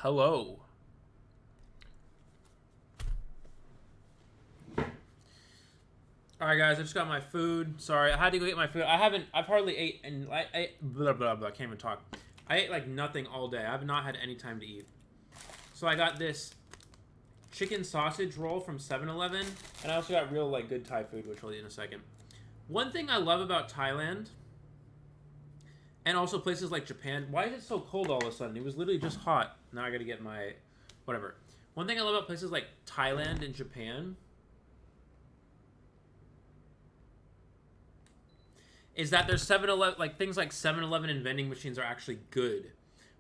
Hello. All right, guys, I just got my food. Sorry, I had to go get my food. I've hardly ate, and I blah, blah, blah, I can't even talk. I ate like nothing all day. I've not had any time to eat. So I got this chicken sausage roll from 7-Eleven, and I also got real like good Thai food, which I'll eat in a second. One thing I love about Thailand, and also places like Japan, why is it so cold all of a sudden? It was literally just hot. Now I gotta get my, whatever. One thing I love about places like Thailand and Japan is that there's 7-Eleven, like things like 7-Eleven and vending machines are actually good.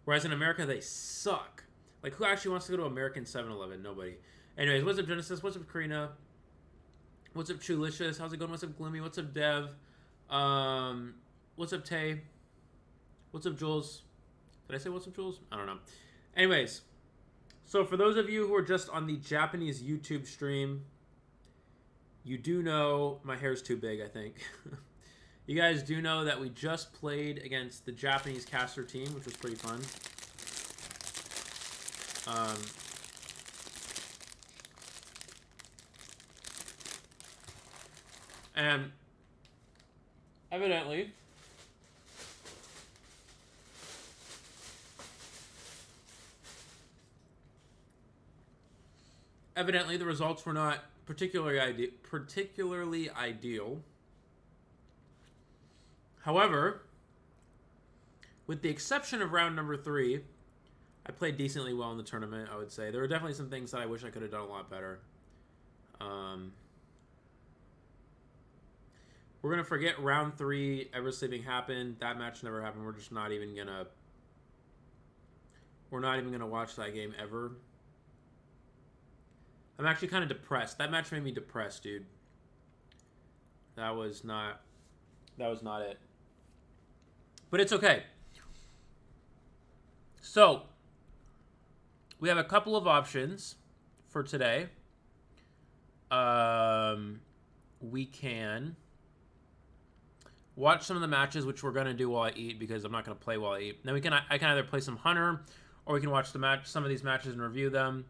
Whereas in America, they suck. Like, who actually wants to go to American 7-Eleven? Nobody. Anyways, what's up, Genesis? What's up, Karina? What's up, Chulicious? How's it going? What's up, Gloomy? What's up, Dev? What's up, Tay? What's up, Jules? Did I say what's up, Jules? I don't know. Anyways, so for those of you who are just on the Japanese YouTube stream, you do know my hair's too big, I think. You guys do know that we just played against the Japanese caster team, which was pretty fun. And evidently, the results were not particularly ideal. However, with the exception of round number 3, I played decently well in the tournament, I would say. There were definitely some things that I wish I could have done a lot better. We're going to forget round 3 ever sleeping happened. That match never happened. We're just not even going to... We're not even going to watch that game ever. I'm actually kind of depressed. That match made me depressed, dude. That was not it. But it's okay. So, we have a couple of options for today. We can watch some of the matches, which we're going to do while I eat, because I'm not going to play while I eat. Then I can either play some Hunter, or we can watch some of these matches and review them.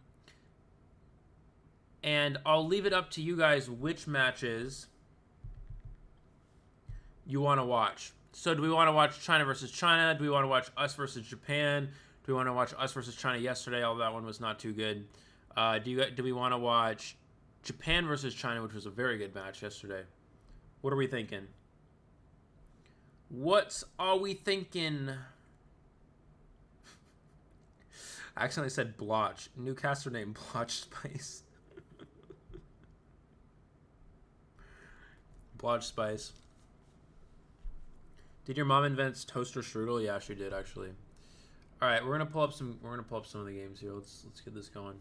And I'll leave it up to you guys which matches you want to watch. So do we want to watch China versus China? Do we want to watch us versus Japan? Do we want to watch us versus China yesterday? Although that one was not too good. Do we want to watch Japan versus China, which was a very good match yesterday? What are we thinking? What are we thinking? I accidentally said Blotch. New caster named Blotch Spice. Blotch Spice. Did your mom invent toaster strudel? Yeah, she did actually. All right, we're gonna pull up some. We're gonna pull up some of the games here. Let's get this going.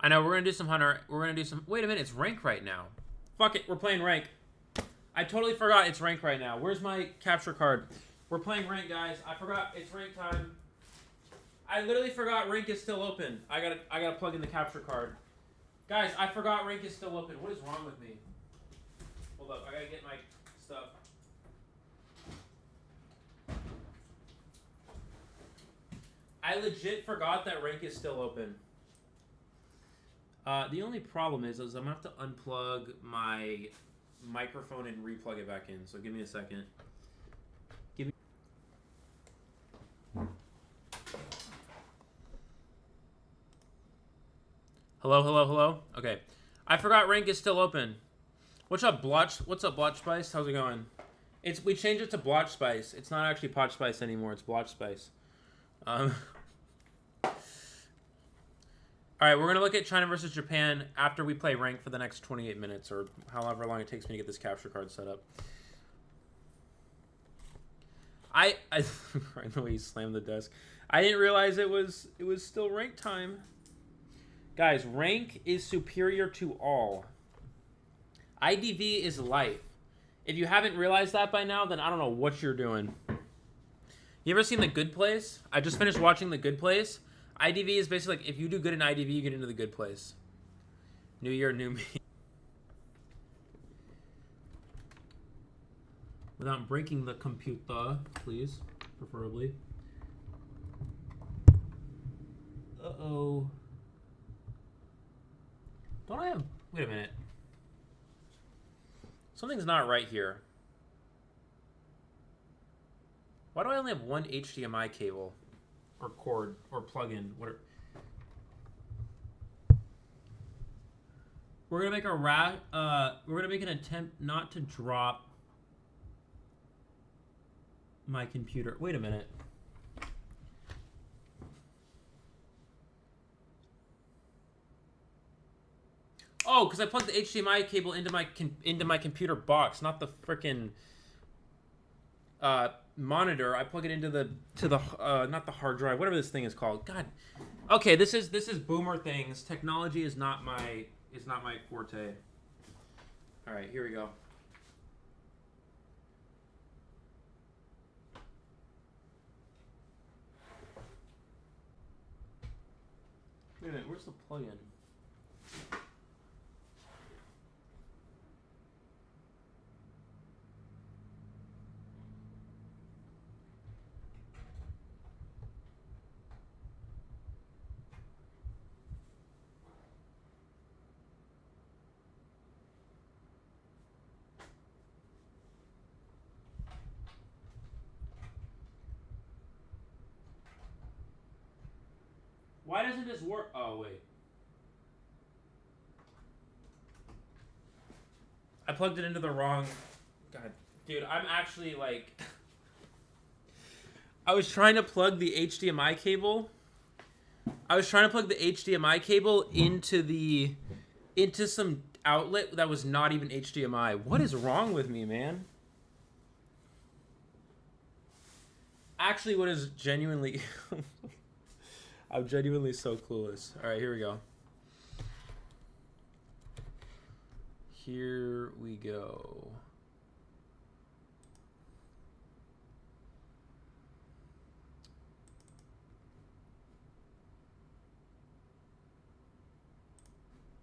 I know, we're going to do some Hunter. We're going to do some... Wait a minute, it's rank right now. Fuck it, we're playing rank. I totally forgot it's rank right now. Where's my capture card? We're playing rank, guys. I forgot it's rank time. I literally forgot rank is still open. I gotta plug in the capture card. Guys, I forgot rank is still open. What is wrong with me? Hold up, I gotta get my stuff. I legit forgot that rank is still open. The only problem is I'm going to have to unplug my microphone and replug it back in. So give me a second. Hello? Okay. I forgot rank is still open. What's up, Blotch? What's up, Blotch Spice? How's it going? We changed it to Blotch Spice. It's not actually Potch Spice anymore. It's Blotch Spice. All right, we're going to look at China versus Japan after we play rank for the next 28 minutes, or however long it takes me to get this capture card set up. I the way you slammed the desk. I didn't realize it was still rank time. Guys, rank is superior to all. IDV is life. If you haven't realized that by now, then I don't know what you're doing. You ever seen The Good Place? I just finished watching The Good Place. IDV is basically like, if you do good in IDV, you get into The Good Place. New year, new me. Without breaking the computer, please, preferably. Uh-oh. Don't I have... Wait a minute. Something's not right here. Why do I only have one HDMI cable? Or cord, or plug-in, whatever. We're gonna make we're gonna make an attempt not to drop my computer. Wait a minute. Oh, because I plugged the HDMI cable into my computer box, not the frickin' monitor. I plug it into the not the hard drive, whatever this thing is called. God. Okay, this is boomer things. Technology is not my forte. All right, here we go. Wait a minute, where's the plug-in? Why doesn't this work? Oh, wait. I plugged it into the wrong... God, dude, I'm actually, like... I was trying to plug the HDMI cable. into some outlet that was not even HDMI. What is wrong with me, man? Actually, what is genuinely... I'm genuinely so clueless. All right, here we go. Here we go.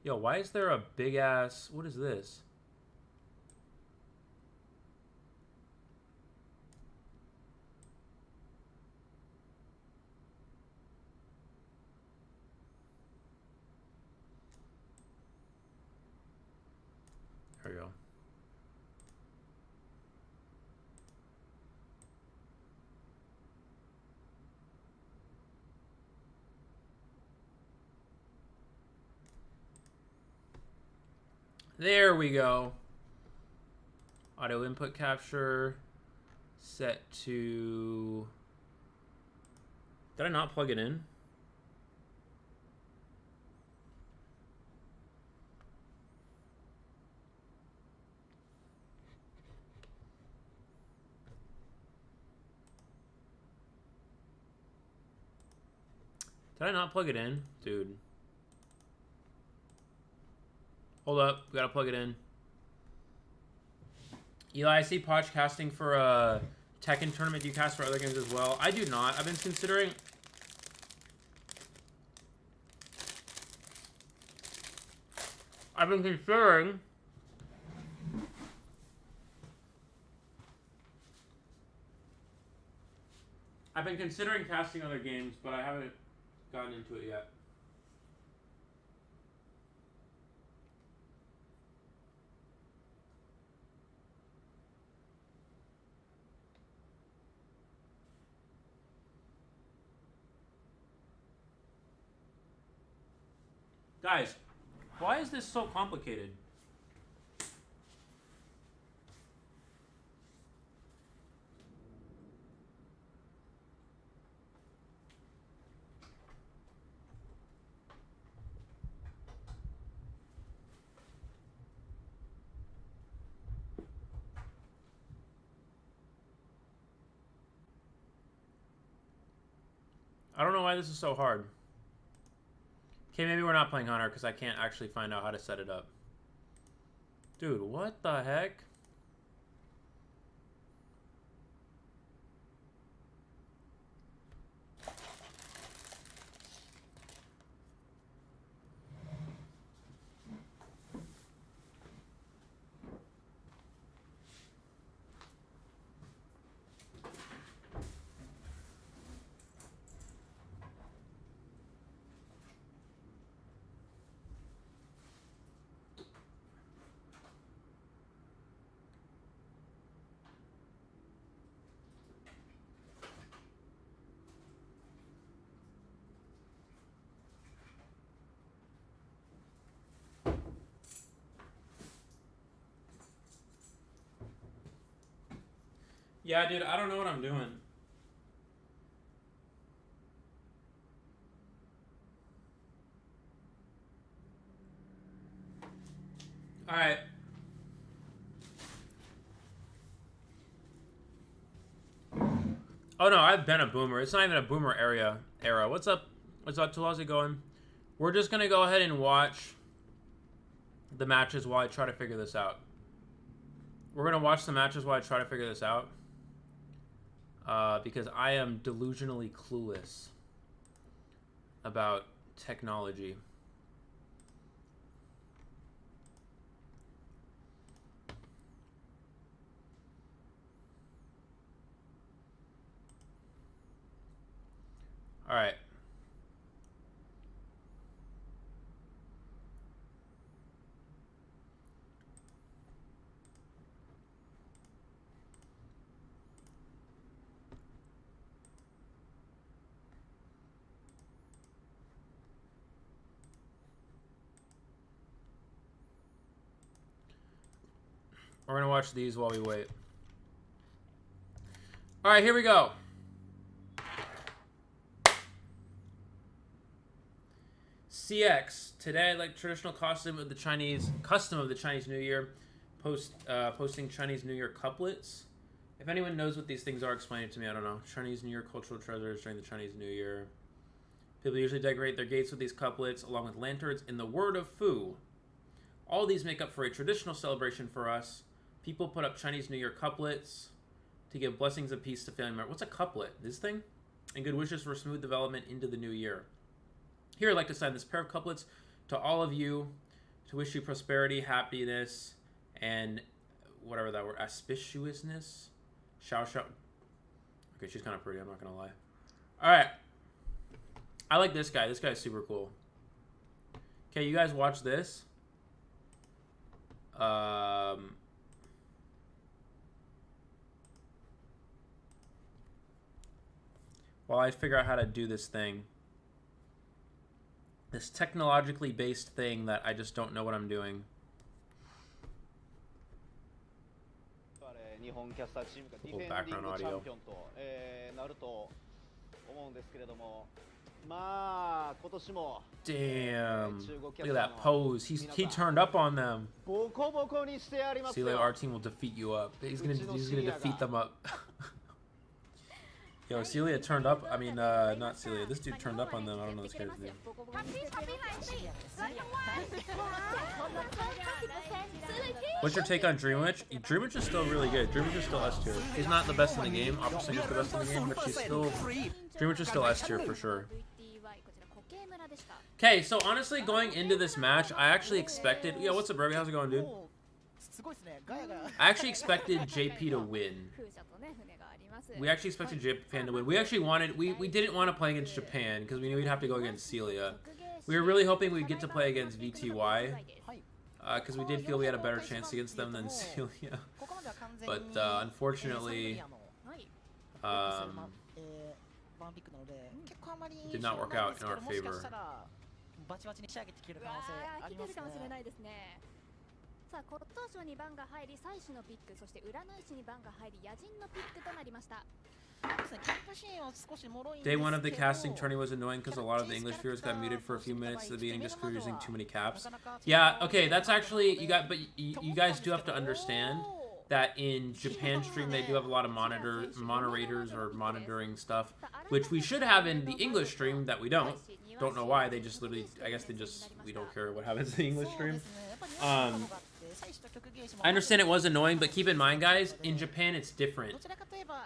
Yo, why is there a big ass... What is this? There we go. There we go. Audio input capture. Set to... Did I not plug it in? Did I not plug it in? Dude. Hold up. We gotta plug it in. Eli, I see Podge casting for a Tekken tournament. Do you cast for other games as well? I do not. I've been considering... I've been considering casting other games, but I haven't gotten into it yet. Guys, why is this so complicated? I don't know why this is so hard. Okay, maybe we're not playing Hunter because I can't actually find out how to set it up. Dude, what the heck? Yeah, dude, I don't know what I'm doing. Alright. Oh no, I've been a boomer. It's not even a boomer era. What's up? What's up, Tulasi going? We're just gonna go ahead and watch the matches while I try to figure this out. We're gonna watch the matches while I try to figure this out. Because I am delusionally clueless about technology. All right. We're gonna watch these while we wait. All right, here we go. CX today, like traditional custom of the Chinese New Year, posting Chinese New Year couplets. If anyone knows what these things are, explain it to me. I don't know. Chinese New Year cultural treasures during the Chinese New Year. People usually decorate their gates with these couplets, along with lanterns. In the word of Fu, all these make up for a traditional celebration for us. People put up Chinese New Year couplets to give blessings of peace to family members. What's a couplet? This thing? And good wishes for smooth development into the new year. Here, I'd like to sign this pair of couplets to all of you to wish you prosperity, happiness, and whatever that word, auspiciousness. Shout. Okay, she's kind of pretty, I'm not going to lie. All right. I like this guy. This guy's super cool. Okay, you guys watch this. While I figure out how to do this thing. This technologically based thing that I just don't know what I'm doing. Cool background audio. Damn. Look at that pose. He turned up on them. Celia, our team will defeat you up. He's gonna defeat them up. Yo, Celia turned up. I mean, not Celia. This dude turned up on them. I don't know this guy's name. What's your take on Dream Witch? Dream Witch is still really good. Dream Witch is still S tier. She's not the best in the game. Opera Singer's the best in the game, but she's still... Dream Witch is still S tier for sure. Okay, so honestly, going into this match, I actually expected... Yo, what's up, Ruby? How's it going, dude? I actually expected JP to win. We actually expected Japan to win. We actually wanted... We didn't want to play against Japan because we knew we'd have to go against Celia. We were really hoping we'd get to play against VTY. Because we did feel we had a better chance against them than Celia. But unfortunately... it did not work out in our favor. Day one of the casting tourney was annoying because a lot of the English viewers got muted for a few minutes at the beginning just because we were using too many caps. Yeah, okay, that's actually but you guys do have to understand that in Japan stream they do have a lot of moderators or monitoring stuff, which we should have in the English stream that we don't. Don't know why. They just literally, I guess we don't care what happens in the English stream. I understand it was annoying, but keep in mind, guys, in Japan it's different.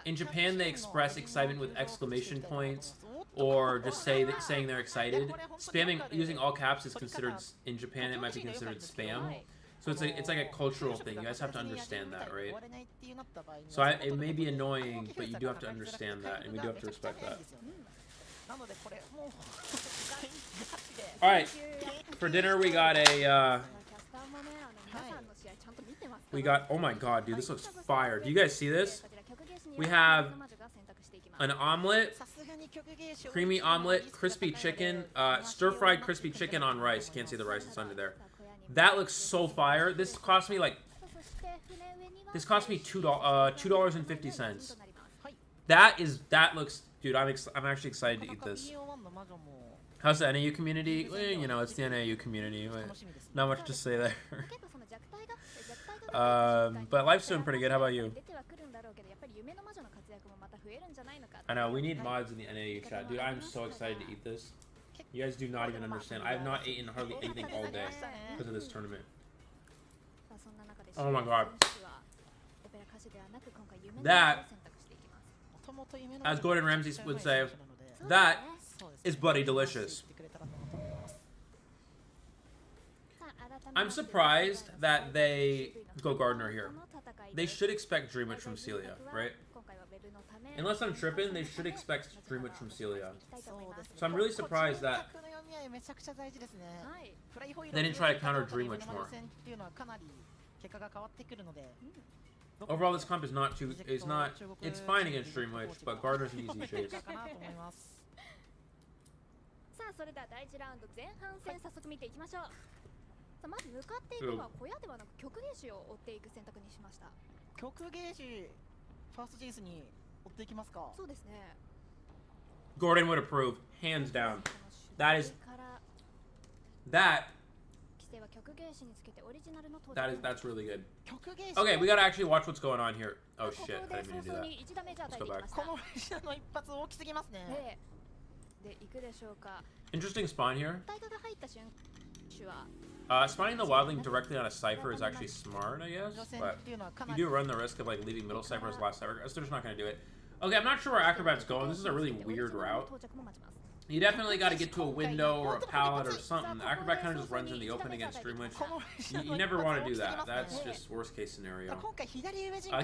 In Japan they express excitement with exclamation points or just saying they're excited. Using all caps is considered, in Japan it might be considered spam. So it's like a cultural thing. You guys have to understand that, right? So it may be annoying, but you do have to understand that, and we do have to respect that. All right, for dinner we got oh my god, dude, this looks fire. Do you guys see this? We have an omelet, creamy omelet, crispy chicken, stir-fried crispy chicken on rice. You can't see the rice, it's under there. That looks so fire. This cost me like This cost me $2.50. That looks, dude. I'm actually excited to eat this. How's the NAU community? Well, you know, it's the NAU community. Not much to say there. But life's doing pretty good. How about you? I know, we need mods in the NAU chat. Dude, I'm so excited to eat this. You guys do not even understand. I have not eaten hardly anything all day because of this tournament. Oh my god. That, as Gordon Ramsay would say, that is bloody delicious. I'm surprised that they go Gardner here. They should expect Dreamwitch from Celia, right? Unless I'm tripping, they should expect Dreamwitch from Celia. So I'm really surprised that they didn't try to counter Dreamwitch more. Overall, this comp is not too. It's fine against Dreamwitch, but Gardner's an easy chase. さあそれでは第1ラウンド前半戦早速見ていきましょう。さあまず向かっていくのは小屋ではなく極芸師を追っていく選択にしました。極芸師ファーストチェイスに追っていきますか。そうですね。Gordon would approve, hands down. That's really good. Okay, we gotta actually watch what's going on here. Oh shit, I didn't mean to do that. Let's go back. Interesting spawn here. Spawning the wildling directly on a cipher is actually smart, I guess, but you do run the risk of like leaving middle cipher as last cipher. They're just not gonna do it. Okay, I'm not sure where Acrobat's going. This is a really weird route. You definitely got to get to a window or a pallet or something. Acrobat kind of just runs in the open against Dreamwitch. You never want to do that. That's just worst case scenario.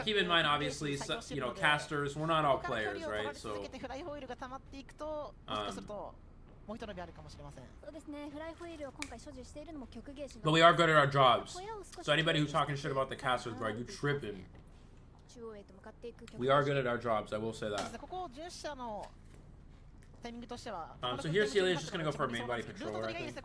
Keep in mind, obviously, you know, casters, we're not all players, right? So, but we are good at our jobs. So anybody who's talking shit about the casters, bro, you tripping. We are good at our jobs, I will say that. So here Celia is just going to go for a main body controller, I think.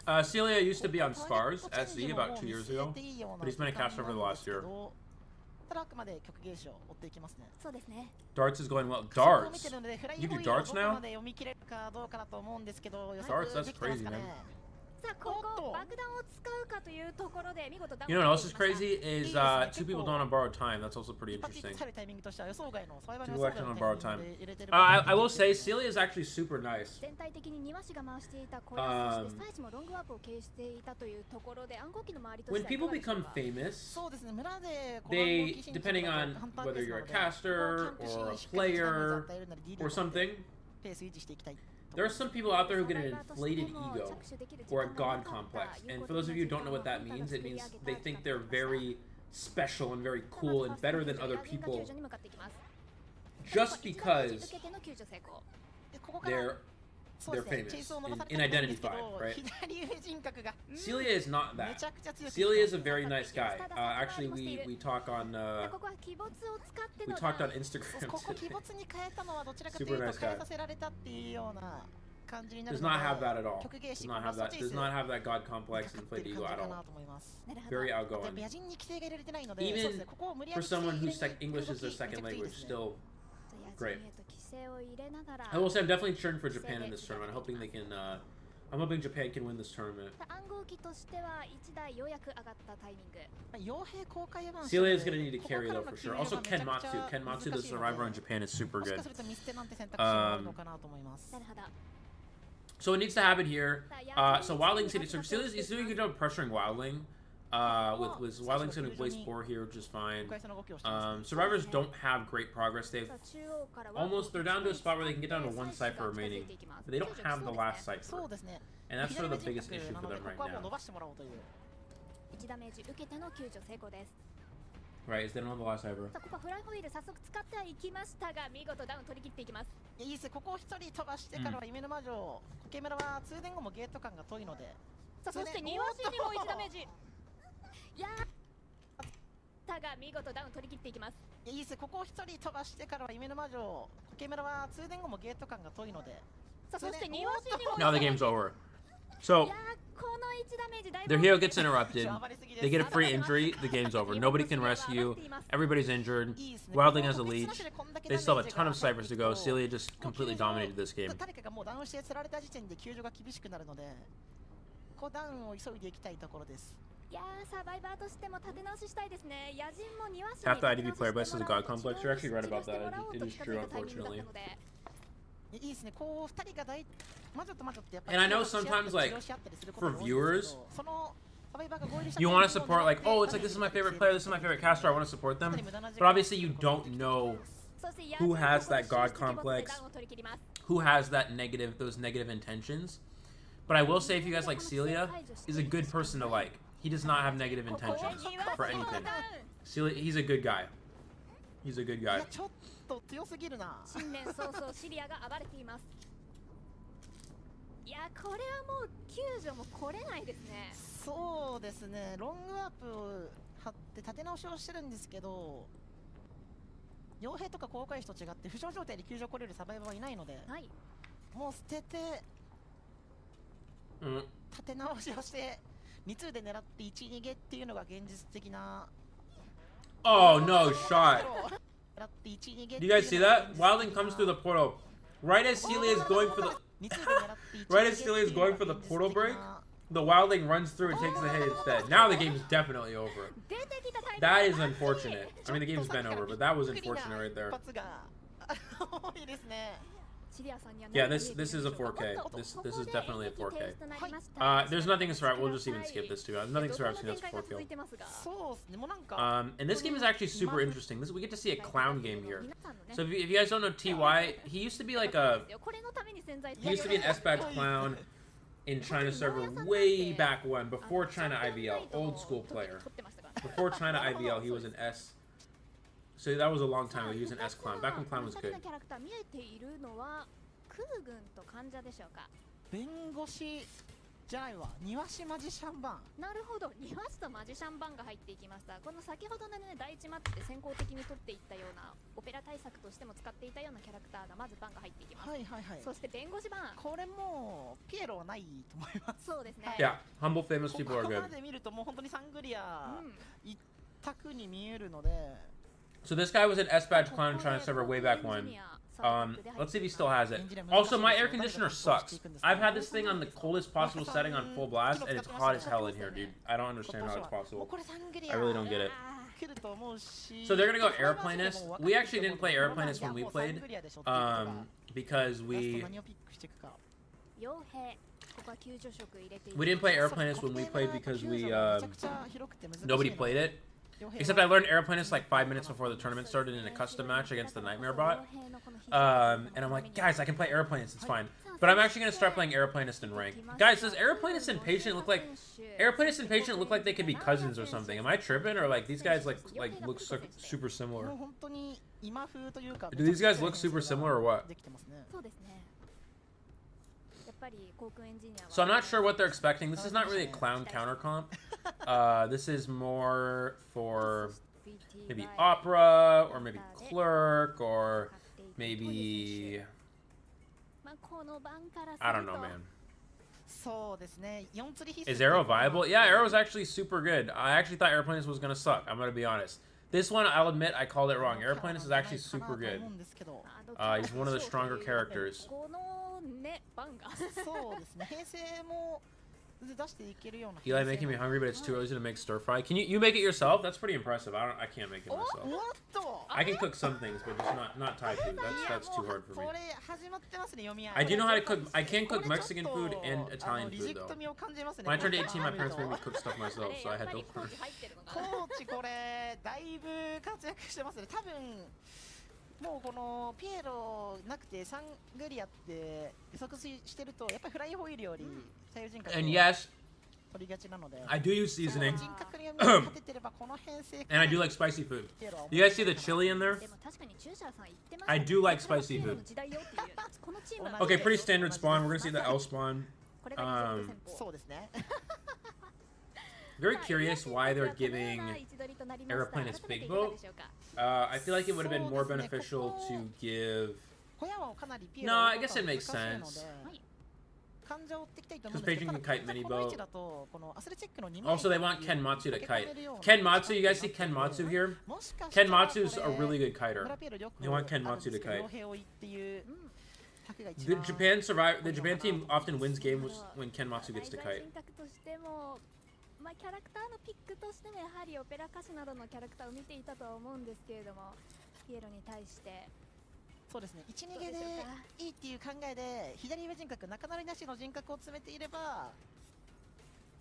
Guys, Celia used to be on Scars, SE, about 2 years ago, but he's been a caster over the last year. Darts is going well. Darts? You do darts now? Darts? That's crazy, man. You know what else is crazy? Is 2 people don't on borrowed time. That's also pretty interesting. 2 people actually on borrowed time. I will say, Celia is actually super nice. When people become famous, they, depending on whether you're a caster or a player or something, there are some people out there who get an inflated ego or a god complex. And for those of you who don't know what that means, it means they think they're very special and very cool and better than other people just because they're famous in Identity 5, right? Celia is not that. Celia is a very nice guy. Actually, we talk on Instagram today. Super nice guy. Does not have that at all. Does not have that god complex and inflated ego at all. Very outgoing. Even for someone whose English is their second language, still great. I will say I'm definitely cheering for Japan in this tournament. I'm hoping Japan can win this tournament. Celia is going to need to carry though for sure. Also Kenmatsu. Kenmatsu, the survivor in Japan, is super good. So what needs to happen here? So Wildling's hitting. So Celia's doing a good job pressuring Wildling. With Wildling's going to waste 4 here, which is fine. Survivors don't have great progress. They're down to a spot where they can get down to 1 cipher remaining, but they don't have the last cipher, and that's sort of the biggest issue for them right now. Right, is they don't have the last cipher. ったが見事ダウン取り切っていきます。いいですね。ここを一人飛ばしてからは夢の魔女コケ村は通電後もゲート感が遠いので。さあそして庭師にも Now the game's over. So いやーこの1ダメージだいぶ their hero gets interrupted. They get a free injury. The game's over. Nobody can rescue. Everybody's injured. Wildling has a leech. They still have a ton of ciphers to go. Celia just completely dominated this game. 誰かがもうダウンして釣られた時点で救助が厳しくなるので、こうダウンを急いでいきたいところです。いやーサバイバーとしても立て直ししたいですね。野人も庭師に Half the IDB player base is a god complex. You're actually right about that. It is true, unfortunately. いいですね。こう2人が魔女と魔女ってやっぱり And I know sometimes, like, 治療し合ったりすること for が多いんですけど、 viewers, そのサバイバーが合流した you want to support, like, oh, it's like this is my favorite player, this is my favorite caster, I want to support them. But obviously, you don't know who has that god complex, who has that negative, those negative intentions. But I will say, if you guys like Celia, he's a good person to like. He does not have negative intentions for anything. Celia, he's a good guy. He's a good い guy. やちょっと強すぎるな。新年早々シリアが暴れています。いやこれはもう救助も来れないですね。そうですね。ロングワープを張って立て直しをしてるんですけど、傭兵とか航海士と違って負傷状態で救助来れるサバイバーはいないので、はい。もう捨てて立て直しをして2通で狙って1逃げっていうのが現実的な。 Oh, no shot. 狙って1逃げ Do you guys see that? Wildling comes through the portal. Right as Celia is going for the... Right as Celia is going for the portal break, the Wildling runs through and takes the hit instead. Now the game's definitely over. That is unfortunate. I mean, the game's been over, but that was unfortunate right there. Yeah, this is a 4K. This is definitely a 4K. There's nothing to survive. We'll just even skip this too. Nothing to survive. That's 4 kill. And this game is actually super interesting. We get to see a clown game here. So if you guys don't know TY, he used to be like a... He used to be an S-Badge clown in China server way back when, before China IVL. Old school player. Before China IVL, he was an S... So that was a long time ago. He was an S clown. Back when clown was good. 弁護士じゃないわ。庭師マジシャン版。なるほど。庭師とマジシャン版が入っていきました。この先ほどのね第一マップで先行的に取っていったようなオペラ対策としても使っていたようなキャラクターがまず版が入っていきます。はいはいはい。そして弁護士版。これもピエロはないと思います。そうですね。Yeah, humble famous people are ここ good. まで見るともう本当にサングリア一択に見えるので。So this guy was an S-Badge clown in China server way back when. Let's see if he still has it. Also, my air conditioner sucks. I've had this thing on the coldest possible setting on full blast, and it's hot as hell in here, dude. I don't understand how it's possible. I really don't get it. So they're gonna go Airplanist. We actually didn't play Airplanist when we played, because we didn't play Airplanist when we played because nobody played it. Except I learned Airplanist like 5 minutes before the tournament started in a custom match against the Nightmare Bot. And I'm like, guys, I can play Airplanist, it's fine. But I'm actually going to start playing Airplanist in rank. Guys, does Airplanist and Patient look like... Airplanist and Patient look like they could be cousins or something? Am I tripping? Or like these guys like look super similar? Do these guys look super similar or what? So I'm not sure what they're expecting. This is not really a clown counter comp. This is more for maybe opera or maybe clerk or maybe I don't know, man. Is Arrow viable? Yeah, Arrow's actually super good. I actually thought Airplanist was gonna suck. I'm gonna be honest. This one, I'll admit, I called it wrong. Airplanist is actually super good. He's one of the stronger characters. Eli making me hungry, but it's too early to make stir fry. Can you make it yourself? That's pretty impressive. I can't make it myself. I can cook some things, but just not Thai food. That's too hard for me. I do know how to cook. I can cook Mexican food and Italian food though. When I turned 18, my parents made me cook stuff myself, so I had to learn. もうこのピエロなくてサングリアって予測してるとやっぱりフライホイルより左右人格 And yes, 取りがちなので I do use seasoning. 人格に立ててればこの編成 And I do like spicy food. You guys see the chili in there? I do like spicy food. Okay, pretty standard spawn. We're gonna see the L spawn. そうですね Very curious why they're giving Aeroplanist big boat. I feel like it would have been more beneficial to give. 小屋はかなりピエ No, ロ I guess it makes 難しいの sense. で感情を追っていきたいと思 Because うんですけ Beijing ど can kite mini この位 boat. 置だとこのアスレチックの2枚 Also, they want Ken Matsu to 駆け kite. 込めるような Ken Matsu, you guys see Ken Matsu here? もしかした Ken ら Matsu's a これ really good kiter. 村ピエロよく You want Ken あるんです Matsu to けど kite. 傭兵を追いっていう策が一 The 番 Japan survive. The Japan team often wins games when Ken Matsu gets to 題材 kite. 選択としてもまあキャラクターのピックとしてもやはりオペラ歌手などのキャラクターを見ていたとは思うんですけれどもピエロに対してそうですね1逃げでいいっていう考えで左上人格中なりなしの人格を詰めていれば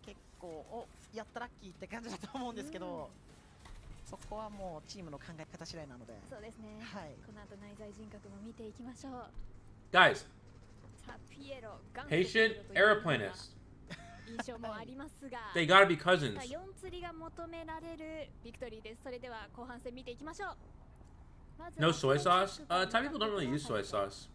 結構おやったラッキーって感じだと思うんですけど、そこはもうチームの考え方次第なのでそうですね、はいこの後内在人格も見ていきましょう。 Guys, さあピエロガン patient aeroplanist. 印象もありますが They gotta be cousins. さあ4釣りが求められるビクトリーです。それでは後半戦見ていきましょう。まずは No soy sauce. Thai people don't really use soy sauce.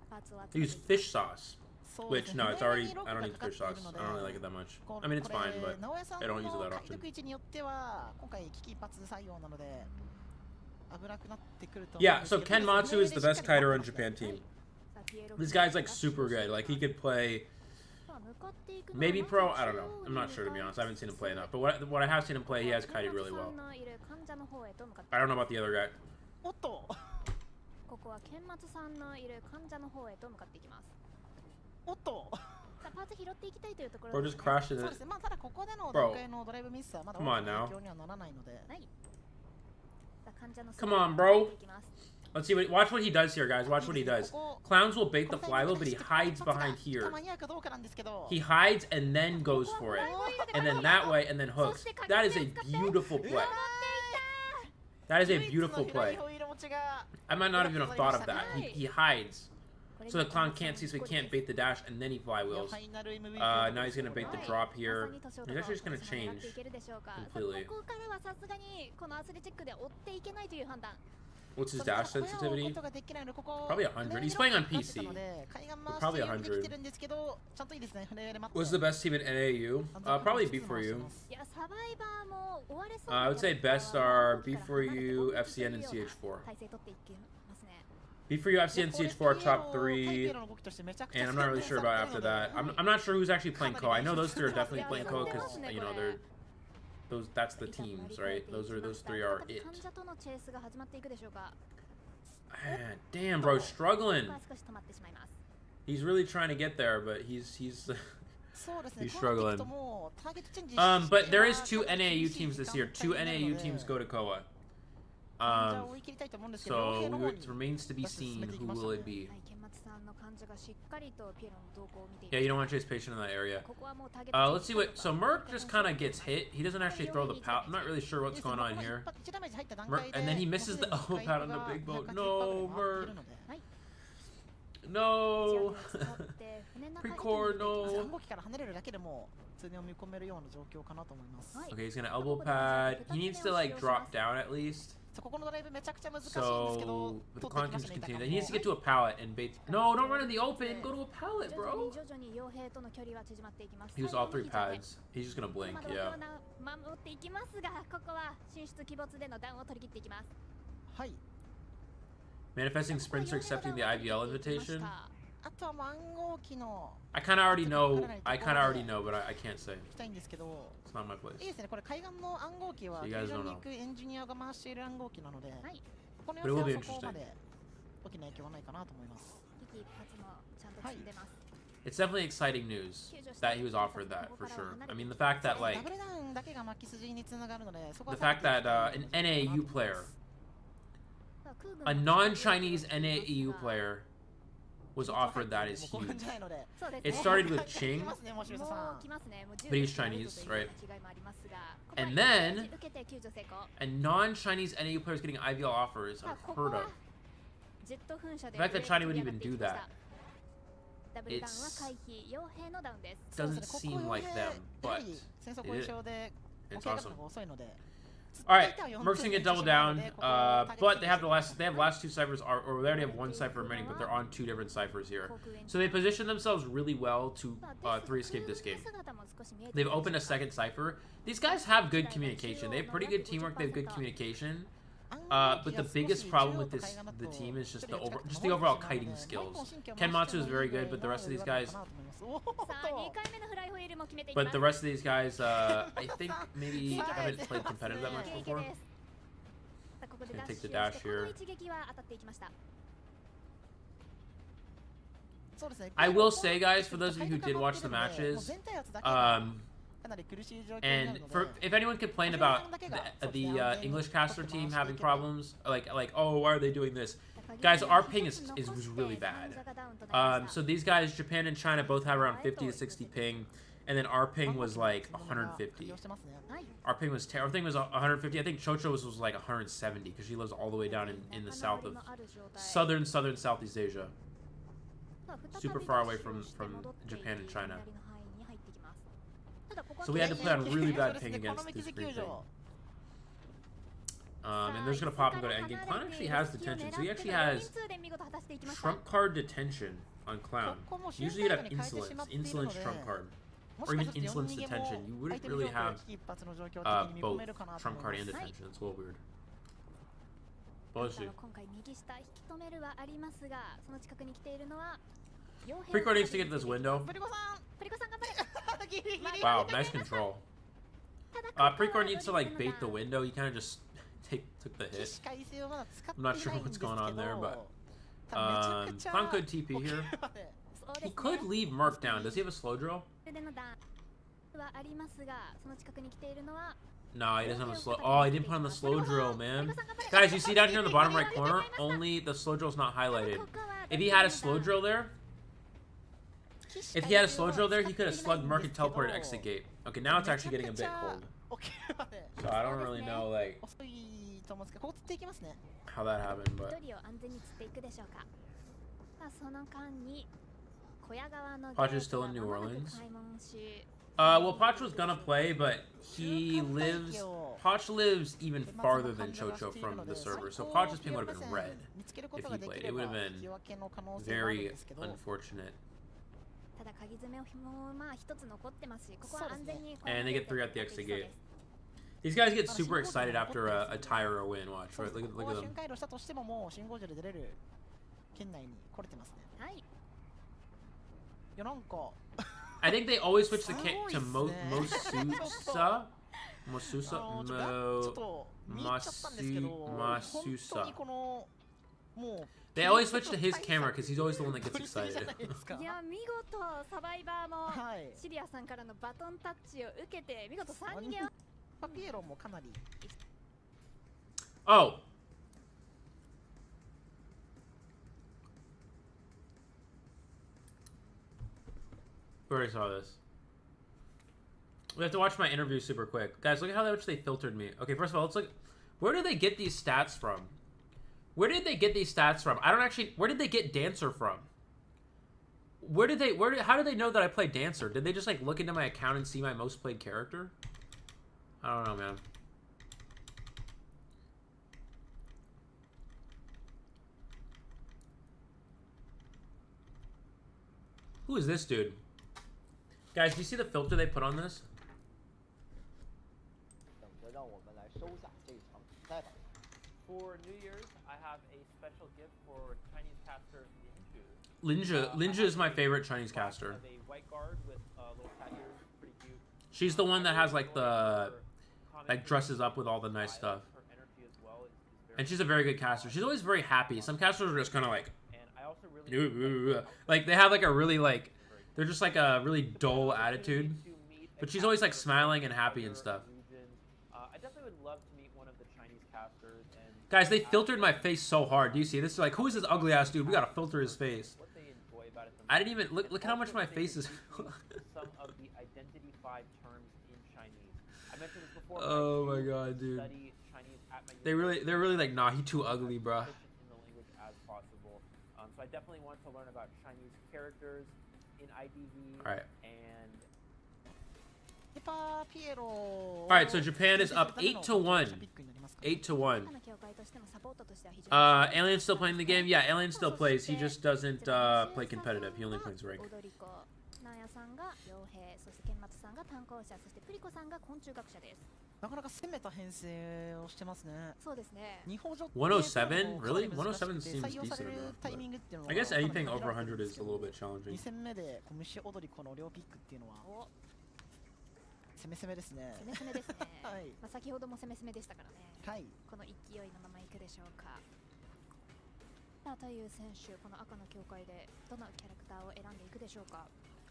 パーツを They use fish sauce. そうです Which ね no, it's フレーム already. にロッ I ク don't が need かか fish っている sauce. ので I don't really like it that much. こ I mean, it's これ fine, but 直江さん I don't use it の that 回 often. 復位置によっては今回危機一発採用なので危なくなってくると思うん Yeah. ですけ So ど Ken Matsu is the best kiter on Japan team. さあピエロ This guy's like super good. Like he could play さあ向かっていくのは maybe まず pro. I don't know. 中央 I'm に not sure to be 向か honest. I haven't seen him play enough. But what I have seen him play, he has kited really well. ケンマツさんのいる患者の方へと向かって I don't know about the other guy. おっとここはケンマツさんのいる患者の方へと向かっていきます。おっとさあパーツ拾っていきたいというところ Bro で just すね。 crashed そう in で it. すねまあただここでの Bro 段階のドライブミスはまだ Come 大 on きな now. 影響にはならないのではい。さあ患者の Come on, bro. Let's see what. Watch what he does here, guys. Watch what he does. Clowns will bait the fly wheel, but he hides behind here. 間に合うかどうかなんですけど He hides and then goes for it, and then that way, and then hooks. That is a beautiful play. That is a beautiful play. I might not even have thought of that. He hides, so the clown can't see, so he can't bait the dash, and then he fly wheels. Now he's gonna bait the drop here. He's actually just gonna change completely. ここからはさすがにこのアスレチックで追っていけないという判断。 What's his dash sensitivity? Probably 100. He's playing on PC. Probably 100. What's the best team in NAU? Probably B4U. いやサバイバーも終われそう I would say best are B4U, FCN, and CH4. 体勢取っていきますね。 B4U, FCN, CH4 are top 3, and I'm not really sure about after that. I'm not sure who's actually playing COA. I know those 3 are definitely playing COA because, you know, that's the teams, right? Those 3 are it. 患者とのチェイスが始まっていくでしょうか。 Man, damn, bro, struggling. ここは少し止まってしまいます。 He's really trying to get there, but he's He's struggling. struggling. But there is 2 NAU teams this year. 2 NAU teams go to COA. So it remains to be seen who will it be. はい、ケンマツさんの患者がしっかりとピエロの動向を見てい Yeah, ます。 you don't want to chase patient in that area. ここはもうターゲット Let's see what. So Merc just kind of gets hit. He doesn't actually throw the pout. I'm not really sure what's going on here. And then he misses the elbow pad on the big boat. No, Merc. No. Precore, no. Okay, he's gonna elbow pad. He needs to like drop down at least. So the clown can just continue. He needs to get to a pallet and bait. No, don't run in the open. Go to a pallet, bro. He was all 3 pads. He's just gonna blink. Yeah. 守っていきますが、ここは進出鬼没でのダウンを取り切っていきます。 Manifesting sprints are accepting the IVL invitation. あとは暗号機の I kind of already know. But I can't say. 行きたいんですけど It's not my place. いいですねこれ海岸の暗号機は So 球 you guys 場 don't に know. 行くエンジニアが回している暗号機なので、はい。この But it will 様 be 子はそこ interesting. まで大きな影響はないかなと思います。危機一髪もちゃんと積んでます。 It's definitely exciting news that he was offered that for sure. I mean, the fact that ダ like ブルダウンだけが巻き筋につながるので、そこは the fact that an NAU player, さあ空軍 a も non-Chinese NAU player, was offered that is もう興 huge. 奮じゃないので そうですね It started with Ching, 来ますね、もしもさんう来ますね。もう But he's Chinese, right? 違いもありますが、 And then- 受けて救助成功。 and non-Chinese NAU players getting IVL offer is さあここ unheard は of. ジェット噴射で The fact that China would even do that. ダブルダウンは回避、傭兵のダウンです。 Doesn't seem like them, やは but り戦争後遺症で起 it's き上がる awesome. のが遅いので、All right, Merc's gonna get double down, but they have the last two ciphers, or they already have one cipher remaining, but they're on 2 different ciphers here. So they position themselves really well to 3 escape this game. They've opened a second cipher. These guys have good communication. They have pretty good teamwork. They have good communication. But the biggest problem with the team is just the overall kiting skills. Kenmatsu is very good, but the rest of these guys. But the rest of these guys, I think maybe haven't played competitive that much before. Gonna take the dash here. I will say, guys, for those of you who did watch the matches, and if anyone complained about the English caster team having problems, like oh, why are they doing this? Guys, our ping was really bad. So these guys, Japan and China, both have around 50 to 60 ping, and then our ping was like 150. Our ping was 150. I think Chocho was like 170 because she lives all the way down in the south of southern Southeast Asia, super far away from Japan and China. So we had to play on really bad ping against this green thing. And they're just going to pop and go to endgame. Clown actually has detention, so he actually has trump card detention on Clown. Usually you'd have insolence trump card, or even insolence detention. You wouldn't really have both trump card and detention. It's a little weird. But let's see. Precore needs to get this window. Wow, nice control. Precore needs to like bait the window. He kind of just took the hit. I'm not sure what's going on there, but Clown could TP here. He could leave Merc down. Does he have a slow drill? No, he doesn't have a slow. Oh, he didn't put on the slow drill, man. Guys, you see down here in the bottom right corner, only the slow drill's not highlighted. If he had a slow drill there, he could have slugged Merc and teleported exit gate. Okay, now it's actually getting a bit cold. So I don't really know like how that happened, but Potch is still in New Orleans. Well, Potch was gonna play, but Potch lives even farther than Chocho from the server, so Potch's ping would have been red if he played. It would have been very unfortunate. And they get 3 at the exit gate. These guys get super excited after a tie or a win. Watch, right? Look at them. I think they always switch the kit to Masusa. They always switch to his camera because he's always the one that gets excited. Oh! We already saw this. We have to watch my interview super quick. Guys, look at how much they filtered me. Okay, first of all, let's look. Where do they get these stats from? Where did they get these stats from? I don't actually... Where did they get Dancer from? How did they know that I play Dancer? Did they just, like, look into my account and see my most played character? I don't know, man. Who is this dude? Guys, do you see the filter they put on this? For New Year's, I have a special gift for Chinese caster Linju. Linju is my favorite Chinese caster. A white guard with little cat ears, pretty cute. She's the one that has like the dresses up with all the nice stuff. And she's a very good caster. She's always very happy. Some casters are just kind of like, like they have like a really like, they're just like a really dull attitude. But she's always like smiling and happy and stuff. I definitely would love to meet one of the Chinese casters. Guys, they filtered my face so hard. Do you see this? Is like, who is this ugly ass dude? We gotta filter his face. I didn't even look how much my face is. Some of the identified terms in Chinese. I mentioned this before. Oh my god, dude. They're really like, nah, he too ugly, bruh. In the language as possible. So I definitely want to learn about Chinese characters in IDV. All right. And パーピエロ Alright, so Japan is up 8-1. 8-1. 他の協会としてもサポートとしては非常に Alien's still playing the game? Yeah, Alien still plays. He just doesn't play competitive. He only plays rank. 踊り子、ナーヤさんが傭兵、そしてケンマツさんが炭鉱者、そしてプリコさんが昆虫学者です。なかなか攻めた編成をしてますね。そうですね。日本女107? Really? 107 seems decent enough. I guess anything over 100 is a little bit 2 challenging. 戦目で虫踊り子の両ピックっていうのはお、攻め攻めですね。攻め攻めですね。はいまあ先ほども攻め攻めでしたからね。はい。この勢いのままいくでしょうか。さあという選手、この赤の協会でどのキャラクターを選んでいくでしょうか。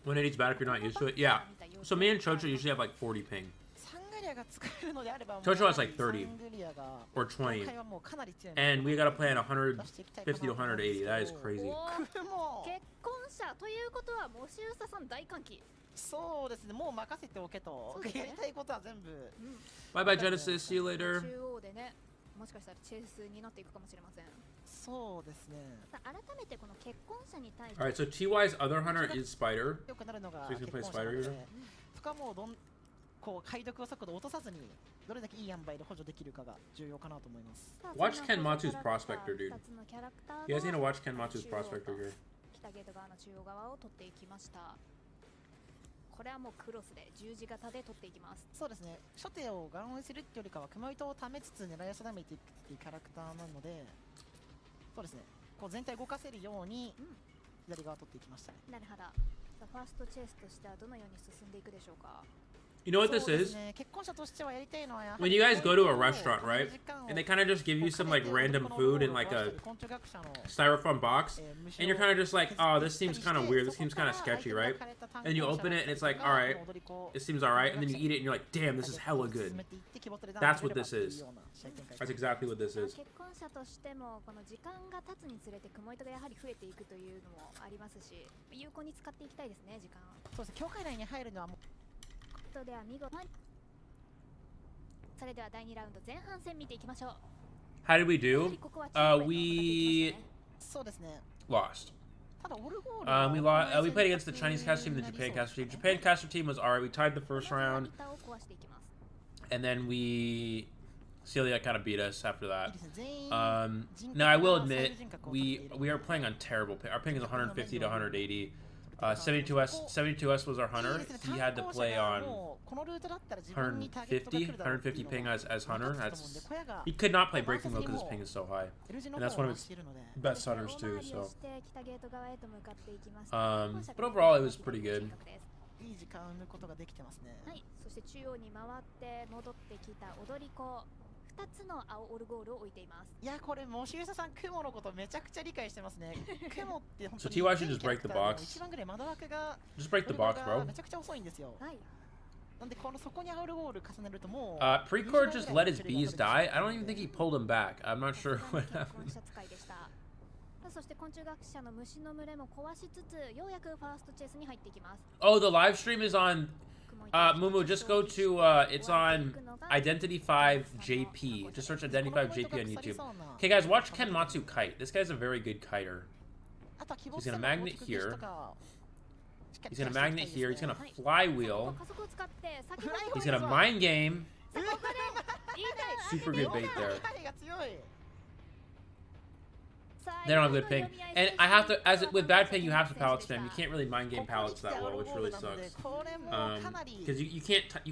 180's bad if you're not used to it. Yeah. So me and Chocho usually have like 40 ping. サングリアが使えるのであれば、Chocho has like 30サングリアが or 20. 今回はもうかなり強い And we gotta play at 150 to 180. That is crazy. もう結婚者ということはモシウサさん大歓喜。そうですね、もう任せておけとそうですねやりたいことは全部 Bye bye, Genesis. See you later. 中央でね、もしかしたらチェイスになっていくかもしれません。そうですね。さあ改めてこの結婚者に対して Alright, so TY's other hunter is Spider. よくなるのが So he's gonna play 結婚者なの Spider で here? そこはもうこう解読速度を落とさずにどれだけいい塩梅で補助できるかが重要かなと思います。 Watch Ken Matsu's Prospector, dude. 2つのキャラクター You guys need to が watch Ken Matsu's Prospector here. 北ゲート側の中央側を取っていきました。これはもうクロスで十字型で取っていきます。そうですね、初手をガン追いするっていうよりかは熊糸をためつつ狙いを定めていくっていうキャラクターなので、そうですね、こう全体動かせるように左側取っていきましたね。なるほど。さあファーストチェイスとしてはどのように進んでいくでしょうか。 You know what this そうです is? ね、結婚者としてはやりたいのはやは When り you guys go to a こう restaurant, right? 時間を And they kind of just give you some like random この food in like こ a の昆虫学者の styrofoam box. 虫 And you're を kind of just like, oh, this seems kind of weird. This seems kind of sketchy, right? And you open it and it's like, all right, it seems all right. And then you eat it and you're like, damn, this is hella good. That's what this is. That's exactly what this is. 結婚者としてもこの時間が経つにつれて雲糸がやはり増えていくというのもありますし、有効に使っていきたいですね、時間を。そうですね、教会内に入るのはもうとでは見事。それでは第2ラウンド前半戦見ていきましょう。 How did we やは do? りここは中央へと向かってい We きましたね。そうですね。 lost. ただオルゴールは We played against the Chinese caster team and the Japan caster team. Japan caster team was alright. We tied the first round, 板を壊していきます。 and then Celia kind of beat us after いい that. ですね、全員 Now I will admit we are playing on terrible ping. Our ping is 150 to 180. 72S was our hunter. He had to play on 150 ping as hunter. He could not play breaking mode because his ping is so high. And that's one of his best hunters too. So, 北ゲート側へと向かっていきます。 but overall it was pretty good. いい時間を生むことができてますね。はい、そして中央に回って戻ってきた踊り子、2つの青オルゴールを置いています。いや、これもしゆささん雲のことめちゃくちゃ理解してますね。雲って本当 So に TY should just break the box. 一番ぐらい窓枠が Just break the box, オルゴール bro. がめちゃくちゃ遅いんですよ。はい。なんでこのそこにオルゴール重ねるともう Precord just let his bees die. I don't even think he pulled them back. I'm not sure what 結 happened. 婚者使いでした。さあそして昆虫学者の虫の群れも壊しつつ、ようやくファーストチェイスに入っていきます。 Oh, the live stream is on. Mumu, just go to. It's on Identity 5 JP. Just search Identity 5 JP on YouTube. Okay, guys, watch Ken Matsu kite. This guy's a very good kiter. He's gonna magnet here. He's gonna magnet here. He's gonna flywheel. 加速を使って先ほど He's gonna mind game. ここでいいね。 Super good bait there. が強い。 They don't have good ping. And I have to, with bad ping, you have to pallet spam. You can't really mind game pallets that well, which really sucks. Because you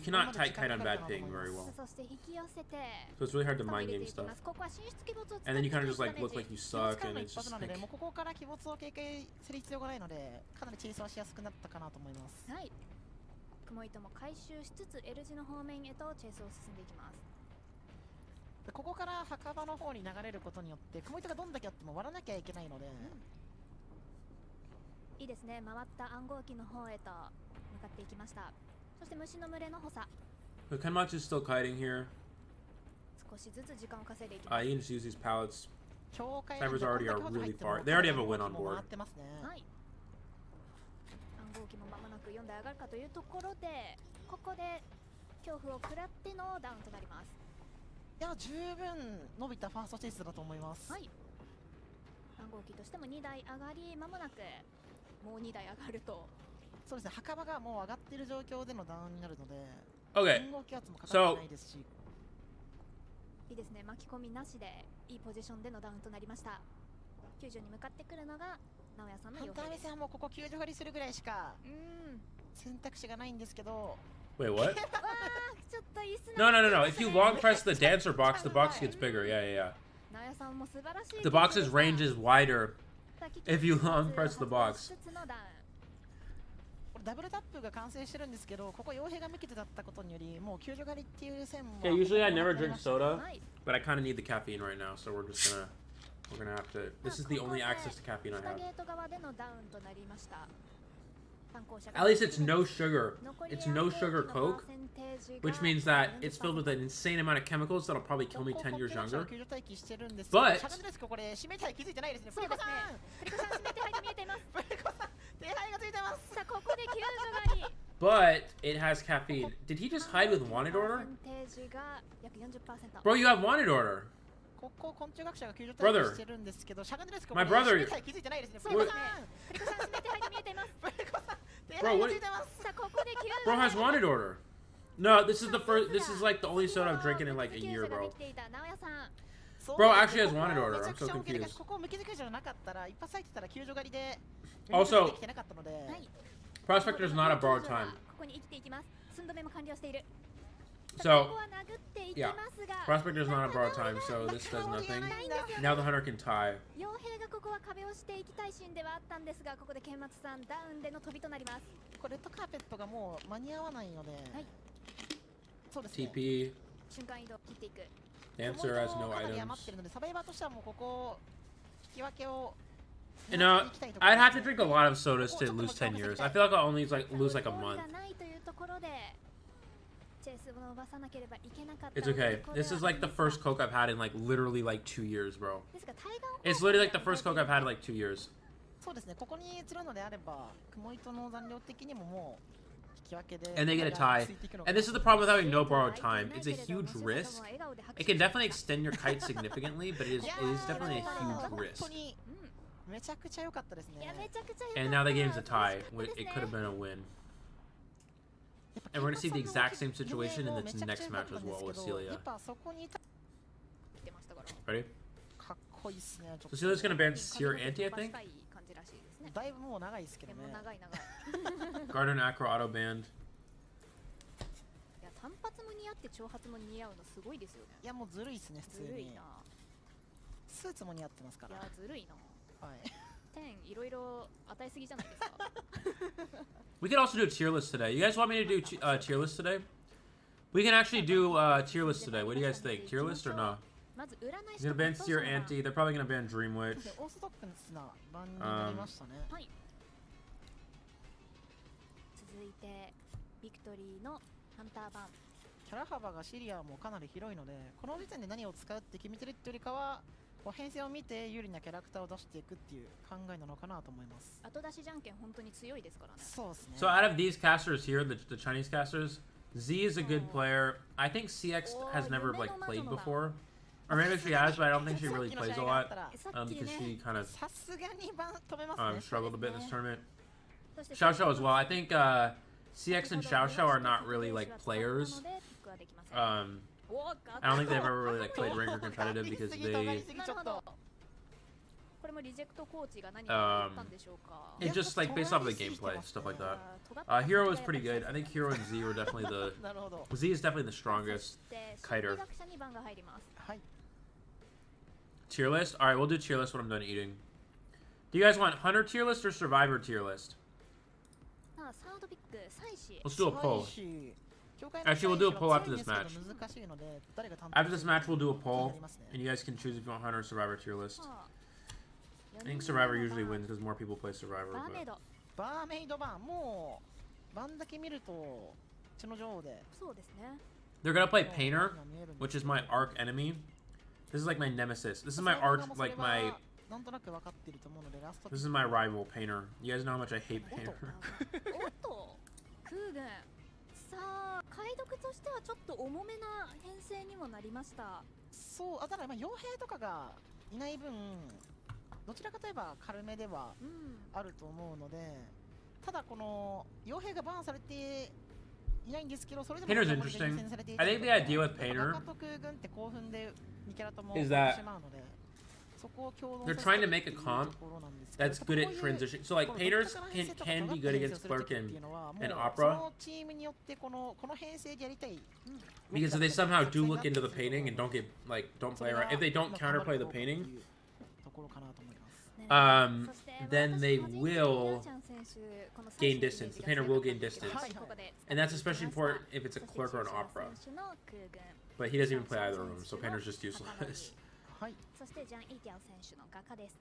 cannot tight kite on bad ping very well. そして引き寄せて So it's really hard to mind game stuff. ここは進出鬼没を使って And then you kind of just like look like you 使 suck, う and の it's 一発 just なので、 like. もうここから鬼没を警戒する必要がないので、かなりチェイスはしやすくなったかなと思います。はい。雲糸も回収しつつ L 字の方面へとチェイスを進んでいきます。でここから墓場の方に流れることによって雲糸がどんだけあっても割らなきゃいけないので、いいですね。回った暗号機の方へと向かっていきました。そして虫の群れの補佐、 So Kenmachi is still kiting here. 少しずつ時間を稼いでいきま You す。 can just use these pallets. 境界 Snipers なんで already are どんだけ really 入っても far. They already have a win on も board. 回ってますね。はい。暗号機も間もなく4台上がるかというところで、ここで恐怖を食らってのダウンとなります。いや、十分伸びたファーストチェイスだと思います。はい。暗号機としても2台上がり、間もなくもう2台上がるとそうですね、墓場がもう上がっている状況でのダウンになるので、 Okay, 信号気圧もかかってないですし、いいですね、巻き込みなしでいいポジションでのダウンとなりました。救助に向かってくるのが直哉さんのハンター目傭兵です。線はもうここ救助狩りするぐらいしか選択肢がないんですけど、 wait, what? わあ、ちょっと椅子 No, no, no, no. If you long press the dancer box, the box gets bigger. Yeah, yeah, yeah. 直哉さんも素晴らしい。 The box's range is wider if you long press the box. これダブルタップが完成してるんですけど、ここ傭兵が無傷だったことによりもう救助狩りっていう線も Okay, usually I never drink は soda, い。 but I kind of need the caffeine right now, so we're gonna have to. This is the only access to caffeine I 下 have. ゲート側でのダウンとなりました。参考者が At least it's no sugar. 残り It's no sugar の Coke, パーセンテージが which means that it's filled with an insane amount of chemicals that'll probably kill me 10 years 救 younger. 助待機してるんですけど、 But- シャガンですか、これ指名手配気づいてないですね。そうですね。プリコさん指名手配が見えています。プリコさん手配がついてます。さあここで救助狩り。 But it has caffeine. Did he just hide with wanted パー order? センテージが約 40%。 Bro, you have wanted order. ここ昆虫学者が救助待機してるんですけど、シャガンですか、こ My れ brother- 指名手配気づいてないですね。プそうですねリコさんプリコさん指名手配が見えています。プリコさん手 Bro, 配が what- ついてます。さあここで救助 Bro has wanted order. No, this is the first. This is like the only soda I'm drinking in like a year, 救助がで bro. きていた直哉さん。そう Bro です actually has ね、 wanted ここ order. めちゃ I'm く so ちゃ大きいで confused. す。ここ無傷救助じゃなかったら、一発入ってたら救助狩りで Also- できてなかったので、はい。 Prospector is not a borrowed time. ここに生きていきます。寸止めも完了している。 So ここは殴っていき yeah, ますが、 Prospector is not a borrowed time, so this does nothing. Now the hunter can tie. 傭兵がここは壁をしていきたいシーンではあったんですが、ここで剣松さんダウンでの飛びとなります。これレッドカーペットがもう間に合わないので、はい。そうですね。 TP. 瞬間移動切っていく。 Dancer has no かなり余 items. ってるので、サバイバーとしてはもうここ引き分けを You know, I'd have to drink a lot of sodas to lose 10 years. I feel like I'll only lose like a ゴール month. がないというところでチェイスを伸ばさなければいけなかった It's okay. This is like the first Coke I've had in like literally like 2 years, bro. ですが対岸 It's literally like the first Coke I've had in like 2 years. そうですね。ここに移るのであれば、雲糸の残量的にももう引き分けで And they get a tie. And this is the problem with having no borrowed time. It's a huge risk. It can definitely extend your kite significantly, but it is definitely a huge 本 risk. 当にめちゃくちゃ良かったですね。いやめちゃくちゃ良かった And now the game's a tie. そうです It ね could have been a win. やっぱ And we're gonna see the ケンタ exact さん same の situation in も this めちゃく next ちゃ良か match ったん as で well す with けど、 Celia. やっぱそこに来てましたから Ready? かっこいいっすね。ちょっ So と Celia's gonna ban Seer Anti, I think. 近い感じらしいですね。だいぶもう長いですけどねでも。長い長い。 Gardner and Acro auto banned. いや単発も似合って長髪も似合うのすごいですよね。いやもうずるいっすね、普通にずるいな。。スーツも似合ってますから。いやずるいな。はい。点いろいろ与えすぎじゃないですか。 We could also do a tier list today. You guys want me to do tier list today? We can actually do tier list today. What do you guys think? Tier list or no? まず占い He's 師 gonna と ban 骨董 Seer 師の Anti. They're probably gonna ban Dream で Witch. オーソドックスな版になりましたね。はい。続いてビクトリーのハンター版。キャラ幅がシリアもかなり広いので、この時点で何を使うって決めてるってよりかは、こう編成を見て有利なキャラクターを出していくっていう考えなのかなと思います。後出しじゃんけん本当に強いですからね。そうですね。 So out of these casters here, the Chinese casters, Z is a good player. I think CX has never like played before, or maybe she has, but I don't think she really plays a lot さっき because ね she kind of さすがに止めますね。 struggled a bit in this tournament. そして Xiao Xiao as well. I think CX and Xiao Xiao are not really like players. I don't think they've ever really like played ranked or competitive because they ちょっとこれもリジェクトコーチが何か言ったんでしょうか。 it just like based off of the gameplay stuff like that. Hero is pretty good. I think Hero and Z were definitely the なるほど。 Z is definitely the strongest kiter. 学者2番が入ります。はい。 Tier list. All right, we'll do tier list when I'm done eating. Do you guys want Hunter tier list or Survivor tier list? さあサードピック祭司。 Let's do a poll. Actually, we'll do a poll after this match. After this match, we'll do a poll, and you guys can choose if you want Hunter or Survivor tier list. さあ I think Survivor usually wins because more people play Survivor. バーメイ But ド。バーメイド版、もう版だけ見ると血の女王で。そうですね。 they're gonna play Painter, which is my arc enemy. This is like my nemesis. This is my arch, like my. なんとなく分かってると思うので、ラスト This is my rival Painter. You guys know how much I hate Painter. おっと空軍。さあ解読としてはちょっと重めな編成にもなりました。そう、ただまあ傭兵とかがいない分、どちらかといえば軽めではうん。あると思うので、ただこの傭兵がバーンされていないんですけど、それでも Painter's interesting. I think the idea with Painter 若徳軍って興奮で2キャラとも is し that まうので、そこを共存 they're させ trying て to make a いる comp ところなんですけど、 that's good at transition. So like この painters 独特な編成とか can be 尖 good った編成 against をする clerk 時っ and ていうのはもう and そ opera のチームによってこの編成でやりたい because if they somehow do look into the painting and don't get like don't play around, if they don't counterplay the painting, ところかなと思います。then they will gain distance. The painter will gain distance, and that's especially important if it's a clerk or an opera. But he doesn't even play either of them, so painter's just useless. はい。そしてジャン・イティアオ選手の画家です。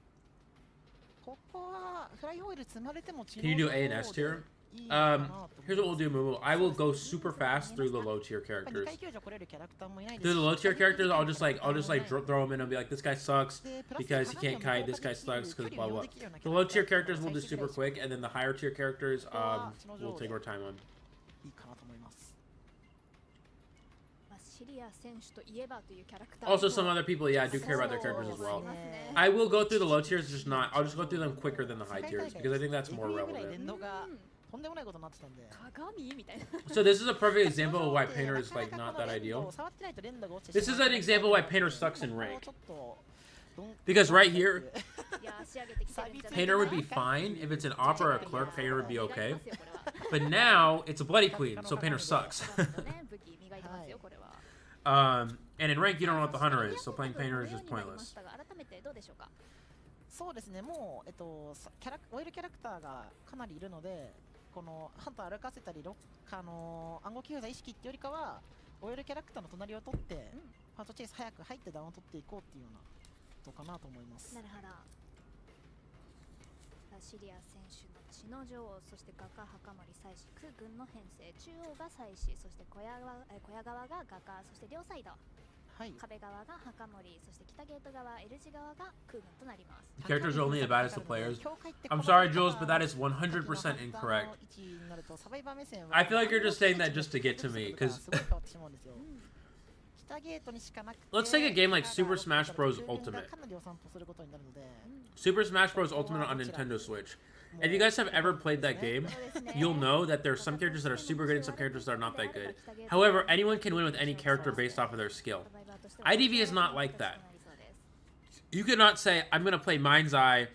ここはフライホイール積まれても Can you do A and S tier? Here's what we'll do, Moo. I will go super fast through the low tier characters. Through the low tier characters, I'll just like throw them in and be like, this guy sucks because he can't kite. This guy sucks because blah blah. The low tier characters we'll do super quick, and then the higher tier characters we'll take our time on. いいかなと思います。 Also, some other people, yeah, I do care about their characters as well. I will go through the low tiers, just not. I'll just go through them quicker than the high tiers because I think that's more relevant. とんでもないことになってたんで。 So this is a perfect example of why Painter is like not that ideal. This is an example why Painter sucks in rank. Because right here, Painter would be fine. If it's an opera or a clerk, Painter would be okay. But now it's a bloody queen, so Painter sucks. And in rank, you don't know what the hunter is, so playing Painter is just pointless. そうですね、もう、オイルキャラクターがかなりいるので、このハンター歩かせたり、暗号記号意識ってよりかは、オイルキャラクターの隣を取って、ファーストチェイス早く入ってダウンを取っていこうっていうようなことかなと思います。なるほど。シリア選手の血の女王、そして画家墓守祭司空軍の編成、中央が祭司、そして小屋側が画家、そして両サイド。はい、壁側が墓守、そして北ゲート側、L 字側が空軍となります。 The characters are only as bad as the players. I'm sorry, Jules, but that is 100% incorrect. I feel like you're just saying that just to get to me, because let's take a game like Super Smash Bros. Ultimate. Super Smash Bros. Ultimate on Nintendo Switch. If you guys have ever played that game, you'll know that there are some characters that are super good and some characters that are not that good. However, anyone can win with any character based off of their skill. IDV is not like that. You cannot say, I'm going to play Mind's Eye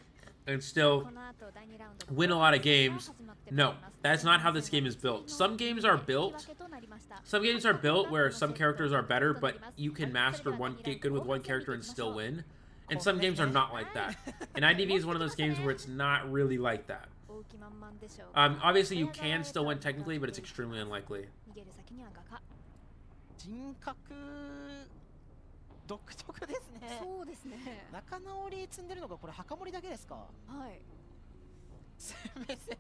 and still win a lot of games. No, that's not how this game is built. Some games are built where some characters are better, but you can get good with one character and still win. And some games are not like that. And IDV is one of those games where it's not really like that. Obviously, you can still win technically, but it's extremely unlikely. 人格独特ですね。そうですね。仲直り積んでるのがこれ墓守だけですか。はい。攻めですね。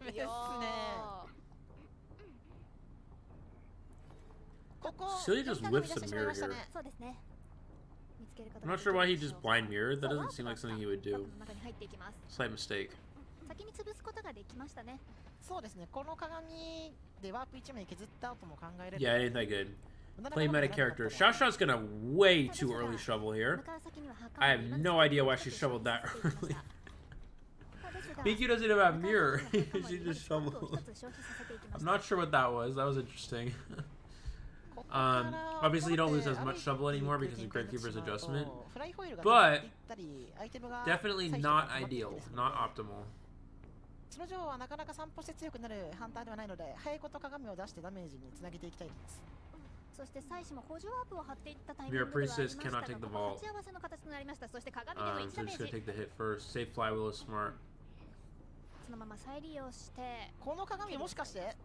ここ。Silly just whips a mirror here. そうですね。 I'm not sure why he just blind mirrored. That doesn't seem like something he would do. Slight mistake. 先に潰すことができましたね。そうですね。この鏡でワープ1枚削った後も考えれる。Yeah, it ain't that good. Play meta character. Shoutout's gonna way too early shovel here. I have no idea why she shoveled that early. Miku doesn't even have mirror. She just shoveled. I'm not sure what that was. That was interesting. Obviously you don't lose as much shovel anymore because of Gravekeeper's adjustment, but definitely not ideal, not optimal. その上はなかなか散歩して強くなるハンターではないので、早いこと鏡を出してダメージにつなげていきたいです。そして最初も補助ワープを張っていったタイミン Your グではありま priestess したが、 cannot take the vault. 鉢合わせの形となりました。そして鏡での1 So ダメ just ー gonna ジ。 take the hit first. Save flywheel is smart. そのまま再利用して。この鏡もしかして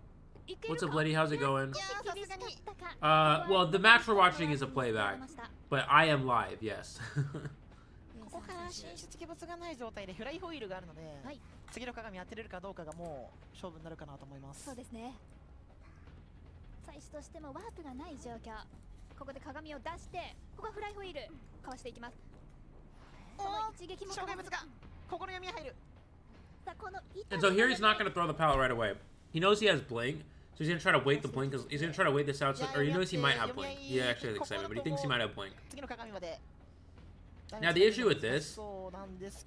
What's up, Lady? How's it going? 厳しかったか。Well, the match we're watching is a playback, but I am live, yes. ここから進出鬼没がない状態でフライホイールがあるので、はい、次の鏡当てれるかどうかがもう勝負になるかなと思います。そうですね。最初としてもワープがない状況。ここで鏡を出して、ここはフライホイールかわしていきます。この一撃も障害物がここの闇に入る。And so here he's not going to throw the pallet right away. He knows he has blink, so he's going to try to wait the blink. Cause he's going to try to wait this out, or he knows he might have blink. He actually has excitement, but he thinks he might have blink. Now the issue with this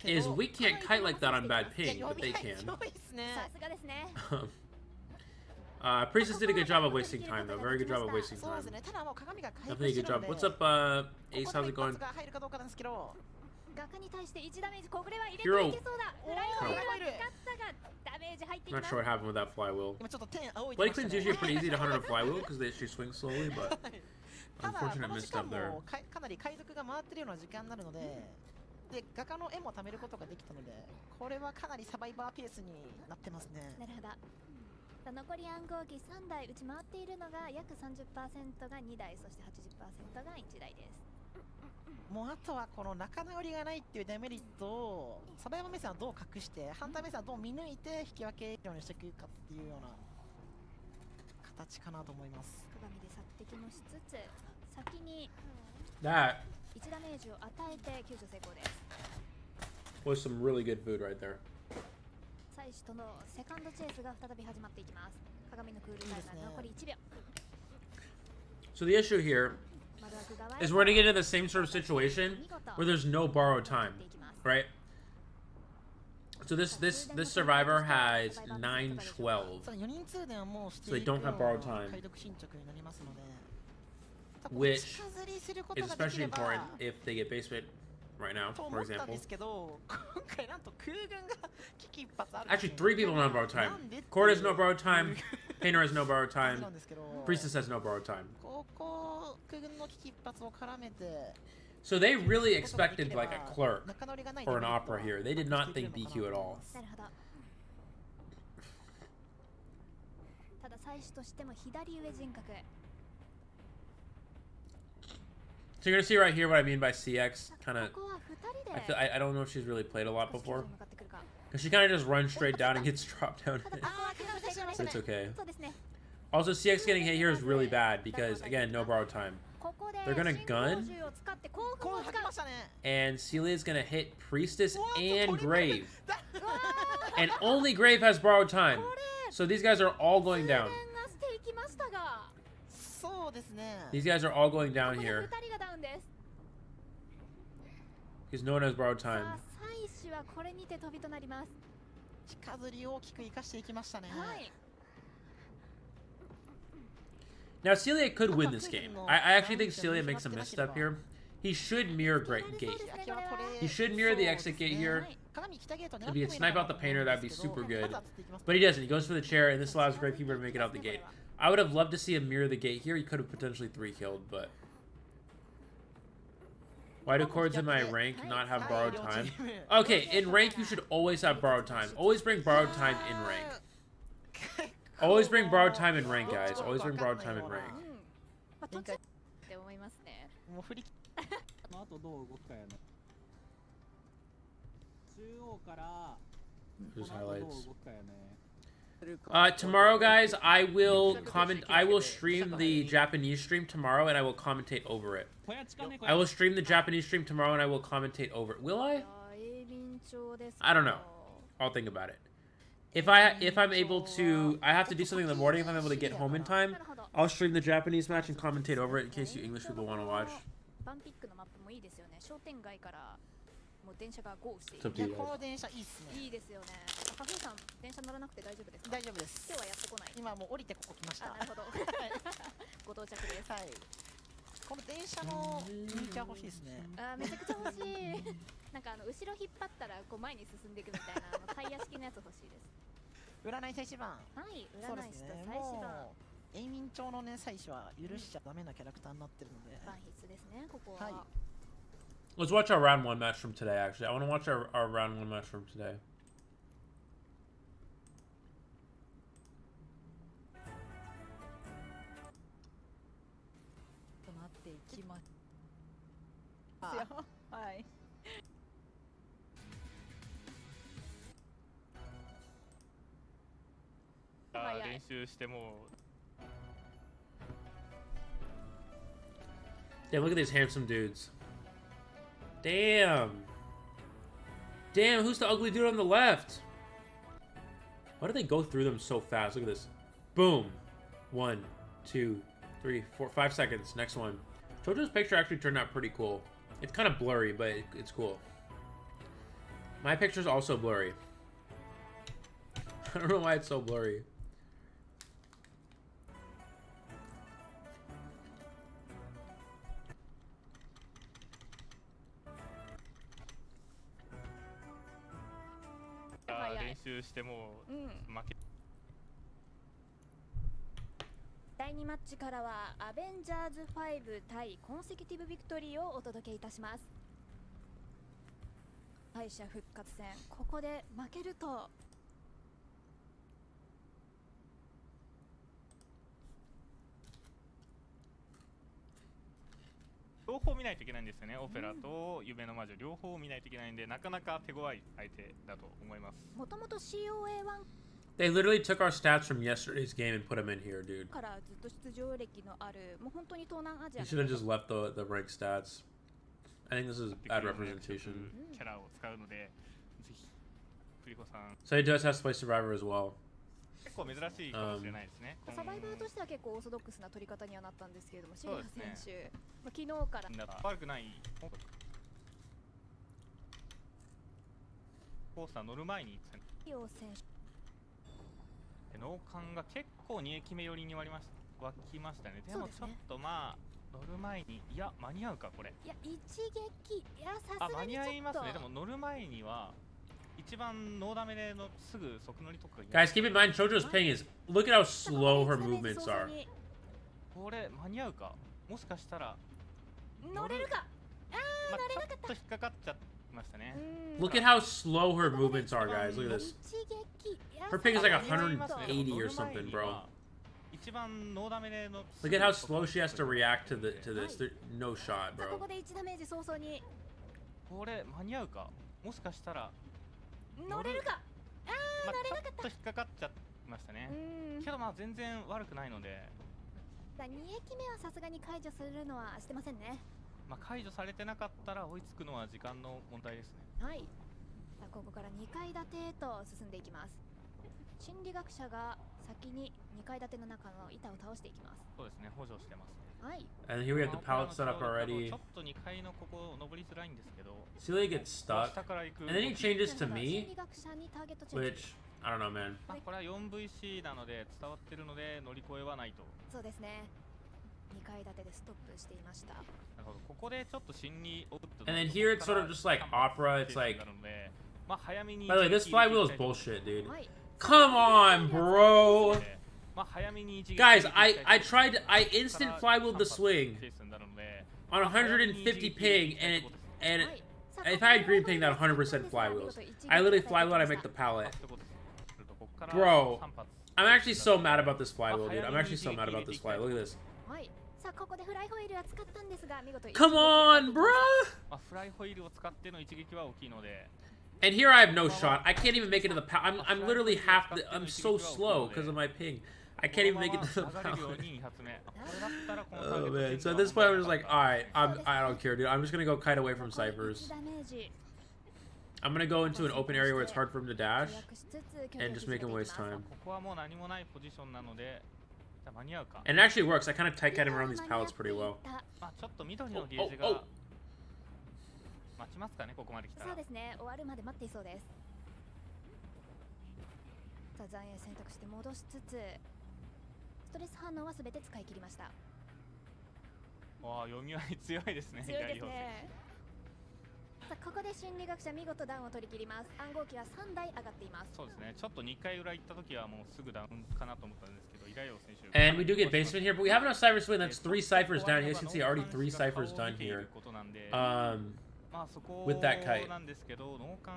is we can't kite like that on bad ping, but they can. さすがですね Priestess did a good job of wasting time, though. Very good job of wasting そう time. ですね。ただもう鏡が回 Definitely 復 a して good る job. ので What's up, Ace? ここ How's で it 一 going? 発が入るかどうかなんですけど、画家に対して1ダメージこれは入れて Hero. いけそうだフライファイルは使ったがダメージ入っていき Not ます sure what happened with that flywheel. 今ちょっと点仰いで Blade ました Queen's ね。 usually pretty easy to hunt on a flywheel because she swings slowly, but ただこ unfortunate の時 misstep 間 there. もかなり解読が回ってるような時間になるので、で画家の絵も貯めることができたので、これはかなりサバイバーペースになってますね。なるほどさあ残り暗号機3台打ち回っているのが約 30% が2台そして 80% が1台ですもうあとはこの仲直りがないっていうデメリットをサバイバー目線はどう隠して、ハンター目線はどう見抜いて引き分けるようにしていくかっていうような形かなと思います。鏡で殺敵もしつつ先に That 1ダメージを与えて救助成功です was some really good food right there. 妻子とのセカンドチェイスが再び始まっていきます鏡のクールタイムは残り1秒 So the issue here 窓枠側 is we're gonna get into the same sort of situation where there's no borrowed time, right? So this survivor has 912, さあ4人通電はもうして So they いる don't have borrowed time. 解読進捗になりますので、 which 近づりすること is ができ especially れば important if they get basement right now, と for 思ったん example. ですけど、今回なんと空軍が危機一髪あるんです Actually, よ。 three people don't have borrowed time. Cord has no borrowed time. Painter has no borrowed な time. んですけど、 Priestess has no borrowed time. ここ空軍の危機一髪を絡めて So they really expected like a clerk 仲直りがない or an デメリット opera here. They did not think BQ at all. なるほどただ妻子としても左上人格 So you're gonna see right here what I mean by CX. Kind of, ここは2人 I で feel I don't know if she's really played a lot 少し before 向かってくるか because she kind of just runs straight down and gets dropped down. ただここは救助成功 So it's okay. そうですね Also, CX getting hit here is really bad because again, no borrowed time. ここで They're gonna 信 gun 号銃を使って興こう奮を使う吐きましたね。 And Celia's gonna hit Priestess うわ and トリ Grave. プルだ And only Grave has borrowed time. これ So these guys are all going 通電 down. がしていきましたが そうですね。 These guys are all going こ down こで here 2人がダウンです because no one has borrowed さ time. あ妻子はこれにて飛びとなります近づりを大きく生かしていきましたね。はい Now Celia could win this game. I actually think Celia makes a misstep here. He should mirror Great Gate. He should mirror the exit gate here. If he could snipe out the painter, that'd be super good. But he doesn't. He goes for the chair, and this allows Gravekeeper to make it out the gate. I would have loved to see him mirror the gate here. He could have potentially 3-killed, but... Why do cords in my rank not have borrowed time? Okay, in rank, you should always have borrowed time. Always bring borrowed time in rank. Always bring borrowed time in rank, guys. Always bring borrowed time in rank. まあ途中って思いますねもう振りあとどう動くかやね。中央から Here's この後どう highlights. 動くかやね。 Tomorrow, guys, I will stream the Japanese stream tomorrow, and I will commentate over it. 小屋近ねこ I れ will stream the Japanese stream tomorrow, and I will commentate over it. Will I? 郵便帳です I don't know. I'll think about it. If I'm able to, I have to do something in the morning. If I'm able to get home in time, I'll stream the Japanese match and commentate over it in case you English people want to watch. バンピックのマップもいいですよね商店街からもう電車がゴーしてい It's る up to いや you こ guys. の電車いいっすね。いいですよねカフェさん電車乗らなくて大丈夫ですか大丈夫です。今日はやってこない今もう降りてここ来ました。あなるほどご到着ですはい。この電車のミニチュア欲しいですね。あーめちゃくちゃ欲しいなんか後ろ引っ張ったらこう前に進んでいくみたいなタイヤ式のやつ欲しいです占い祭司版。はいそうで占い師とすね。祭司版もう永民町のね祭司は許しちゃダメなキャラクターになってるので。バン必須ですねここは、はい。 Let's watch our round 1 match from today, actually. I want to watch our round 1 match from today. となっていきますあよはい練習しても Damn, look at these handsome dudes. Damn. Damn, who's the ugly dude on the left? Why do they go through them so fast? Look at this. Boom. 1, 2, 3, 4, 5 seconds. Next one. Jojo's picture actually turned out pretty cool. It's kind of blurry, but it's cool. My picture's also blurry. I don't know why it's so blurry. Mm. 第2マッチからはアベンジャーズ5対コンセキュティブビクトリーをお届けいたします。敗者復活戦、ここで負けると両方見ないといけないんですよね。オペラと夢の魔女両方見ないといけないんで、なかなか手強い相手だと思います。もともと COA1 They literally took our stats from yesterday's game and put them in here, dude. からずっと出場歴のある、もう本当に東南アジア You should have just left the rank stats. I think this is bad representation. キャラを使うので、ぜひクリコさん。 So he does have to play Survivor as well. 結構珍しいかもしれないですね。サバイバーとしては結構オーソドックスな取り方にはなったんですけれども、シそうリアですね選手、昨日から悪くない。コースター乗る前にリオ選手脳幹が結構2駅目寄りに湧きましたね。でもちょっとまあ乗る前に、いや間に合うかこれ。いや一撃、いやさすが間ににちょっと合いますね。でも乗る前には一番ノーダメでのすぐ即乗りとか。 Guys, keep in mind, Chojo's ping is... Look at how slow her movements are. これ間に合うか。もしかしたら乗れるか。まあちょっと引っかかっちゃいましたね。Look at how slow her movements are, guys. Look at this. Her ping is like 180 or something, bro. 一番ノーダメでの Look at how slow she has to react to this. There, no shot, こ bro. こで1ダメージ早々にこれ間に合うか。もしかしたら乗れるか。まあ乗れなかったちょっと引っかかっちゃいましたね。けどまあ全然悪くないので、 2駅目はさすがに解除するのはしてませんね。まあ解除されてなかったら追いつくのは時間の問題ですね。はい。さあここから2階建てへと進んでいきます。心理学者が先に2階建ての中の板を倒していきます。そうですね、補助してますね。はい。 And here we have the pallet set up ち already. ょっと2階のここ登りづらいんですけど、 Celia gets stuck. 下から行く。 And then he changes to 心 me, 理学者にターゲットチェンジ。 which, I don't know, man. まあこれは 4VC なので伝わってるので乗り越えはないと。そうですね。2階建てでストップしていました。なるほど。ここでちょっと心理を打って And then here it's sort of just like opera. It's like... なので、まあ早めに By the way, this flywheel is bullshit, dude. はい。 Come on, bro. まあ早めに一撃 Guys, I instant flywheeled the swing ケースになるので、 on 150 ping, and if I had green ping, that 100% flywheels. I literally flywheel and I make the pallet. Bro, I'm actually so mad about this flywheel, dude. I'm actually so mad about this flywheel. Look at this. はい。さあここでフライホイールは使ったんですが見事。 Come on, bro. まあフライホイールを使っての一撃は大きいので、 And here I have no shot. I can't even make it to the pallet. I'm literally half. I'm so slow because of my ping. I can't even make it to the 上がれるよう pallet. に2発目。これだったらこの Oh man. So at this point, I'm just like, all right, I don't care, dude. I'm just gonna go kite away from ciphers. ダメージ。 I'm gonna go into an open area where it's hard for him to dash and just make him waste time. ここはもう何もないポジションなので、じゃあ間に合うか。 And it actually works. I kind of tight kite him around these pallets pretty well. まあちょっと緑のゲージ Oh, oh, が待ちますかね、ここまで来たら。そうですね。終わるまで待っていそうです。さあ残影選択して戻しつつ、ストレス反応はすべて使い切りました。わあ、読み合い強いですね。強いです左方ね。さあここで心理学者見事ダウンを取り切ります。暗号機は3台上がっています。そうですね。ちょっと2回裏行った時はもうすぐダウンかなと思ったんですけど、イライオ選手。 And we do get basement here, but we have enough ciphers to win. That's 3 ciphers down. You guys can see already 3 ciphers done here. まあそこ with that kite. なんですけど、脳幹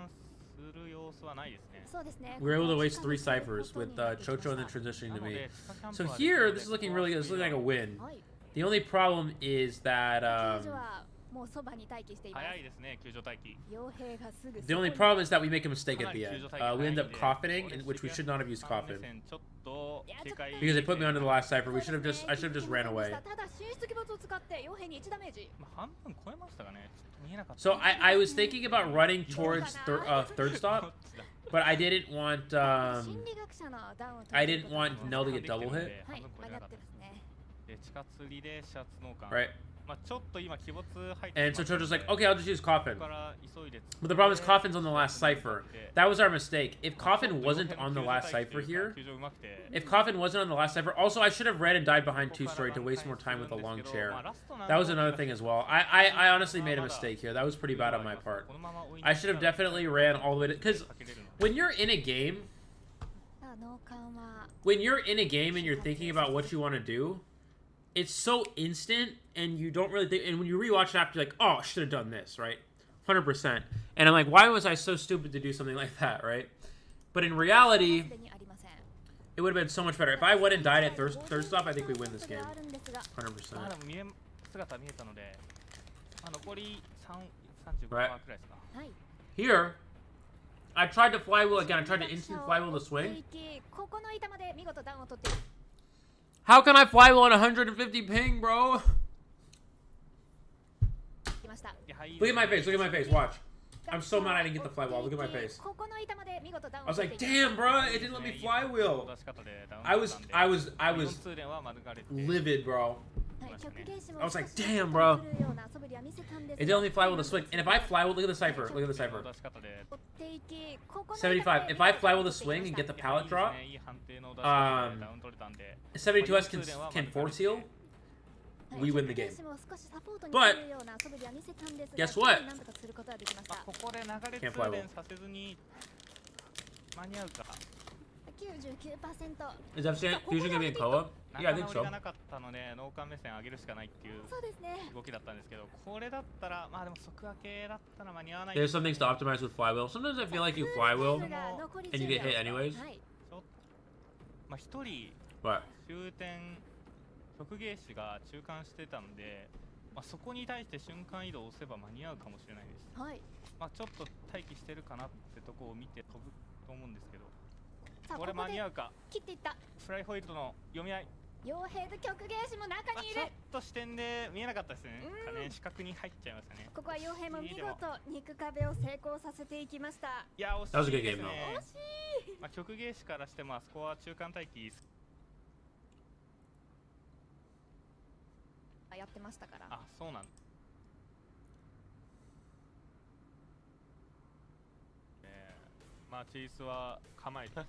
する様子はないですね。そうですね。 We were able to waste 3 ciphers with Chocho and then transitioning to me. So here, this is looking really good. This is looking like a win. はい。 The only problem is that 救助はもうそばに待機しています。早いですね、救助待機。傭兵がすぐ。 the only problem is that we make a mistake at the end. We end up coffining, which we should not have used coffin ちょっと警戒 because they put me onto the last cipher. I should have just ran away. ただ進出鬼没を使って傭兵に1ダメージ。まあ半分超えましたかね。ちょっと見えなかった。 So I was thinking about running towards third stop, but I didn't want 心理学者のダウンを取り I didn't want Nell to get double hit. はい、曲がってますね。で地下釣りでシャツ脳幹。 Right. And so Chojo's like, okay, I'll just use Coffin. But the problem is Coffin's on the last cipher. That was our mistake. If Coffin wasn't on the last cipher here, also I should have read and died behind 2-story to waste more time with a long chair. That was another thing as well. I honestly made a mistake here. That was pretty bad on my part. I should have definitely ran all the way to, because when you're in a game, and you're thinking about what you want to do, it's so instant, and you don't really think, and when you rewatch it after, you're like, oh, I should have done this, right? 100%. And I'm like, why was I so stupid to do something like that, right? But in reality, it would have been so much better. If I went and died at third stop, I think we win this game. 100%. Right. Here, I tried to flywheel again. I tried to instant flywheel the swing. How can I flywheel on 150 ping, bro? Look at my face. Look at my face. Watch. I'm so mad I didn't get the flywheel. Look at my face. I was like, damn, bro. It didn't let me flywheel. I was livid, bro. I was like, damn, bro. It didn't let me flywheel the swing. And if I flywheel, look at the cipher. Look at the cipher. 75. If I flywheel the swing and get the pallet drop, 72S can force heal. We win the game. But guess what? Can't flywheel. Is that fusion gonna be in COA? Yeah, I think so. There's some things to optimize with flywheel. Sometimes I feel like you flywheel and you get hit anyways. What? 直芸師が中間してたんで、そこに対して瞬間移動を押せば間に合うかもしれないです。はい。ちょっと待機してるかなってとこを見て飛ぶと思うんですけど。これ間に合うか。切っていった。フライホイールドの読み合い。傭兵と曲芸師も中にいる。ちょっと視点で見えなかったですね。視覚に入っちゃいましたね。ここは傭兵も見事肉壁を成功させていきました。いや、惜しいですね。惜しい。曲芸師からしてもあそこは中間待機。やってましたから。あ、そうなんだ。チースは構えて。ちょっ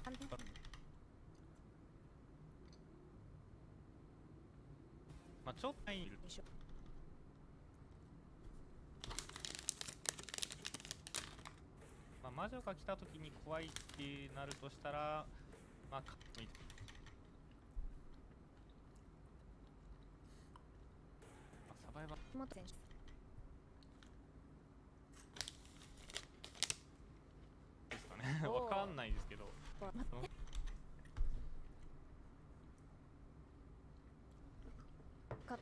といる。魔女が来た時に怖いってなるとしたら、持ってんですかね。わかんないですけど。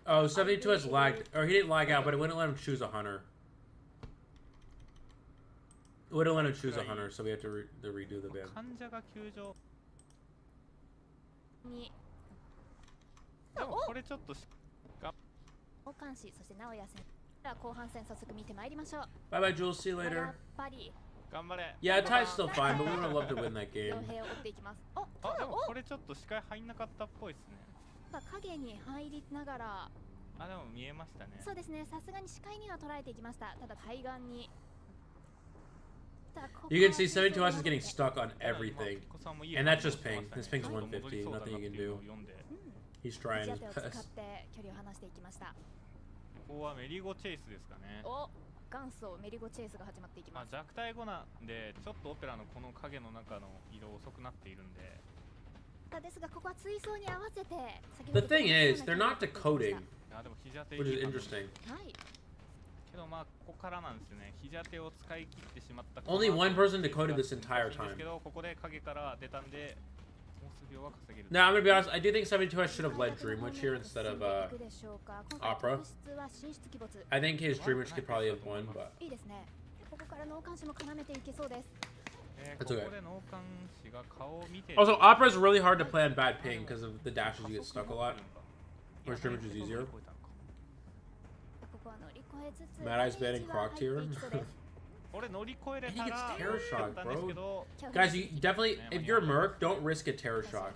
Oh, 72 has lagged, or he didn't lag out, but it wouldn't let him choose a hunter. It wouldn't let him choose a hunter, so we have to redo the ban. 患者が救助に。でもこれちょっと交換士、そして直哉戦。では後半戦早速見てまいりましょう。Bye bye, Jules. See you later. やっぱり。頑張れ。Yeah, tie's still fine, but we would have loved to win that game. 傭兵を追っていきます。でもこれちょっと視界入んなかったっぽいですね。影に入りながら。でも見えましたね。そうですね。さすがに視界には捉えていきました。ただ対岸に。You can see 72S is getting stuck on everything, and that's just ping. This ping's 150. Nothing you can do. He's trying his best. ここはメリゴチェイスですかね。元祖メリゴチェイスが始まっていきます。弱体後なんでちょっとオペラのこの影の中の移動遅くなっているんで。ですがここは追走に合わせて。The thing is, they're not decoding, which is interesting. はい。けどここからなんですよね。肘当てを使い切ってしまった。Only one person decoded this entire time. けどここで影から出たんで。Now, I'm gonna be honest, I do think 72S should have led Dream Witch here instead of Opera. I think his Dream Witch could probably have won, but that's okay. Also, Opera is really hard to play on bad ping because of the dashes you get stuck a lot, whereas Dream Witch is easier. Mad Eye's banning Croc tier. これ乗り越えれ And た he ら gets terror よか shock, ったんですけ bro. ど Guys, you definitely, if you're Merc, don't risk a terror shock.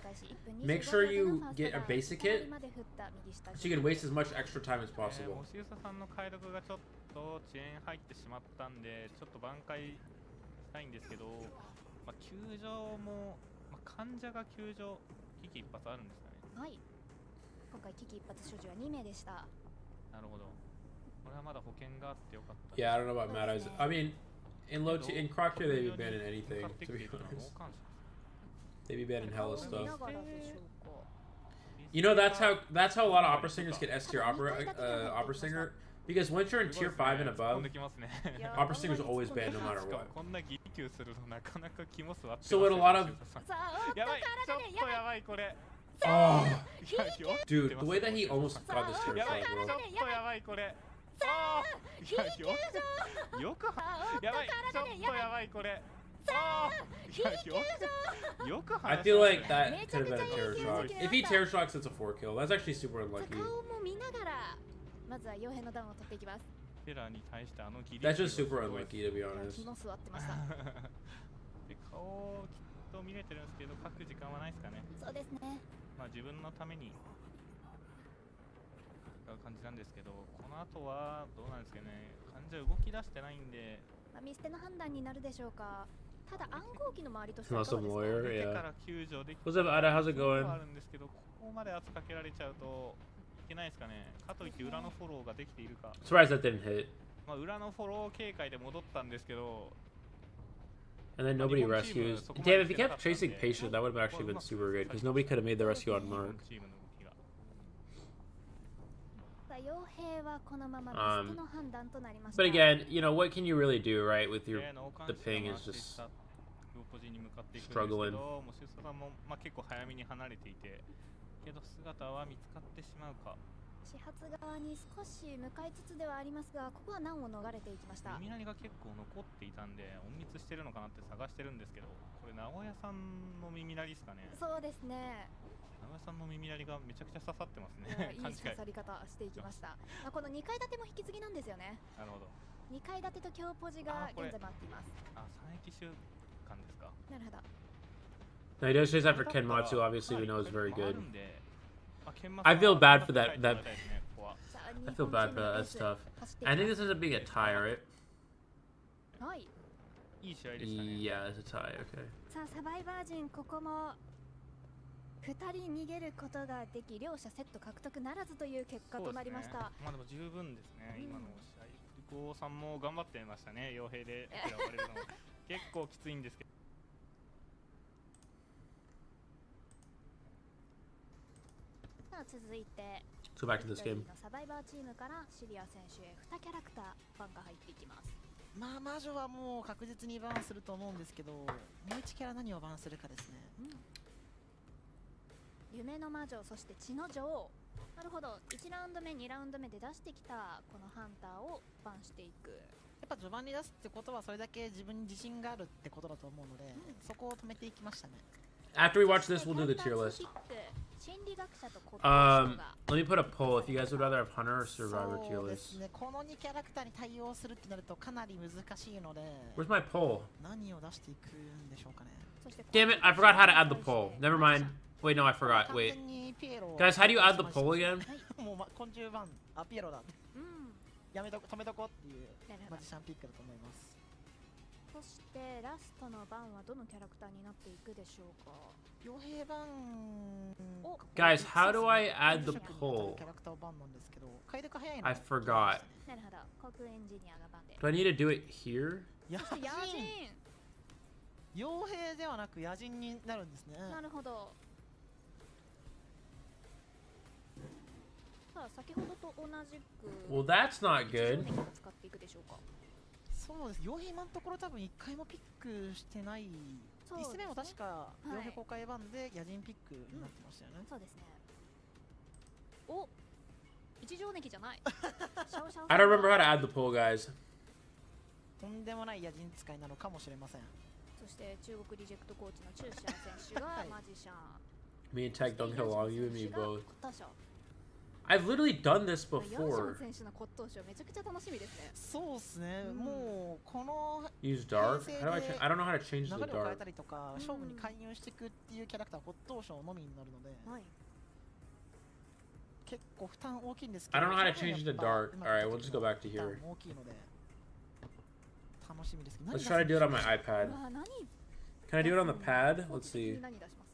Make sure you get a basic hit so you can waste as much extra time as も possible. しゆささんの解読がちょっと遅延入ってしまったんでちょっと挽回したいんですけど、まあ、救助も、まあ、患者が救助危機一髪あるんですかね。はい。今回危機一髪所持は2名でした。なるほど。これはまだ保険があってよかった。 Yeah, I don't know about Mad Eyes. I mean, in low in Croc tier they'd be banned in anything, to be honest. They'd be banned in hella stuff. You know, that's how a lot of opera singers get S tier opera singer, because once you're in tier 5 and above, opera singers are always banned no matter what. こんなギリ級するのなかなか気も座ってます So with a lot of やばい、ちょっとやばいこれ。 oh, dude, the way that he almost got this tier やばい、 5, ちょ bro. っとやばいこれ。よくやばい、ちょっとやばいこれ。よく I feel like that could have been a terror shock. If he terror shocks, it's a 4 kill. That's actually super unlucky. 顔も見ながらまずは傭兵の段を取っていきます。テラに対してあのギリ That's just super unlucky, to be honest. 気も座ってました。で顔きっと見れてるんですけど書く時間はないですかね。そうですね。まあ自分のために使う感じなんですけど、この後はどうなんですかね。患者動き出してないんで、まあ、ミステの判断になるでしょうか。ただ暗号機の周りとしては Not どう some ですか。 lawyer, 出てか yeah. ら救助でき What's up, Ada? How's it あ going? るんですけど、ここまで圧かけられちゃうといけないですかね。かといって裏のフォローができているか。 Surprised that didn't hit. まあ裏のフォロー警戒で戻ったんですけど。 And then nobody rescues. Damn, if he kept chasing patient, that would have actually been super good, because nobody could have made the rescue on Mark. 傭兵はこのままミステの判断となりました。 But again, you know, what can you really do, right? With your the ping is just struggling. もしさんもまあ結構早めに離れていて、けど姿は見つかってしまうか。始発側に少し向かいつつではありますが、ここは難を逃れていきました。耳鳴りが結構残っていたんで隠密してるのかなって探してるんですけど、これ名古屋さんの耳鳴りですかね。そうですね。名古屋さんの耳鳴りがめちゃくちゃ刺さってますね。いい刺さり方していきました。この2階建ても引き継ぎなんですよね。なるほど。2階建てと強ポジが現在待っています。あ、3駅週間ですか。なるほど。 Now, he does chase after Kenmatsu, obviously we know is very good. I feel bad for that. I feel bad for that. That's tough. I think this ends up being a tie, right? はい。いい試合でしたね。Yeah, it's a tie. Okay. さあサバイバー陣ここも2人逃げることができ、両者セット獲得ならずという結果となりました。まあでも十分ですね。今の試合、リコさんも頑張ってましたね。傭兵で選ばれるの結構きついんですけど。さあ続いて Let's go back to this game. サバイバーチームからシリア選手へ2キャラクターファンが入っていきます。まあ魔女はもう確実にバンすると思うんですけど、もう1キャラ何をバンするかですね。夢の魔女、そして血の女王。なるほど、1ラウンド目2ラウンド目で出してきたこのハンターをバンしていく。やっぱ序盤に出すってことはそれだけ自分に自信があるってことだと思うので、そこを止めていきましたね。 After we watch this, we'll do the tier list. 心理学者とコピー人が Let me put a poll if you guys would rather have Hunter or Survivor そ tier うで list. すね、この2キャラクターに対応するってなるとかなり難しいので、 Where's my poll? 何を出していくんでしょうかね。そして Damn it, I forgot how to add the poll. Never mind. Wait, no, I forgot. 完 Wait. 全にピエロを Guys, how do you add the poll again? もう、昆虫版、あ、ピエロだ。うんやめとこ、止めとこっていうなるほどマジシャンピックだと思います。そしてラストの番はどのキャラクターになっていくでしょうか。傭兵版お Guys, how do I add the poll? キャラクター版なんですけど、解読早いの。 I forgot. なるほど、航空エンジニアが番で。 Do I need to do it here? 野そして野人人傭兵ではなく野人になるんですね。なるほど。さあ先ほどと同じく Well, that's not 一 good. 応ね使っていくでしょうか。そうです。傭兵今のところ多分1回もピックしてない。そうですね1戦目も確かい傭兵公開版で野人ピックになってましたよね。そうですね。お、一条ネギじゃない。シャオシャオ I don't remember how to add the poll, guys. とんでもない野人使いなのかもしれません。そして中国リジェクトコーチのチューシャー選手がマジシャン。 Me and Tech don't get along, you and me both. I've literally done this ヤンション before. 選手の骨董賞めちゃくちゃ楽しみですね。そうですね、うんもうこの Use dark. How do I don't know how to change 流 the れを変え dark. たりとか、勝負に介入していくっていうキャラクターは骨董賞のみになるので、はい。結構負担大きいんですけ I ど、 don't know how to その分 change や the っぱ dark. うまく Alright, い we'll った just 時 go の back to 負担 here. も大きいので、楽しみですけど、 Let's try to do it on my う iPad. わ何 Can I do it on the pad? Let's 攻撃的 see. に何出します？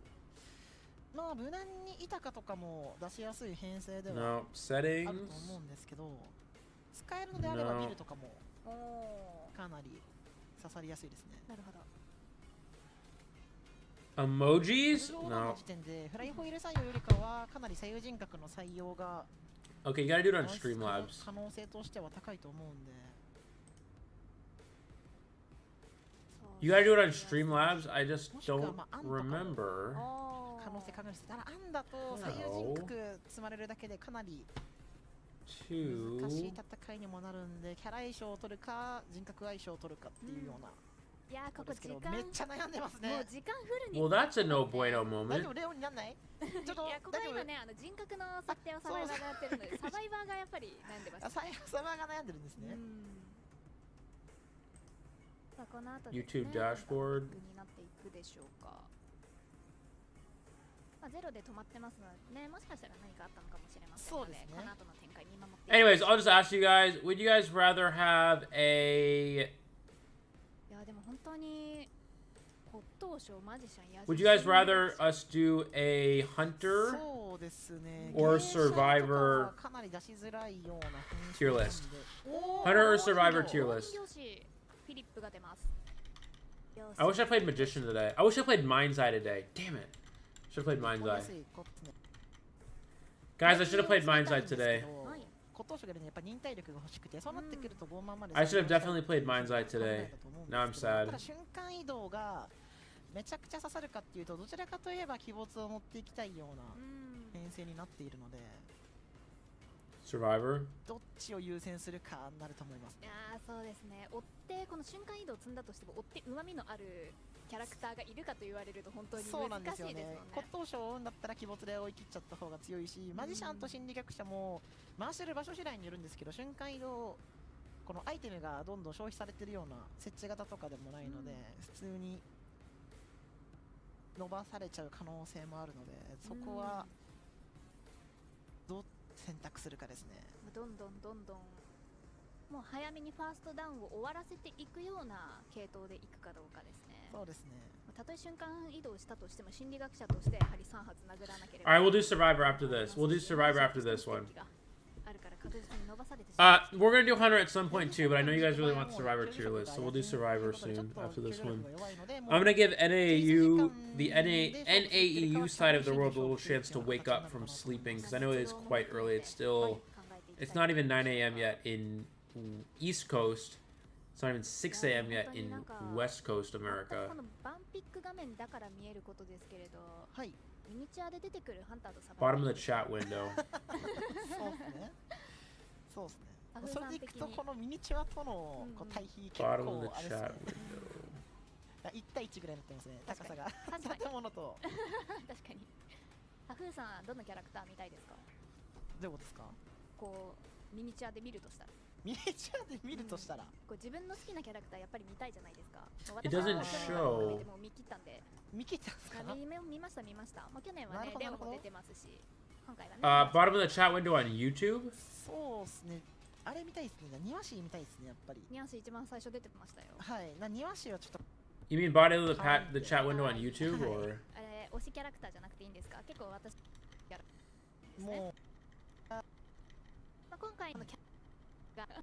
まあ無難に板かとかも出しやすい編成では No. ある Settings. と思うんですけど、使えるのであれば No. 見るとかもおお。かなり刺さりやすいですね。なるほど。Emojis? 無料の No. 時点でフライホイール採用よりかはかなり左右人格の採用が Okay, you gotta do it on 可 Streamlabs. 能性としては高いと思うんで、 You gotta do it on Streamlabs? I just don't remember. おー可能性考えるただ案だと左右人格積まれるだけでかなり難しい Two. 戦いにもなるんで、キャラ相性を取るか人格相性を取るかっていうような、いやーここですけど時間めっちゃ悩んでますね。もう時間フルに Well, that's a no bueno 大 moment. 丈夫レオになんないちょっといやここは大丈夫今ね人格の設定をサバイバーがやってるのでサバイバーがやっぱり悩んでました。サーバーが悩んでるんですね。さあこの後 YouTube dashboard になっていくでしょうか。まあゼロで止まってますのでね、もしかしたら何かあったのかもしれませんので、そうですねこの後の展開見守って。 Anyways, I'll just ask you guys, would you guys rather have a... いやでも本当に骨董賞マジシャンや Would you guys rather us do a hunter? そうですね。 or 芸者とか survivor はかなり出しづらいような tier list おー Hunter or survivor いいよ tier よ list? しフィリップが出ます。よし I wish I played Magician today. I wish I played Mind's Eye today. Damn it. Should have played Mind's わか Eye. りやすいこっちね Guys, I should have played Mind's Eye 内容を使いたいんですけ today. どはい骨董賞がねやっぱ忍耐力が欲しくて、そうなってくると傲慢まで I should have 採用 definitely played Mind's Eye したい today. 考えだと思うん Now I'm ですけど、 sad. ただ瞬間移動がめちゃくちゃ刺さるかっていうと、どちらかといえば鬼没を持っていきたいような編成になっているので、 Survivor? どっちを優先するかになると思います。いやーそうですね。追ってこの瞬間移動を積んだとしても追って旨味のあるキャラクターがいるかと言われると本当にそうなん難しいですよねですよね。。骨董賞を追うんだったら鬼没で追い切っちゃった方が強いし、マジシャンと心理学者も回してる場所次第によるんですけど、瞬間移動、このアイテムがどんどん消費されてるような設置型とかでもないので、普通に伸ばされちゃう可能性もあるので、そこはどう選択するかですね。どんどんもう早めにファーストダウンを終わらせていくような系統でいくかどうかですね。そうですね。たとえ瞬間移動したとしても心理学者としてやはり3発殴らなければ。 Alright, we'll do Survivor after this. We'll do Survivor after this one. あるから確実に伸ばされてしまう。 We're gonna do Hunter at some point too, but I know you guys really want Survivor tier list, so we'll do Survivor soon after this one. I'm gonna give NAEU, the NAEU side of the world, a little chance to wake up from sleeping, because I know it is quite early. It's still, it's not even 9 a.m. yet in East Coast. It's not even 6 a.m. yet in West Coast こ America. のバンピック画面だから見えることですけれど、はい。ミニチュアで出てくるハンターとサバイ Bottom バ of ー the chat window. そうですね。そうですね。アフさそれん的にでいくと、このミニチュアとのこう対比結 Bottom of 構 the あれですね chat。window. 1対1ぐらいになってますね、高さが。確かに建物と。確かに。アフーさんどのキャラクター見たいですか？どういうことですか？こうミニチュアで見るとしたら。ミニチュアで見るとしたら、こう自分の好きなキャラクターやっぱり見たいじゃないですか。 It doesn't 私 show. はもう見切ったんで。見切ったんですか？見ました。まあ、去年はねなるほどレオも出てますし、今回はね。Bottom of the chat window on YouTube. そうですね。あれ見たいですね。庭師見たいですね、やっぱり。ニャンシー一番最初出てましたよ。はい。庭師はちょっと You mean bottom of the chat window on YouTube, or あれ推しキャラクターじゃなくていいんですか？結構私キャラですね。もまあ、今回のキャラが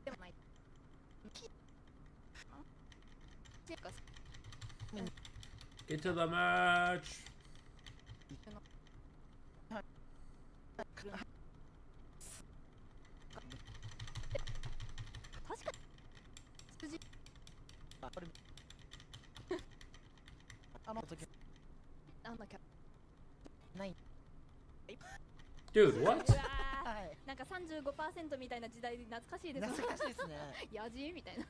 でもない。get to the match? 確かに筋これ時あのキャない。 Dude, what? うわはい。ーなんか 35% みたいな時代懐かしいですね。懐かしいですね。ヤジみたいな。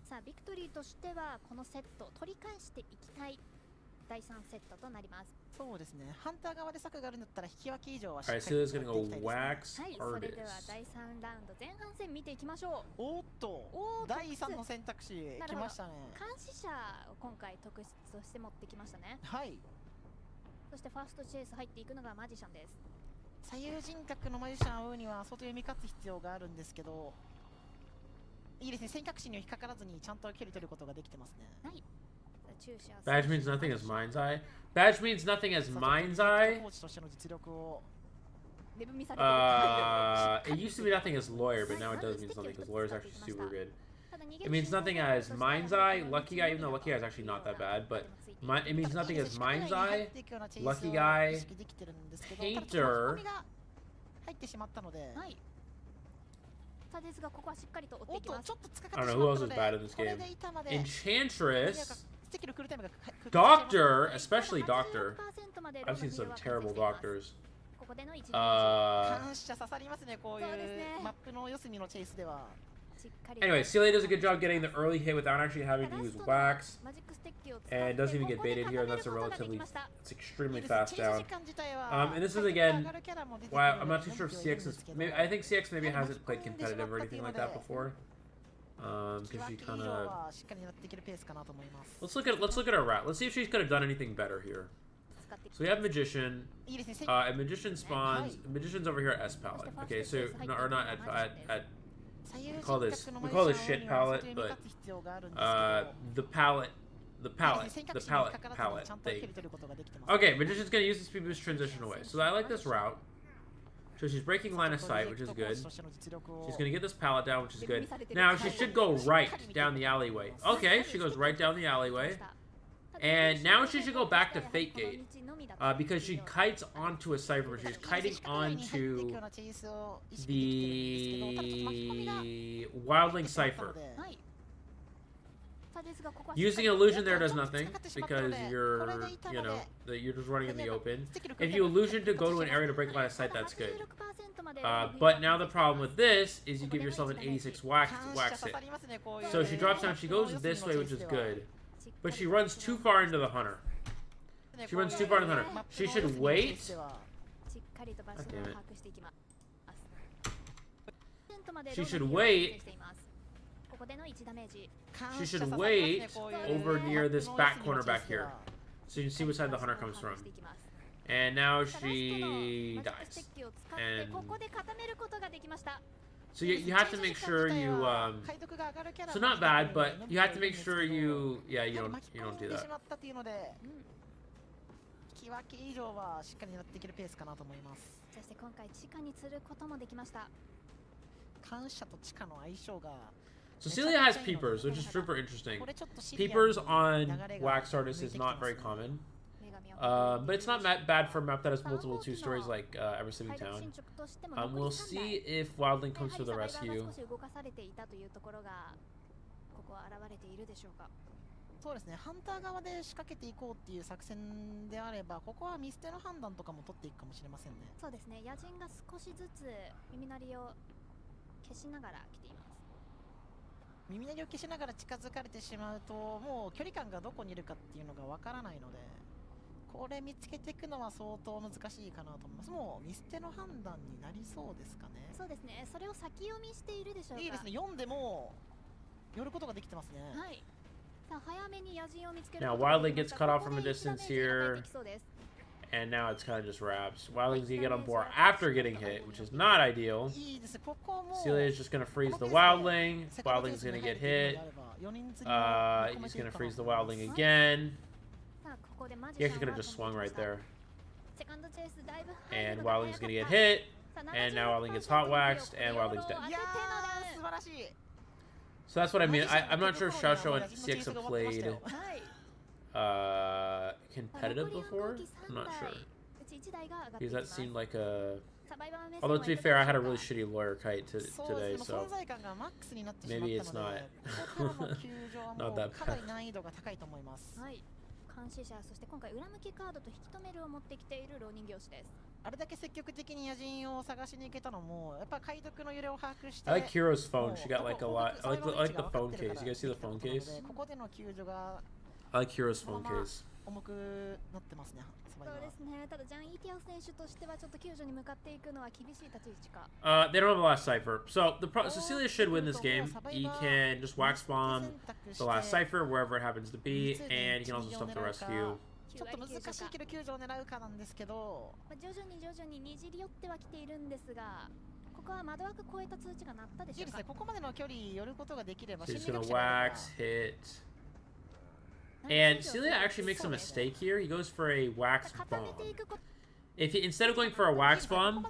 さあビクトリーとしてはこのセット取り返していきたい第3セットとなります。そうですね。ハンター側で策があるんだったら引き分け以上はしっか All り right, Celia's gonna や go っていきたいです wax ね。はい、それでは artist. 第3ラウンド前半戦見ていきましょう。おっとおー第3の選択肢なるほど来ましたね。監視者を今回特質として持ってきましたね。はい。そしてファーストチェイス入っていくのがマジシャンです。左右人格のマジシャンを追うには相当読み勝つ必要があるんですけど、いいですね。選択肢には引っかからずにちゃんと距離取ることができてますね。はい。注視は Badge means nothing as mind's eye. Badge means nothing as mind's eye. コーチとしての実力をレブ見されてる。 It used to be nothing as lawyer, but now it does mean something because lawyer's actually super good. It means nothing as mind's eye, lucky eye, even though lucky eye is actually not that bad, but it means nothing as mind's eye, lucky guy, painter. 入ってしまったので、はい。さあですがここはしっかりと追っておっといきます。ちょっと使か I って don't し know ま who った else の is bad in で、 this これ game. で板まで Enchantress, ステキル来るタイムが Doctor, especially Doctor. I've seen some terrible doctors. ここでの一時 Uh, 感謝刺さりますね、こういうそうですねマップの四隅のチェイスでは。しっかり anyway, Celia does a good job getting the early hit without actually having to use wax, マジックステッキを使って and doesn't even get ここで baited here. 固め That's る a ことができ relatively, ました。 it's extremely いいですね fast チェイス down. 時間自体は And this is 回復 again が上がるキャラも出てくる Wow, の I'm で not too sure if 文句は言うん CX で is. すけど Maybe I think CX maybe hasn't played competitive or anything like that before. 引 Because き分 she け以 kind 上 of. はしっかりやっていけるペースかなと思います。 Let's look at her route. Let's see if she could have done anything better here. 使っていき So we have magician. いいですね。 And magician spawns. Magician's over here at S palette. Okay, so no, or not at 左右 we 人 call 格 this の we マジ call シ this ャン shit を追うには palette, 相当読み but 勝つ必要があるんですけど the palette 選 the 択肢に引っ palette かからずに palette ちゃんと距 thing. 離取ることができてます。 Okay, magician's gonna use this to boost transition away. So I like this route. So she's breaking line of sight, which is good. She's gonna get this pallet down, which is good. Now she should go right down the alleyway. Okay, she goes right down the alleyway. And now she should go back to Fate Gate. Because she kites onto a cipher, but she's kiting onto the Wildling cipher. はい。さあですがここは Using an illusion there does nothing because you're, you know, you're just running in the open. If you illusion to go to an area to break line of sight, that's good. But now the problem with this is you give yourself an 86 wax hit. So she drops down, she goes this way, which is good. But she runs too far into the hunter. She runs too far into the hunter. She should wait. しっかりと場所を把握していきます。 She should wait. ここでの1ダメージ。 She should wait over near this back corner back here. So you can see which side the hunter comes from. And now she dies. And ここで固めることができました。 so you have to make sure you so not bad, but you have to make sure you you don't do that. 引き分け以上はしっかりやっていけるペースかなと思います。そして今回地下に釣ることもできました。感謝と地下の相性が So Celia has peepers, which is super interesting. Peepers on wax artists is not very common. But it's not bad for a map that has multiple two stories like Ever City Town. We'll see if Wildling comes for the rescue. そうですね、ハンター側で仕掛けていこうっていう作戦であれば、ここは見捨ての判断とかも取っていくかもしれませんね。そうですね、野人が少しずつ耳鳴りを消しながら来ています。耳鳴りを消しながら近づかれてしまうと、もう距離感がどこにいるかっていうのがわからないので、これ見つけていくのは相当難しいかなと思います。もう見捨ての判断になりそうですかね。そうですね、それを先読みしているでしょうか。いいですね、読んでも寄ることができてますね。はい。さあ早めに野人を見つける。 Now Wildling gets cut off from a distance here. And now it's kind of just wraps. Wildling's gonna get on board after getting hit, which is not ideal. Celia's just gonna freeze the Wildling. Wildling's gonna get hit. He's gonna freeze the Wildling again. He actually could have just swung right there. And Wildling's gonna get hit. And now Wildling gets hot waxed, and Wildling's dead. So that's what I mean. I'm not sure if Shao and CX have played competitive before. I'm not sure. Because that seemed like a... Although to be fair, I had a really shitty lawyer kite today, so maybe it's not not that bad. 監視者、そして今回裏向きカードと引き止めるを持ってきている浪人業師です。あれだけ積極的に野人を探しに行けたのも、やっぱ解読の揺れを把握して。 I like Hiro's phone. She got like a lot. I like the phone case. You guys see the phone case? ここでの救助が I like Hiro's phone case. 重くなってますね。サバイバー。そうですね。ただジャン・イティアス選手としてはちょっと救助に向かっていくのは厳しい立ち位置か。They don't have the last cipher. So Cecilia should win this game. He can just wax bomb the last cipher wherever it happens to be, and he can also stop the rescue. ちょっと難しいけど救助を狙うかなんですけど、徐々ににじり寄ってはきているんですが、ここは窓枠超えた通知が鳴ったでしょうか。いいですね。ここまでの距離寄ることができれば So he's gonna wax, hit. And Celia actually makes a mistake here. He goes for a wax bomb. If he, instead of going for a wax bomb,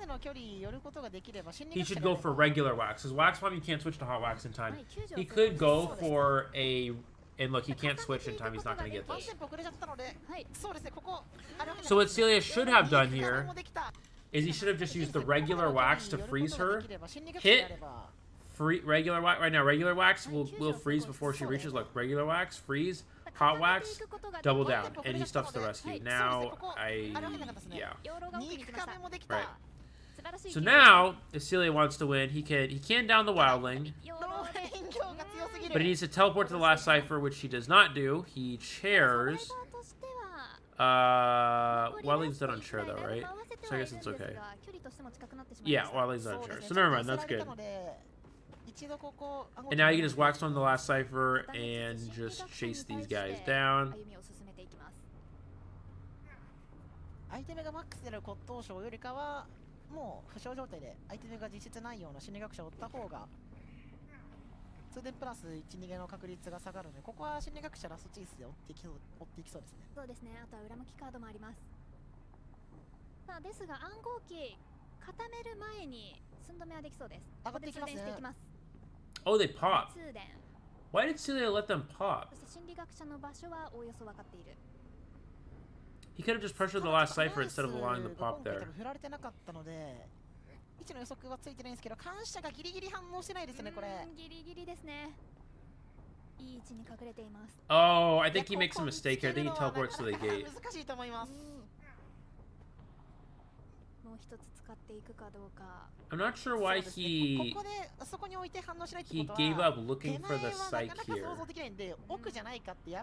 he should go for regular wax. Because wax bomb, you can't switch to hot wax in time. He could go for a... And look, he can't switch in time. He's not going to get this. So what Celia should have done here is he should have just used the regular wax to freeze her. Hit... regular wax. Right now, regular wax will freeze before she reaches. Look, regular wax, freeze... Hot wax, double down, and he stuffs the rescue. Now, yeah. Right. So now, if Celia wants to win, he can down the wildling, but he needs to teleport to the last cipher, which he does not do. He chairs. Wildling's not on chair though, right? So I guess it's okay. Yeah, Wildling's not on chair. So never mind, that's good. And now you can just wax on the last cipher and just chase these guys down. アイテムがマックスである骨董賞よりかはもう負傷状態でアイテムが実質ないような心理学者を追った方が通電プラス1逃げの確率が下がるので、ここは心理学者ラストチースで追っていきそうですね。そうですね。あとは裏向きカードもあります。さあですが暗号機固める前に寸止めはできそうです。上がっていきますね。 Oh, they pop. Why did Celia let them pop? He could have just pressured the last cipher instead of allowing the pop there. Oh, I think he makes a mistake here. I think he teleports to the gate. I'm not sure why he gave up looking for the psych here.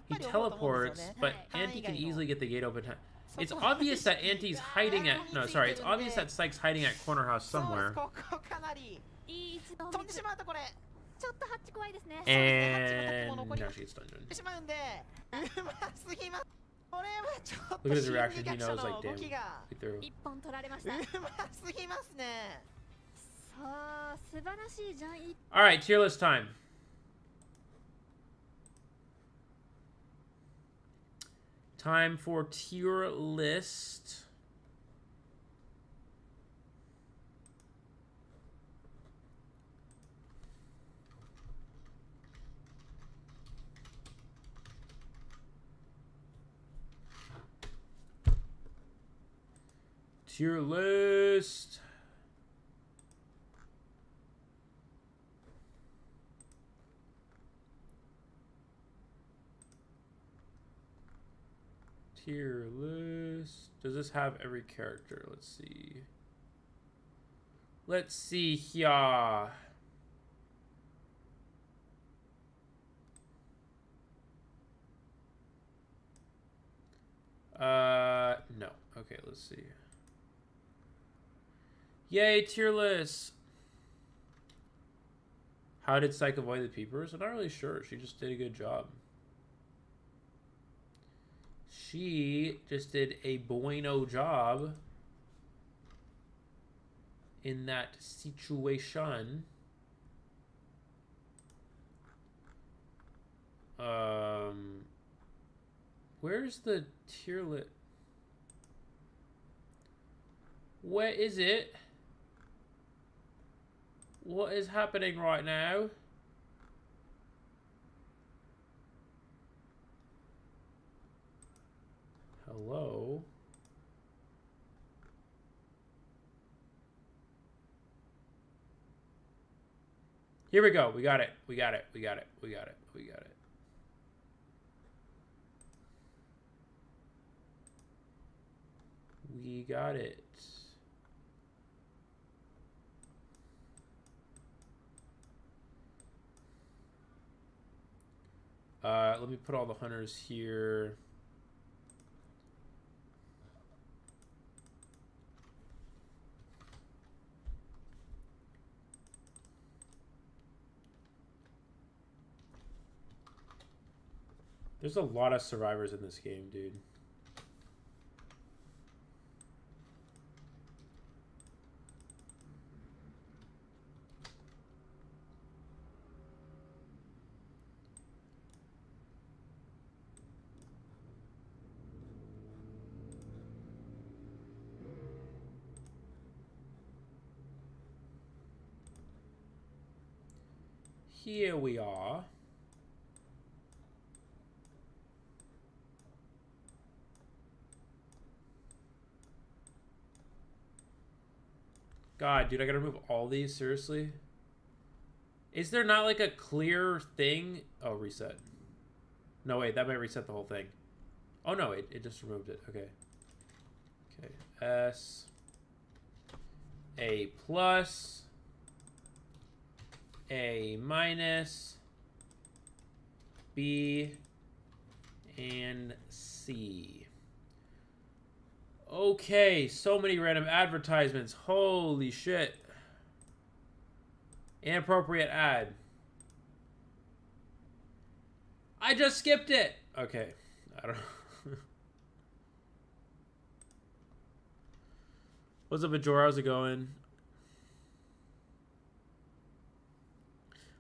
He teleports, but Auntie can easily get the gate open. It's obvious that Auntie's hiding at... No, sorry. It's obvious that Psych's hiding at Corner House somewhere. And... No, she gets dungeon. Look at his reaction. He knows, like, damn, we threw. Alright, tier list time. Time for tier list. Tier list. Tier list. Does this have every character? Let's see. Let's see here. No. Okay, let's see. Yay, tier list. How did Psych avoid the peepers? I'm not really sure. She just did a good job. She just did a bueno job in that situation. Where's the tier list? Where is it? What is happening right now? Hello? Here we go. We got it. We got it. We got it. We got it. We got it. We got it. Let me put all the hunters here. There's a lot of survivors in this game, dude. Here we are. God, dude, I gotta remove all these, seriously? Is there not like a clear thing? Oh, reset. No, wait, that might reset the whole thing. Oh, no, it just removed it. Okay. Okay, S. A plus. A minus. B. And C. Okay, so many random advertisements. Holy shit. Inappropriate ad. I just skipped it. Okay. I don't know. What's up, Majora? How's it going?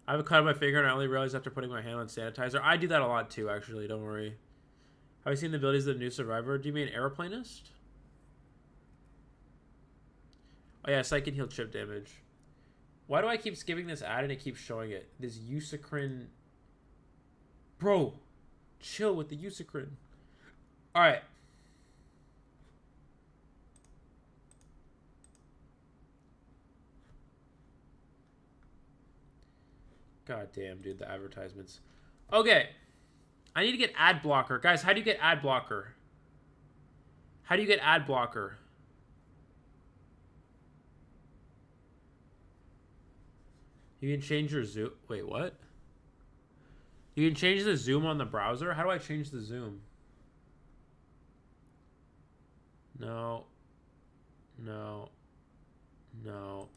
I have a cut on my finger and I only realized after putting my hand on sanitizer. I do that a lot too, actually. Don't worry. Have you seen the abilities of the new Survivor? Do you mean Aeroplanist? Oh yeah, Psych can heal chip damage. Why do I keep skipping this ad and it keeps showing it? This Eucicrin. Bro, chill with the Eucicrin. Alright. God damn, dude, the advertisements. Okay. I need to get ad blocker. Guys, how do you get ad blocker? How do you get ad blocker? You can change your zoom. Wait, what? You can change the zoom on the browser? How do I change the zoom? No. No. No.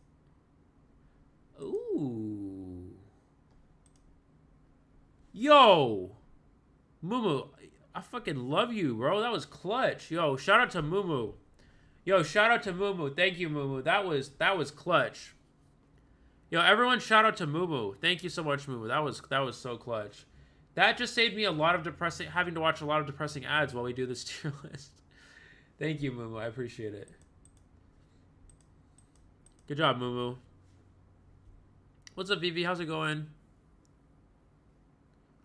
Ooh. Yo. Mumu. I fucking love you, bro. That was clutch. Yo, shout out to Mumu. Yo, shout out to Mumu. Thank you, Mumu. That was clutch. Yo, everyone shout out to Mumu. Thank you so much, Mumu. That was so clutch. That just saved me a lot of having to watch a lot of depressing ads while we do this tier list. Thank you, Mumu. I appreciate it. Good job, Mumu. What's up, Vivi? How's it going?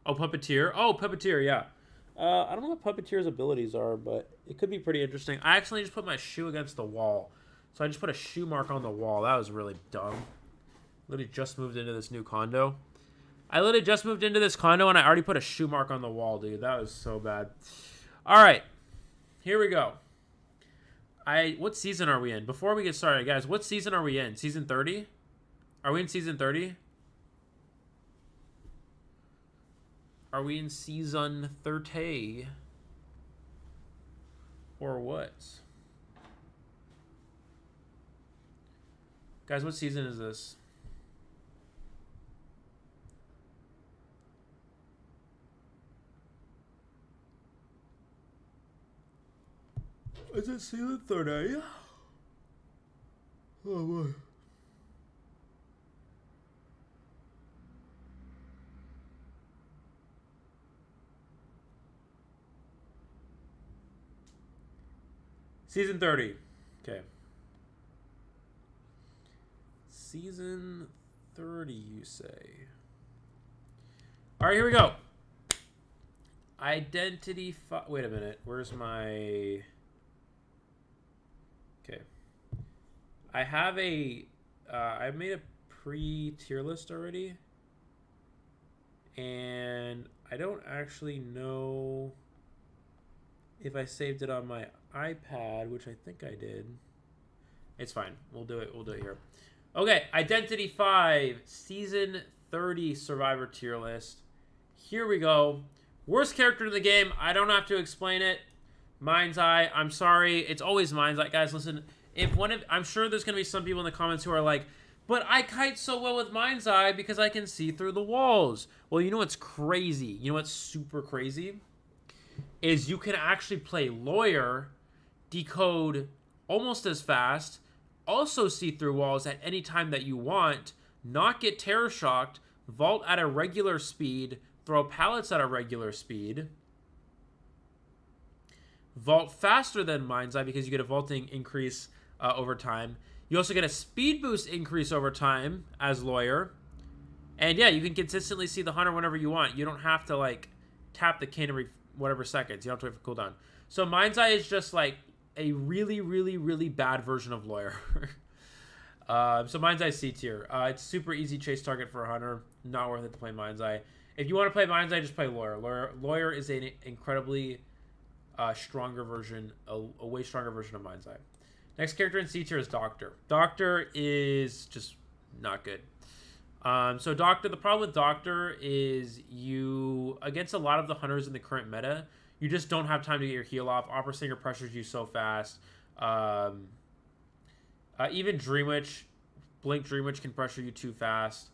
Oh, Puppeteer. Oh, Puppeteer, yeah. I don't know what Puppeteer's abilities are, but it could be pretty interesting. I accidentally just put my shoe against the wall. So I just put a shoe mark on the wall. That was really dumb. Literally just moved into this new condo. I literally just moved into this condo and I already put a shoe mark on the wall, dude. That was so bad. All right. Here we go. What season are we in? Before we get started, guys, what season are we in? Season 30? Are we in season 30? Are we in season 30? Or what? Guys, what season is this? Is it season 30? Oh boy. Season 30. Okay. Season 30, you say? All right, here we go. Identity. Wait a minute. Where's my... Okay. I have a... I've made a pre-tier list already. And I don't actually know if I saved it on my iPad, which I think I did. It's fine. We'll do it. We'll do it here. Okay. Identity 5, Season 30 Survivor tier list. Here we go. Worst character in the game. I don't have to explain it. Mind's Eye. I'm sorry. It's always Mind's Eye. Guys, listen. I'm sure there's going to be some people in the comments who are like, but I kite so well with Mind's Eye because I can see through the walls. Well, you know what's crazy? You know what's super crazy? is you can actually play Lawyer, decode almost as fast, also see through walls at any time that you want, not get terror shocked, vault at a regular speed, throw pallets at a regular speed, vault faster than Mind's Eye because you get a vaulting increase over time. You also get a speed boost increase over time as Lawyer. And yeah, you can consistently see the Hunter whenever you want. You don't have to like tap the cane every whatever seconds. You don't have to wait for cooldown. So Mind's Eye is just like a really, really, really bad version of Lawyer. So Mind's Eye C tier. It's super easy chase target for a Hunter. Not worth it to play Mind's Eye. If you want to play Mind's Eye, just play Lawyer. Lawyer is an incredibly stronger version, a way stronger version of Mind's Eye. Next character in C tier is Doctor. Doctor is just not good. So Doctor, the problem with Doctor is you, against a lot of the Hunters in the current meta, you just don't have time to get your heal off. Opera Singer pressures you so fast. Even Dream Witch, Blink Dream Witch can pressure you too fast.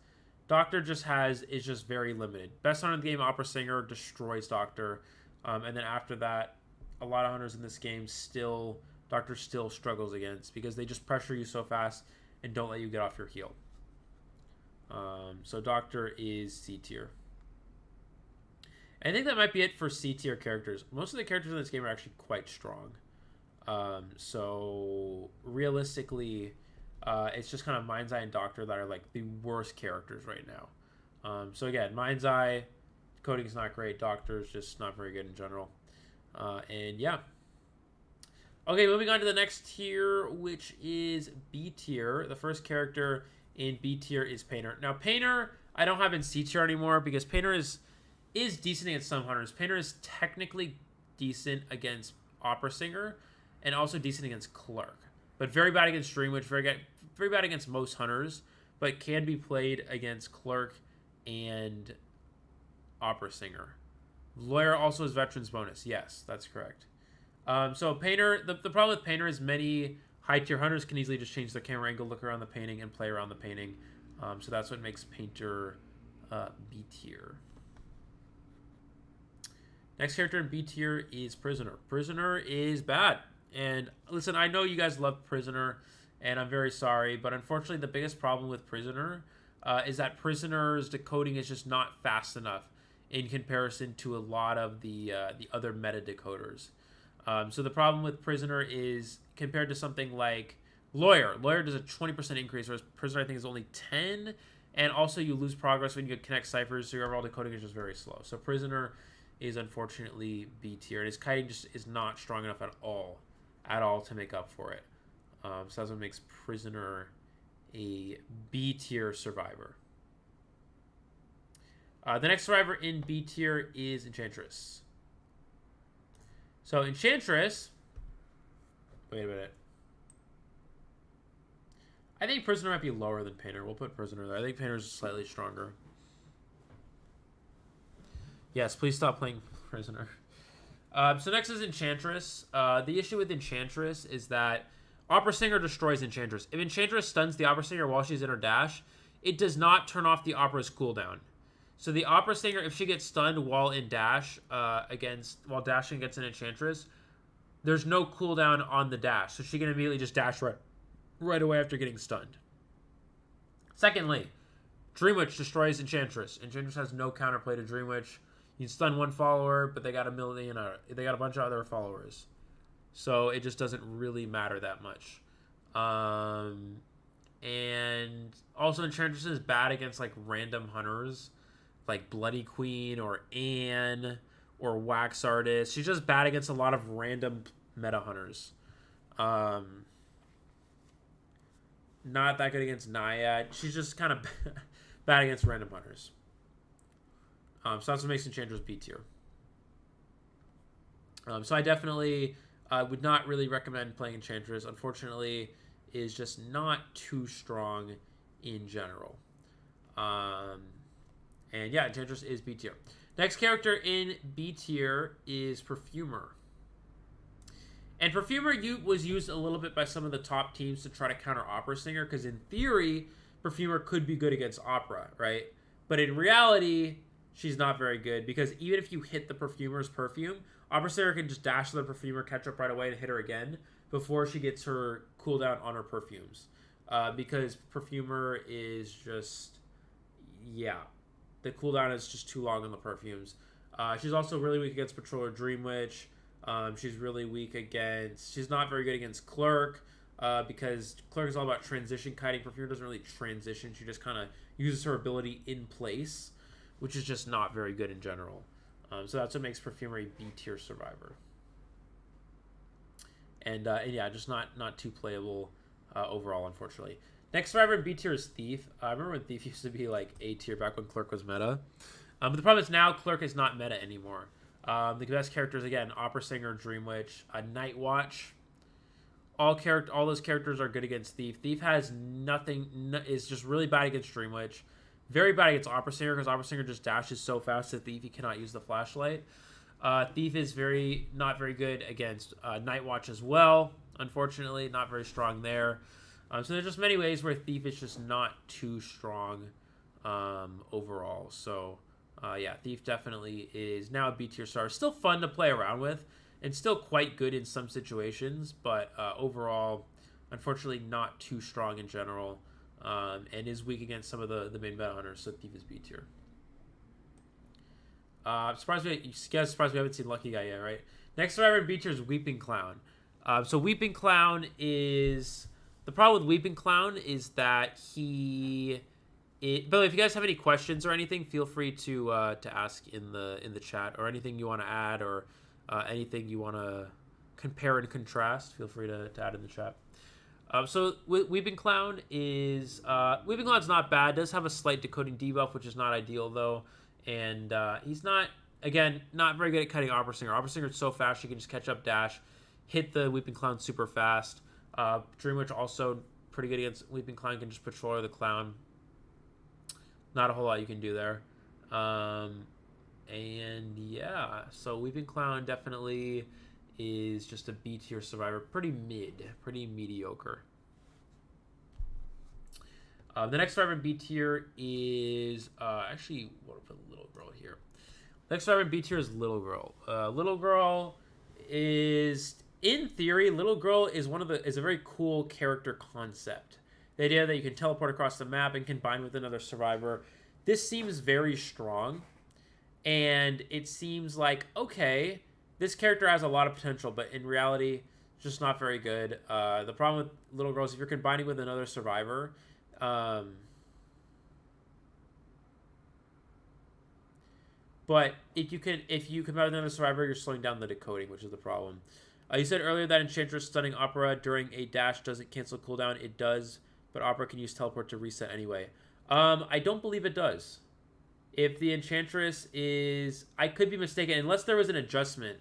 Doctor is just very limited. Best Hunter in the game, Opera Singer, destroys Doctor. And then after that, a lot of Hunters in this game Doctor still struggles against because they just pressure you so fast and don't let you get off your heal. So Doctor is C tier. I think that might be it for C tier characters. Most of the characters in this game are actually quite strong. So realistically, it's just kind of Mind's Eye and Doctor that are like the worst characters right now. So again, Mind's Eye, coding is not great. Doctor is just not very good in general. And yeah. Okay, moving on to the next tier, which is B tier. The first character in B tier is Painter. Now, Painter, I don't have in C tier anymore because Painter is decent against some Hunters. Painter is technically decent against Opera Singer and also decent against Clerk. But very bad against Dream Witch, very bad against most Hunters, but can be played against Clerk and Opera Singer. Lawyer also has Veteran's Bonus. Yes, that's correct. So Painter, the problem with Painter is many high-tier Hunters can easily just change their camera angle, look around the painting, and play around the painting. So that's what makes Painter B tier. Next character in B tier is Prisoner. Prisoner is bad. And listen, I know you guys love Prisoner, and I'm very sorry, but unfortunately the biggest problem with Prisoner is that Prisoner's decoding is just not fast enough in comparison to a lot of the other meta decoders. So the problem with Prisoner is compared to something like Lawyer. Lawyer does a 20% increase, whereas Prisoner I think is only 10, and also you lose progress when you connect ciphers, so your overall decoding is just very slow. So Prisoner is unfortunately B tier. His kiting just is not strong enough at all to make up for it. So that's what makes Prisoner a B tier survivor. The next survivor in B tier is Enchantress. So Enchantress, wait a minute. I think Prisoner might be lower than Painter. We'll put Prisoner there. I think Painter is slightly stronger. Yes, please stop playing Prisoner. So next is Enchantress. The issue with Enchantress is that Opera Singer destroys Enchantress. If Enchantress stuns the Opera Singer while she's in her dash, it does not turn off the Opera's cooldown. So the Opera Singer, if she gets stunned while in dash, while dashing against an Enchantress, there's no cooldown on the dash. So she can immediately just dash right away after getting stunned. Secondly, Dream Witch destroys Enchantress. Enchantress has no counterplay to Dream Witch. You can stun one follower, but they got a bunch of other followers. So it just doesn't really matter that much. And also Enchantress is bad against like random Hunters, like Bloody Queen or Anne or Wax Artist. She's just bad against a lot of random meta Hunters. Not that good against Naiad. She's just kind of bad against random Hunters. So that's what makes Enchantress B tier. So I definitely would not really recommend playing Enchantress. Unfortunately, is just not too strong in general. And yeah, Enchantress is B tier. Next character in B tier is Perfumer. And Perfumer was used a little bit by some of the top teams to try to counter Opera Singer, because in theory, Perfumer could be good against Opera, right? But in reality, she's not very good, because even if you hit the Perfumer's perfume, Opera Singer can just dash to the Perfumer, catch up right away, and hit her again before she gets her cooldown on her perfumes. Because Perfumer is just, yeah, the cooldown is just too long on the perfumes. She's also really weak against Patroller Dream Witch. She's really weak against... She's not very good against Clerk, because Clerk is all about transition kiting. Perfumer doesn't really transition. She just kind of uses her ability in place, which is just not very good in general. So that's what makes Perfumer a B-tier survivor. And yeah, just not too playable overall, unfortunately. Next survivor in B-tier is Thief. I remember when Thief used to be like A-tier back when Clerk was meta. But the problem is now Clerk is not meta anymore. The best characters, again, Opera Singer, Dream Witch, Night Watch. All those characters are good against Thief. Thief has nothing, is just really bad against Dream Witch. Very bad against Opera Singer, because Opera Singer just dashes so fast that Thief, he cannot use the flashlight. Thief is not very good against Night Watch as well, unfortunately. Not very strong there. So there's just many ways where Thief is just not too strong overall. So, yeah, Thief definitely is now a B-tier star. Still fun to play around with, and still quite good in some situations, but overall, unfortunately, not too strong in general, and is weak against some of the main meta hunters, so Thief is B-tier. Surprised we haven't seen Lucky Guy yet, right? Next survivor in B-tier is Weeping Clown. So Weeping Clown is... The problem with Weeping Clown is that by the way, if you guys have any questions or anything, feel free to ask in the chat, or anything you want to add, or anything you want to compare and contrast, feel free to add in the chat. So Weeping Clown is Weeping Clown's not bad. Does have a slight decoding debuff, which is not ideal though, and he's not very good at cutting Opera Singer. Opera Singer is so fast she can just catch up, dash, hit the Weeping Clown super fast. Dream Witch also pretty good against Weeping Clown, can just patrol the clown. Not a whole lot you can do there. And yeah, so Weeping Clown definitely is just a B-tier survivor. Pretty mediocre. The next survivor in B-tier is... actually, I want to put Little Girl here. Next survivor in B-tier is Little Girl. Little Girl is... In theory, Little Girl is a very cool character concept. The idea that you can teleport across the map and combine with another survivor. This seems very strong. And it seems like, okay, this character has a lot of potential, but in reality, it's just not very good. The problem with Little Girl is if you're combining with another survivor, but if you combine with another survivor, you're slowing down the decoding, which is the problem. You said earlier that Enchantress stunning Opera during a dash doesn't cancel cooldown. It does, but Opera can use teleport to reset anyway. I don't believe it does. If the Enchantress is... I could be mistaken, unless there was an adjustment.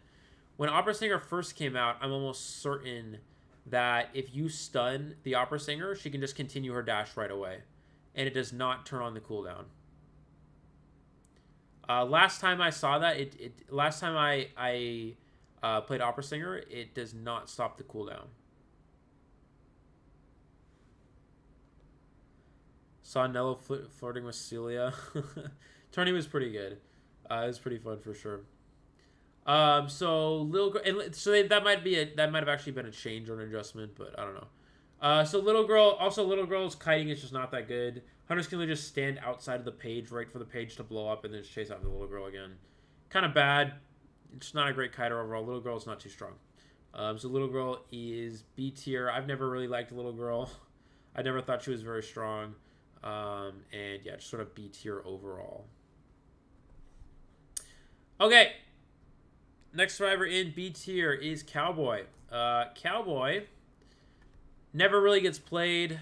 When Opera Singer first came out, I'm almost certain that if you stun the Opera Singer, she can just continue her dash right away. And it does not turn on the cooldown. Last time I saw that, last time I played Opera Singer, it does not stop the cooldown. Saw Nello flirting with Celia. Tony was pretty good. It was pretty fun for sure. So Little Girl, and so that might have actually been a change or an adjustment, but I don't know. So Little Girl's kiting is just not that good. Hunters can literally just stand outside of the page, wait for the page to blow up, and then just chase after the Little Girl again. Kind of bad. It's not a great kiter overall. Little Girl is not too strong. So Little Girl is B tier. I've never really liked Little Girl. I never thought she was very strong. And yeah, just sort of B tier overall. Okay. Next survivor in B tier is Cowboy. Cowboy never really gets played.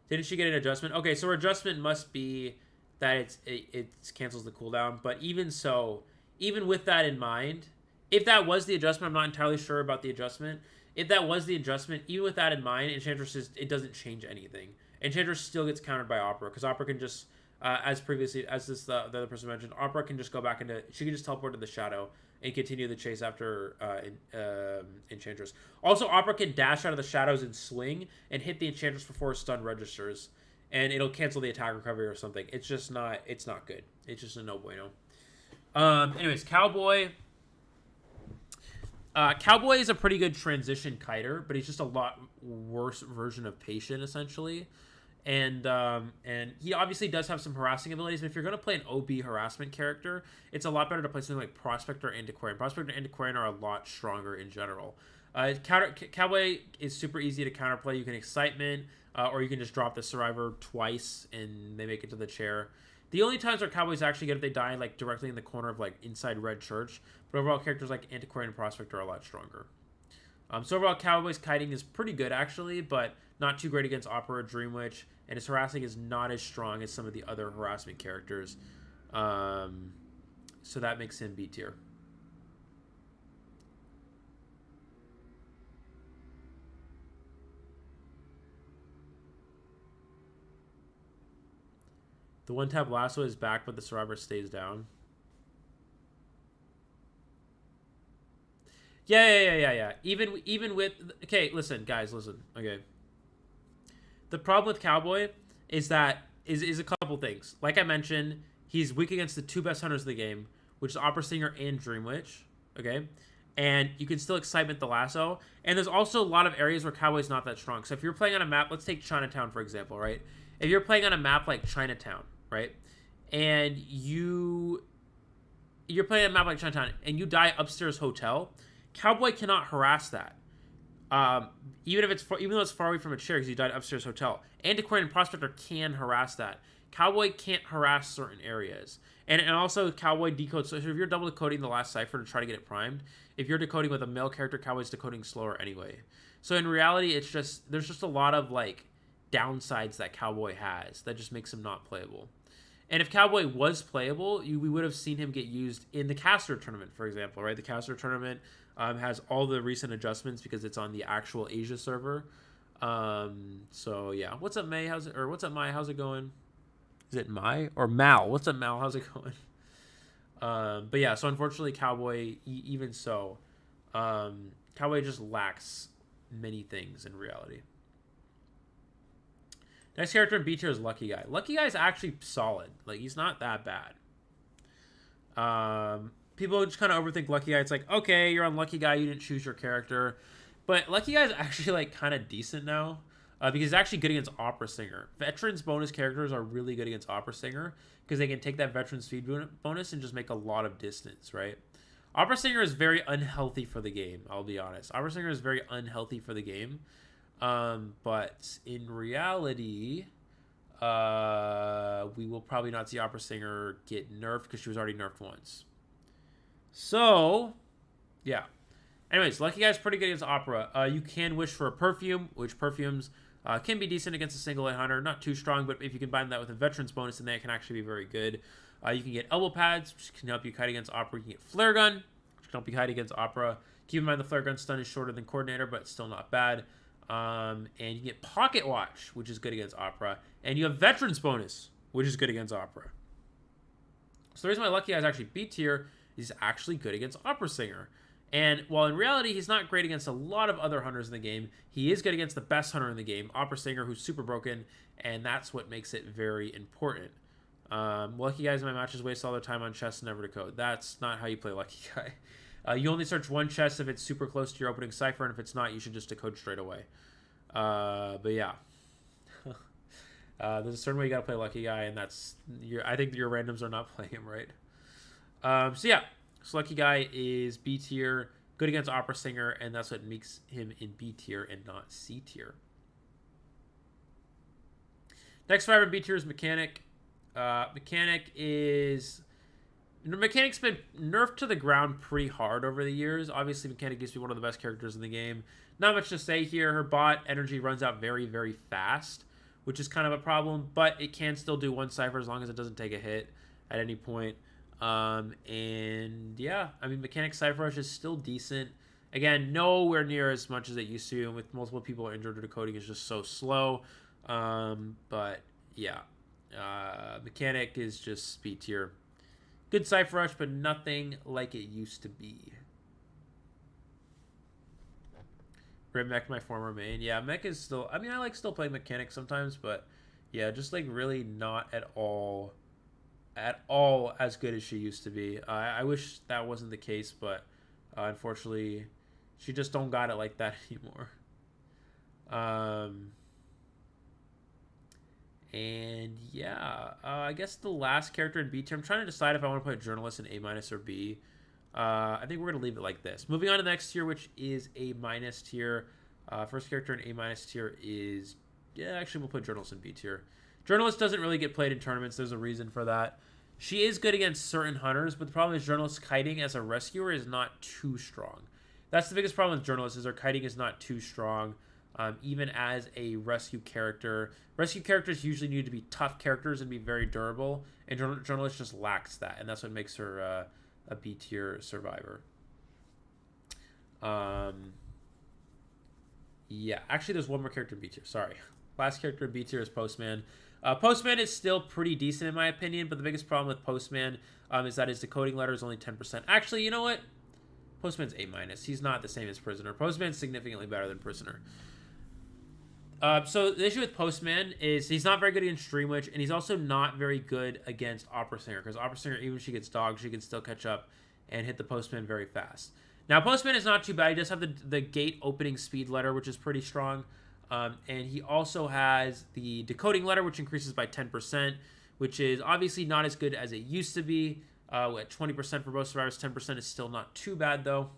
Didn't she get an adjustment? Okay, so her adjustment must be that it cancels the cooldown. But even so, even with that in mind, if that was the adjustment, I'm not entirely sure about the adjustment. If that was the adjustment, even with that in mind, Enchantress it doesn't change anything. Enchantress still gets countered by Opera, because Opera can just, the other person mentioned, Opera can just go back into, she can just teleport to the shadow and continue the chase after Enchantress. Also, Opera can dash out of the shadows and swing and hit the Enchantress before a stun registers, and it'll cancel the attack recovery or something. It's just not, it's not good. It's just a no bueno. Anyways, Cowboy. Cowboy is a pretty good transition kiter, but he's just a lot worse version of Patient, essentially. And he obviously does have some harassing abilities, but if you're going to play an OB harassment character, it's a lot better to play something like Prospector and Aquarian. Prospector and Aquarian are a lot stronger in general. Cowboy is super easy to counterplay. You can Excitement, or you can just drop the Survivor twice, and they make it to the chair. The only times where Cowboy's actually good if they die like directly in the corner of like inside Red Church, but overall characters like Antiquarian and Prospector are a lot stronger. So overall Cowboy's kiting is pretty good actually, but not too great against Opera or Dream Witch, and his harassing is not as strong as some of the other harassment characters. So that makes him B tier. The one-tap lasso is back, but the Survivor stays down. Yeah. Even with... Okay, listen, guys, listen. Okay. The problem with Cowboy is that... is a couple things. Like I mentioned, he's weak against the two best hunters of the game, which is Opera Singer and Dream Witch. Okay? And you can still Excitement the lasso. And there's also a lot of areas where Cowboy's not that strong. So if you're playing on a map... Let's take Chinatown, for example, right? If you're playing on a map like Chinatown, right? And you're playing a map like Chinatown, and you die upstairs hotel, Cowboy cannot harass that. Even though it's far away from a chair because you died upstairs hotel. Antiquarian and Prospector can harass that. Cowboy can't harass certain areas. And also Cowboy decodes. So if you're double decoding the last cipher to try to get it primed, if you're decoding with a male character, Cowboy's decoding slower anyway. So in reality, there's just a lot of like downsides that Cowboy has that just makes him not playable. And if Cowboy was playable, we would have seen him get used in the Caster tournament, for example, right? The Caster tournament has all the recent adjustments because it's on the actual Asia server. So yeah, what's up, May? What's up, Mai? How's it going? Is it Mai or Mal? What's up, Mal? How's it going? But yeah, so unfortunately, Cowboy, even so, Cowboy just lacks many things in reality. Next character in B tier is Lucky Guy. Lucky Guy is actually solid. Like, he's not that bad. People just kind of overthink Lucky Guy. It's like, okay, you're on Lucky Guy. You didn't choose your character. But Lucky Guy is actually, like, kind of decent now. Because he's actually good against Opera Singer. Veterans bonus characters are really good against Opera Singer. Because they can take that veteran speed bonus and just make a lot of distance, right? Opera Singer is very unhealthy for the game, I'll be honest. Opera Singer is very unhealthy for the game. But in reality, we will probably not see Opera Singer get nerfed because she was already nerfed once. So, yeah. Anyways, Lucky Guy's pretty good against Opera. You can wish for a Perfume, which Perfumes can be decent against a single A hunter. Not too strong, but if you combine that with a Veterans bonus, then that can actually be very good. You can get Elbow Pads, which can help you kite against Opera. You can get Flare Gun, which can help you kite against Opera. Keep in mind the Flare Gun stun is shorter than Coordinator, but it's still not bad. And you get Pocket Watch, which is good against Opera. And you have Veterans bonus, which is good against Opera. So the reason why Lucky Guy is actually B tier is he's actually good against Opera Singer. And while in reality, he's not great against a lot of other hunters in the game, he is good against the best hunter in the game, Opera Singer, who's super broken, and that's what makes it very important. Lucky Guys in my matches waste all their time on chests and never decode. That's not how you play Lucky Guy. You only search one chest if it's super close to your opening cipher, and if it's not, you should just decode straight away. But yeah. There's a certain way you gotta play Lucky Guy, and I think your randoms are not playing him right. So yeah. So Lucky Guy is B tier, good against Opera Singer, and that's what makes him in B tier and not C tier. Next survivor in B tier is Mechanic. Mechanic's been nerfed to the ground pretty hard over the years. Obviously, Mechanic used to be one of the best characters in the game. Not much to say here. Her bot energy runs out very, very fast, which is kind of a problem, but it can still do one cipher as long as it doesn't take a hit at any point. And yeah, I mean, Mechanic Cypher Rush is still decent. Again, nowhere near as much as it used to, and with multiple people injured, decoding is just so slow. But yeah, Mechanic is just B tier. Good Cypher Rush, but nothing like it used to be. Great Mech, my former main. Yeah, Mech is still, I mean, I like still playing Mechanic sometimes, but yeah, just like really not at all at all as good as she used to be. I wish that wasn't the case, but unfortunately, she just don't got it like that anymore. And yeah, I guess the last character in B tier, I'm trying to decide if I want to put journalist in A- or B. I think we're going to leave it like this. Moving on to the next tier, which is A- tier. First character in A- tier is, yeah, actually we'll put journalist in B tier. Journalist doesn't really get played in tournaments. There's a reason for that. She is good against certain hunters, but the problem is journalist kiting as a rescuer is not too strong. That's the biggest problem with journalists, is her kiting is not too strong. Even as a rescue character. Rescue characters usually need to be tough characters and be very durable, and journalist just lacks that, and that's what makes her a B tier survivor. Yeah, actually there's one more character in B tier, sorry. Last character in B tier is Postman. Postman is still pretty decent in my opinion, but the biggest problem with Postman is that his decoding letter is only 10%. Actually, you know what? Postman's A-. He's not the same as Prisoner. Postman's significantly better than Prisoner. So the issue with Postman is he's not very good against Dreamwitch, and he's also not very good against Opera Singer, because Opera Singer, even if she gets dogged, she can still catch up and hit the Postman very fast. Now, Postman is not too bad. He does have the gate opening speed letter, which is pretty strong. And he also has the decoding letter, which increases by 10%, which is obviously not as good as it used to be. At 20% for both survivors, 10% is still not too bad, though.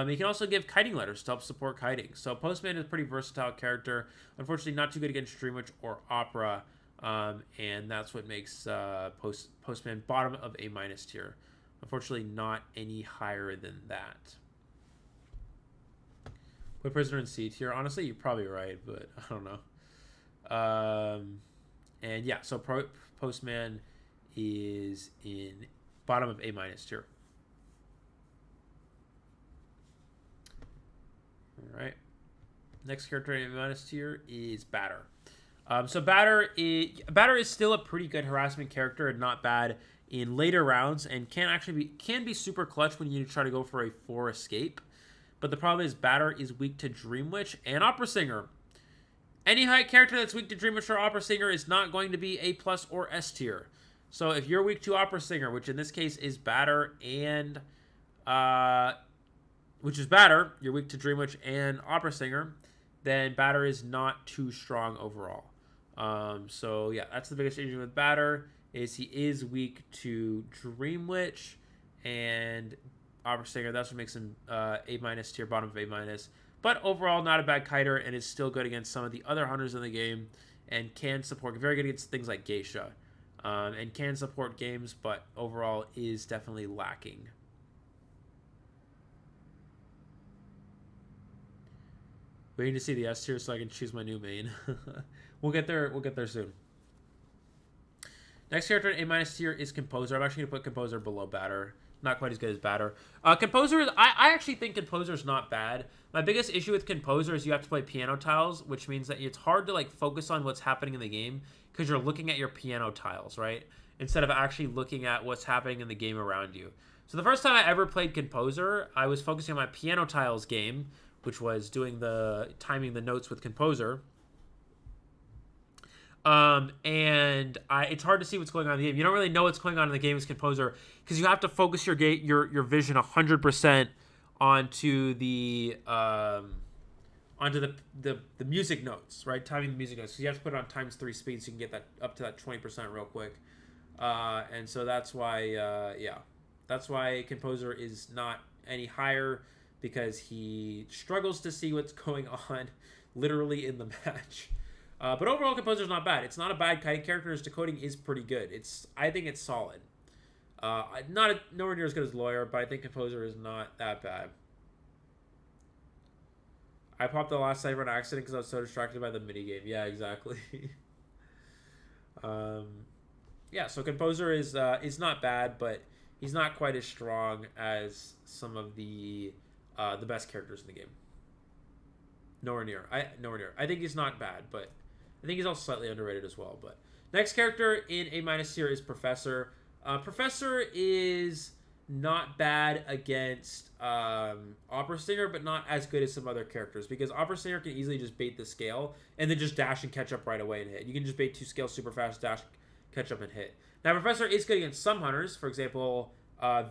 He can also give kiting letters to help support kiting. So Postman is a pretty versatile character. Unfortunately, not too good against Dreamwitch or Opera. And that's what makes Postman bottom of A- tier. Unfortunately, not any higher than that. Put Prisoner in C tier. Honestly, you're probably right, but I don't know. And yeah, so Postman is in bottom of A- tier. All right. Next character in A- tier is Batter. So Batter is still a pretty good harassment character and not bad in later rounds, and can be super clutch when you try to go for a 4 escape. But the problem is Batter is weak to Dreamwitch and Opera Singer. Any height character that's weak to Dreamwitch or Opera Singer is not going to be A+ or S tier. So if you're weak to Opera Singer, which in this case is Batter and you're weak to Dreamwitch and Opera Singer, then Batter is not too strong overall. So yeah, that's the biggest issue with Batter, is he is weak to Dreamwitch and Opera Singer. That's what makes him A- tier, bottom of A-. But overall, not a bad kiter, and is still good against some of the other hunters in the game, and can support, very good against things like Geisha, and can support games, but overall is definitely lacking. Waiting to see the S tier so I can choose my new main. We'll get there soon. Next character in A- tier is Composer. I'm actually going to put Composer below Batter. Not quite as good as Batter. Composer, I actually think Composer is not bad. My biggest issue with Composer is you have to play piano tiles, which means that it's hard to like focus on what's happening in the game because you're looking at your piano tiles, right? Instead of actually looking at what's happening in the game around you. So the first time I ever played Composer, I was focusing on my piano tiles game, which was timing the notes with Composer. It's hard to see what's going on in the game. You don't really know what's going on in the game as Composer because you have to focus your vision 100% onto the music notes, right? Timing the music notes. So you have to put it on ×3 speed so you can get that up to that 20% real quick. And so that's why, that's why Composer is not any higher, because he struggles to see what's going on literally in the match. But overall, Composer's not bad. It's not a bad kiting character. His decoding is pretty good. I think it's solid. Nowhere near as good as Lawyer, but I think Composer is not that bad. I popped the last cyber on accident because I was so distracted by the minigame. Yeah, exactly. Yeah, so Composer is not bad, but he's not quite as strong as some of the best characters in the game. Nowhere near. I think he's not bad, but I think he's also slightly underrated as well. But next character in A- tier is Professor. Professor is not bad against Opera Singer, but not as good as some other characters, because Opera Singer can easily just bait the scale and then just dash and catch up right away and hit. You can just bait 2 scales super fast, dash, catch up and hit. Now, Professor is good against some hunters. For example,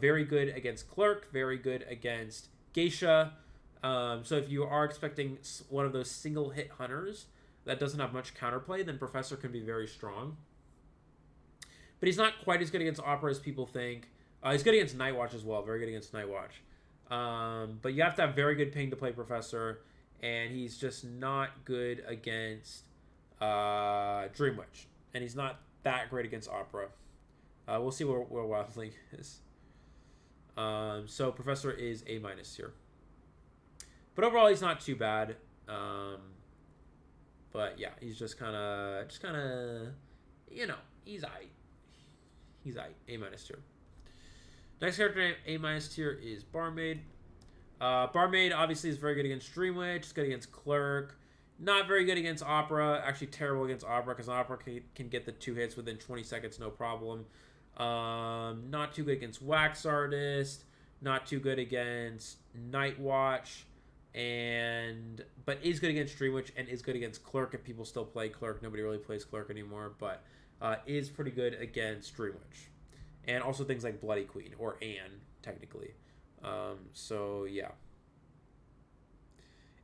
very good against Clerk, very good against Geisha. So if you are expecting one of those single hit hunters that doesn't have much counterplay, then Professor can be very strong. But he's not quite as good against Opera as people think. He's good against Nightwatch as well. Very good against Nightwatch. But you have to have very good ping to play Professor. And he's just not good against Dreamwitch. And he's not that great against Opera. We'll see where Wildling is. So Professor is A- here. But overall, he's not too bad. But yeah, he's just kind of, you know, he's aight. He's aight. A- tier. Next character A- tier is Barmaid. Barmaid obviously is very good against Dreamwitch. It's good against Clerk. Not very good against Opera. Actually terrible against Opera because Opera can get the 2 hits within 20 seconds, no problem. Not too good against Wax Artist. Not too good against Nightwatch. But is good against Dreamwitch and is good against Clerk if people still play Clerk. Nobody really plays Clerk anymore, but is pretty good against Dreamwitch. And also things like Bloody Queen, or Anne, technically. So, yeah.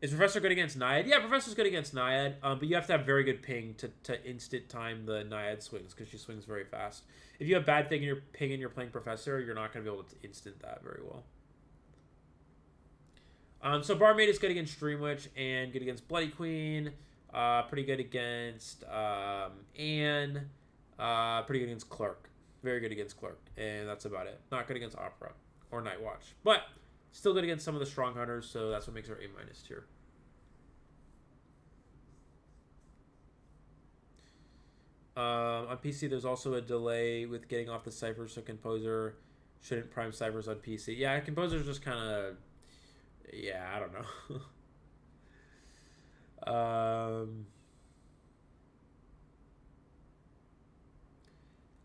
Is Professor good against Naiad? Yeah, Professor's good against Naiad, but you have to have very good ping to instant time the Naiad swings, because she swings very fast. If you have bad ping and you're playing Professor, you're not going to be able to instant that very well. So Barmaid is good against Dreamwitch and good against Bloody Queen. Pretty good against Anne. Pretty good against Clerk. Very good against Clerk. And that's about it. Not good against Opera or Nightwatch. But still good against some of the strong hunters, so that's what makes her A- tier. On PC, there's also a delay with getting off the cipher, so Composer shouldn't prime ciphers on PC. Yeah, Composer's just kind of... Yeah, I don't know.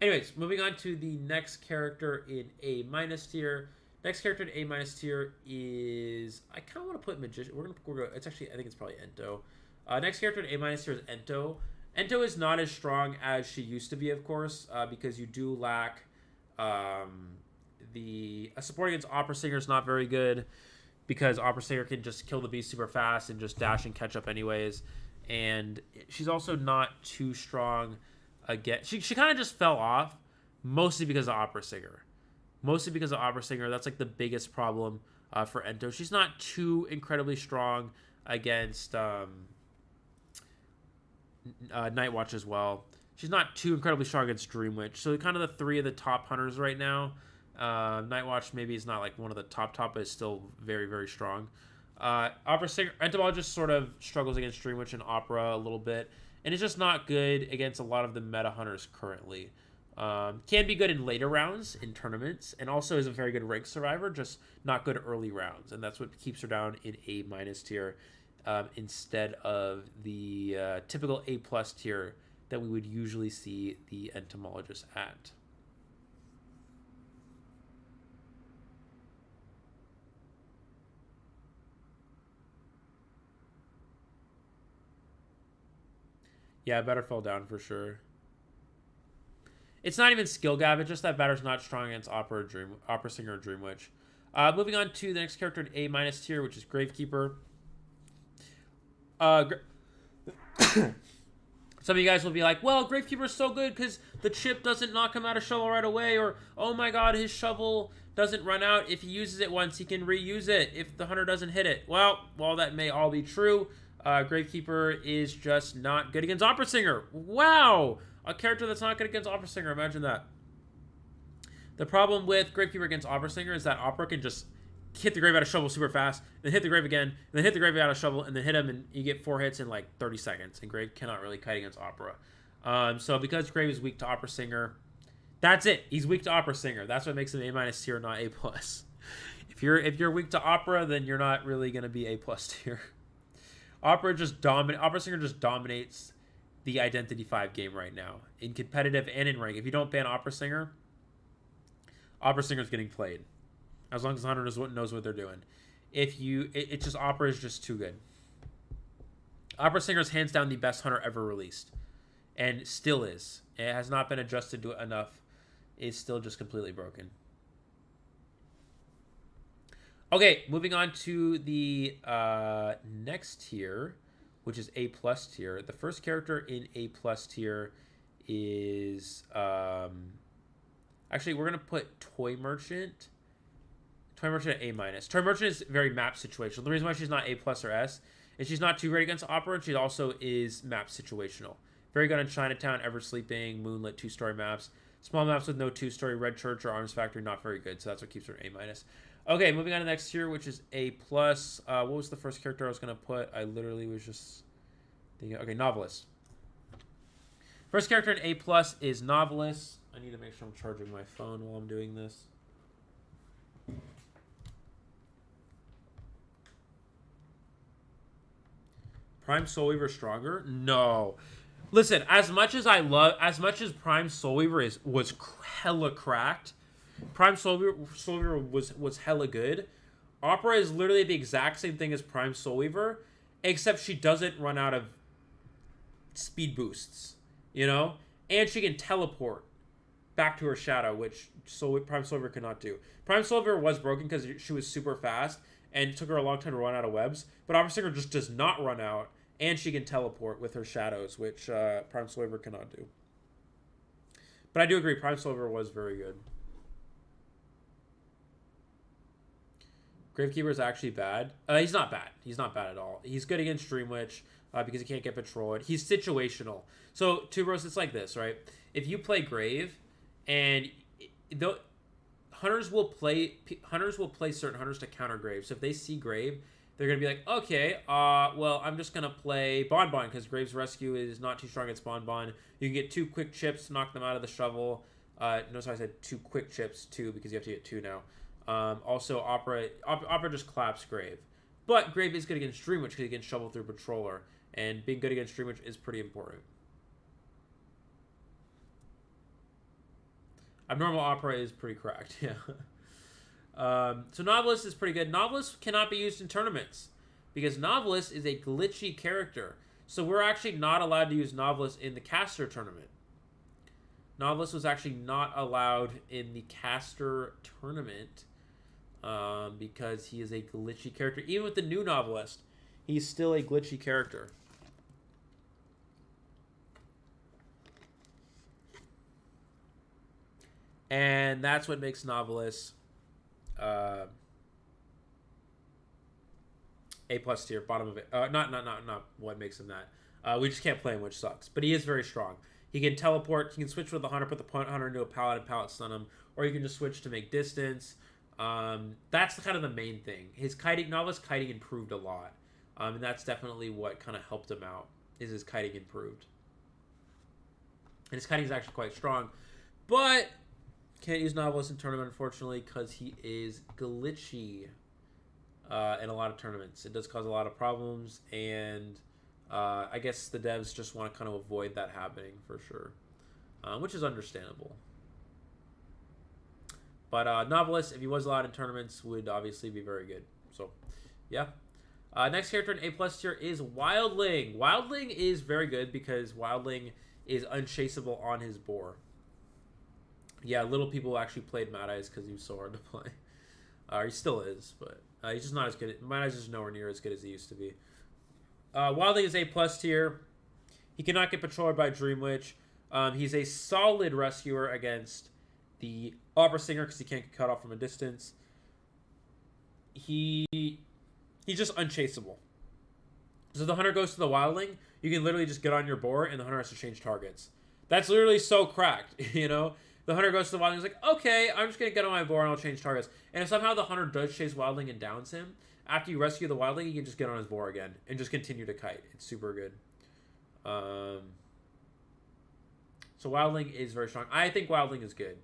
Anyways, moving on to the next character in A- tier. Next character in A- tier is... I kind of want to put Magician. We're gonna it's actually... I think it's probably Ento. Next character in A- tier is Ento. Ento is not as strong as she used to be, of course, because you do lack... the support against Opera Singer is not very good, because Opera Singer can just kill the beast super fast and just dash and catch up anyways. And she's also not too strong again. She kind of just fell off, mostly because of Opera Singer. Mostly because of Opera Singer. That's like the biggest problem for Ento. She's not too incredibly strong against Nightwatch as well. She's not too incredibly strong against Dreamwitch. So kind of the 3 of the top hunters right now. Nightwatch maybe is not like one of the top, but is still very, very strong. Opera Singer, Entomologist sort of struggles against Dreamwitch and Opera a little bit, and it's just not good against a lot of the meta hunters currently. Can be good in later rounds in tournaments, and also is a very good rank survivor, just not good early rounds, and that's what keeps her down in A- tier instead of the typical A+ tier that we would usually see the Entomologist at. Yeah, Batter fell down for sure. It's not even skill gap. It's just that Batter's not strong against Opera Singer or Dreamwitch. Moving on to the next character in A- tier, which is Gravekeeper. Some of you guys will be like, well, Gravekeeper's so good because the chip doesn't knock him out of shovel right away, or, oh my god, his shovel doesn't run out. If he uses it once, he can reuse it if the hunter doesn't hit it. Well, while that may all be true, Gravekeeper is just not good against Opera Singer. Wow! A character that's not good against Opera Singer. Imagine that. The problem with Gravekeeper against Opera Singer is that Opera can just hit the grave out of shovel super fast, then hit the grave again, and then hit the grave out of shovel, and then hit him, and you get 4 hits in like 30 seconds. And Grave cannot really kite against Opera. So because Grave is weak to Opera Singer, that's it. He's weak to Opera Singer. That's what makes him A- tier, not A+. If you're weak to Opera, then you're not really gonna be A+ tier. Opera Singer just dominates the Identity 5 game right now, in competitive and in rank. If you don't ban Opera Singer's getting played, as long as the hunter knows what they're doing. It's just Opera is just too good. Opera Singer is hands down the best hunter ever released, and still is. It has not been adjusted to it enough. It's still just completely broken. Okay, moving on to the next tier, which is A+ tier. The first character in A+ tier is actually, we're gonna put Toy Merchant. Toy Merchant at A-. Toy Merchant is very map situational. The reason why she's not A+ or S is she's not too great against Opera, and she also is map situational. Very good on Chinatown, Ever Sleeping, Moonlit, 2-story maps. Small maps with no 2-story, Red Church or Arms Factory, not very good. So that's what keeps her A-. Okay, moving on to the next tier, which is A+. What was the first character I was gonna put? I literally was just thinking. Okay, Novelist. First character in A+ is Novelist. I need to make sure I'm charging my phone while I'm doing this. Prime Soul Weaver stronger? No. Listen, as much as Prime Soul Weaver was hella cracked, Prime Soul Weaver was hella good. Opera is literally the exact same thing as Prime Soul Weaver, except she doesn't run out of speed boosts, you know? And she can teleport back to her shadow, which Prime Soul Weaver could not do. Prime Soul Weaver was broken because she was super fast, and it took her a long time to run out of webs, but Opera Singer just does not run out, and she can teleport with her shadows, which Prime Soul Weaver cannot do. But I do agree, Prime Soul Weaver was very good. Gravekeeper is actually bad. He's not bad. He's not bad at all. He's good against Dream Witch because he can't get patrolled. He's situational. So, Tubros, it's like this, right? If you play Grave, and hunters will play certain hunters to counter Grave. So if they see Grave, they're going to be like, okay, well, I'm just going to play Bon Bon because Grave's Rescue is not too strong against Bon Bon. You can get 2 quick chips to knock them out of the shovel. Notice I said 2 quick chips, too, because you have to get 2 now. Also, Opera just claps Grave. But Grave is good against Dream Witch because he can shovel through Patroller. And being good against Dream Witch is pretty important. Abnormal Opera is pretty cracked, yeah. So Novelist is pretty good. Novelist cannot be used in tournaments because Novelist is a glitchy character. So we're actually not allowed to use Novelist in the Caster tournament. Novelist was actually not allowed in the Caster tournament because he is a glitchy character. Even with the new Novelist, he's still a glitchy character. And that's what makes Novelist A+ tier, bottom of it. Not what makes him that. We just can't play him, which sucks. But he is very strong. He can teleport. He can switch with the hunter, put the hunter into a pallet and pallet stun him, or you can just switch to make distance. That's kind of the main thing. His kiting, Novelist kiting improved a lot, and that's definitely what kind of helped him out. Is his kiting improved, and his kiting is actually quite strong, but can't use Novelist in tournament, unfortunately, because he is glitchy in a lot of tournaments. It does cause a lot of problems, and I guess the devs just want to kind of avoid that happening for sure, which is understandable. But Novelist, if he was allowed in tournaments, would obviously be very good. So, yeah. Next character in A+ tier is Wildling. Wildling is very good because Wildling is unchaseable on his boar. Yeah, little people actually played Mad Eyes because he was so hard to play. He still is, but he's just not as good. Mad Eyes is nowhere near as good as he used to be. Wildling is A+ tier. He cannot get patrolled by Dream Witch. He's a solid rescuer against the Opera Singer because he can't get cut off from a distance. He's just unchaseable. So the hunter goes to the Wildling, you can literally just get on your boar and the hunter has to change targets. That's literally so cracked, you know? The hunter goes to the Wildling, he's like, okay, I'm just going to get on my boar and I'll change targets. And if somehow the hunter does chase Wildling and downs him, after you rescue the Wildling, you can just get on his boar again and just continue to kite. It's super good. So Wildling is very strong. I think Wildling is good.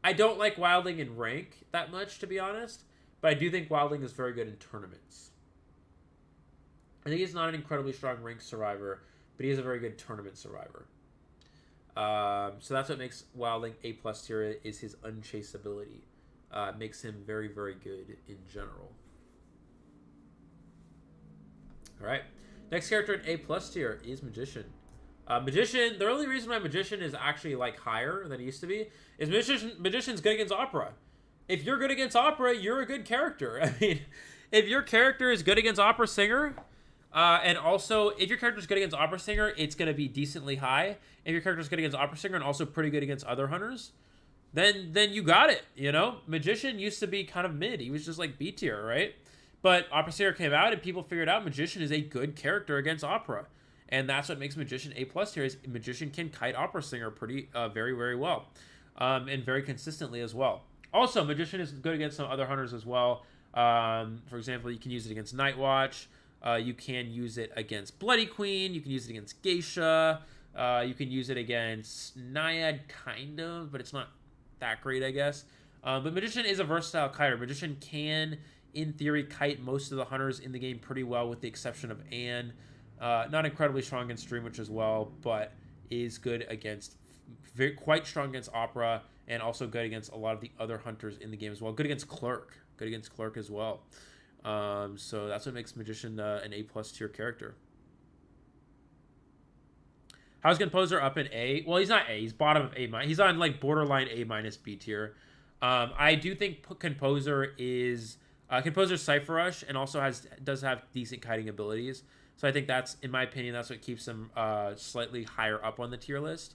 I don't like Wildling in rank that much, to be honest, but I do think Wildling is very good in tournaments. I think he's not an incredibly strong rank survivor, but he is a very good tournament survivor. So that's what makes Wildling A+ tier, is his unchaseability. Makes him very, very good in general. Alright. Next character in A+ tier is Magician. Magician, the only reason why Magician is actually like higher than it used to be is Magician's good against Opera. If you're good against Opera, you're a good character. I mean, if your character is good against Opera Singer, and also if your character is good against Opera Singer, it's going to be decently high. If your character is good against Opera Singer and also pretty good against other hunters, then you got it, you know? Magician used to be kind of mid. He was just like B tier, right? But Opera Singer came out and people figured out Magician is a good character against Opera. And that's what makes Magician A+ tier, is Magician can kite Opera Singer pretty, very, very well. And very consistently as well. Also, Magician is good against some other hunters as well. For example, you can use it against Night Watch. You can use it against Bloody Queen. You can use it against Geisha. You can use it against Naiad, kind of, but it's not that great, I guess. But Magician is a versatile kiter. Magician can, in theory, kite most of the hunters in the game pretty well, with the exception of Anne. Not incredibly strong against Dream Witch as well, but is good against, quite strong against Opera, and also good against a lot of the other hunters in the game as well. Good against Clerk. Good against Clerk as well. So that's what makes Magician an A+ tier character. How's Composer up in A? Well, he's not A. He's bottom of A-. He's on like borderline A- B tier. I do think Composer is Composer's Cypher Rush, and also does have decent kiting abilities. So I think that's, in my opinion, that's what keeps him slightly higher up on the tier list.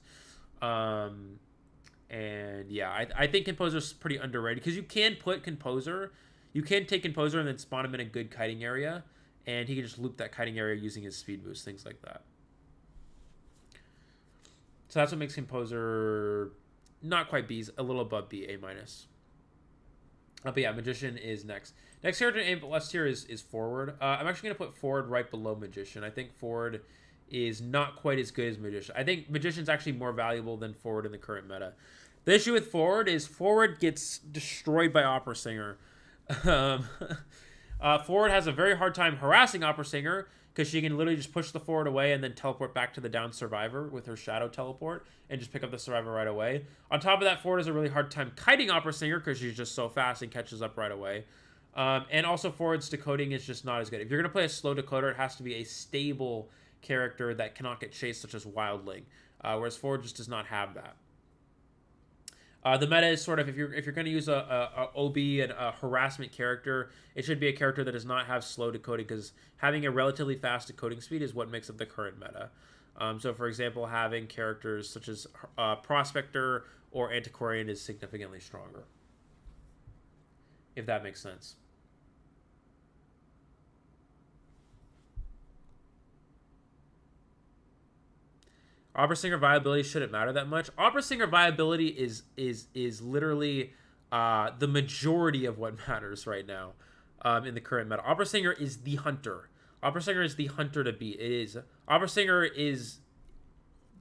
And yeah, I think Composer's pretty underrated, because you can put Composer, you can take Composer and then spawn him in a good kiting area, and he can just loop that kiting area using his speed boost, things like that. So that's what makes Composer not quite B, a little above B, A-. But yeah, Magician is next. Next character in A+ tier is Forward. I'm actually going to put Forward right below Magician. I think Forward is not quite as good as Magician. I think Magician's actually more valuable than Forward in the current meta. The issue with Forward is Forward gets destroyed by Opera Singer. Forward has a very hard time harassing Opera Singer, because she can literally just push the Forward away and then teleport back to the down Survivor with her Shadow teleport and just pick up the Survivor right away. On top of that, Forward has a really hard time kiting Opera Singer, because she's just so fast and catches up right away. And also Forward's decoding is just not as good. If you're going to play a slow decoder, it has to be a stable character that cannot get chased, such as Wildling, whereas Forward just does not have that. The meta is sort of, if you're going to use a OB and a harassment character, it should be a character that does not have slow decoding, because having a relatively fast decoding speed is what makes up the current meta. So for example, having characters such as Prospector or Antiquarian is significantly stronger, if that makes sense. Opera Singer viability shouldn't matter that much. Opera Singer viability is literally the majority of what matters right now in the current meta. Opera Singer is the hunter. Opera Singer is the hunter to beat. It is. Opera Singer is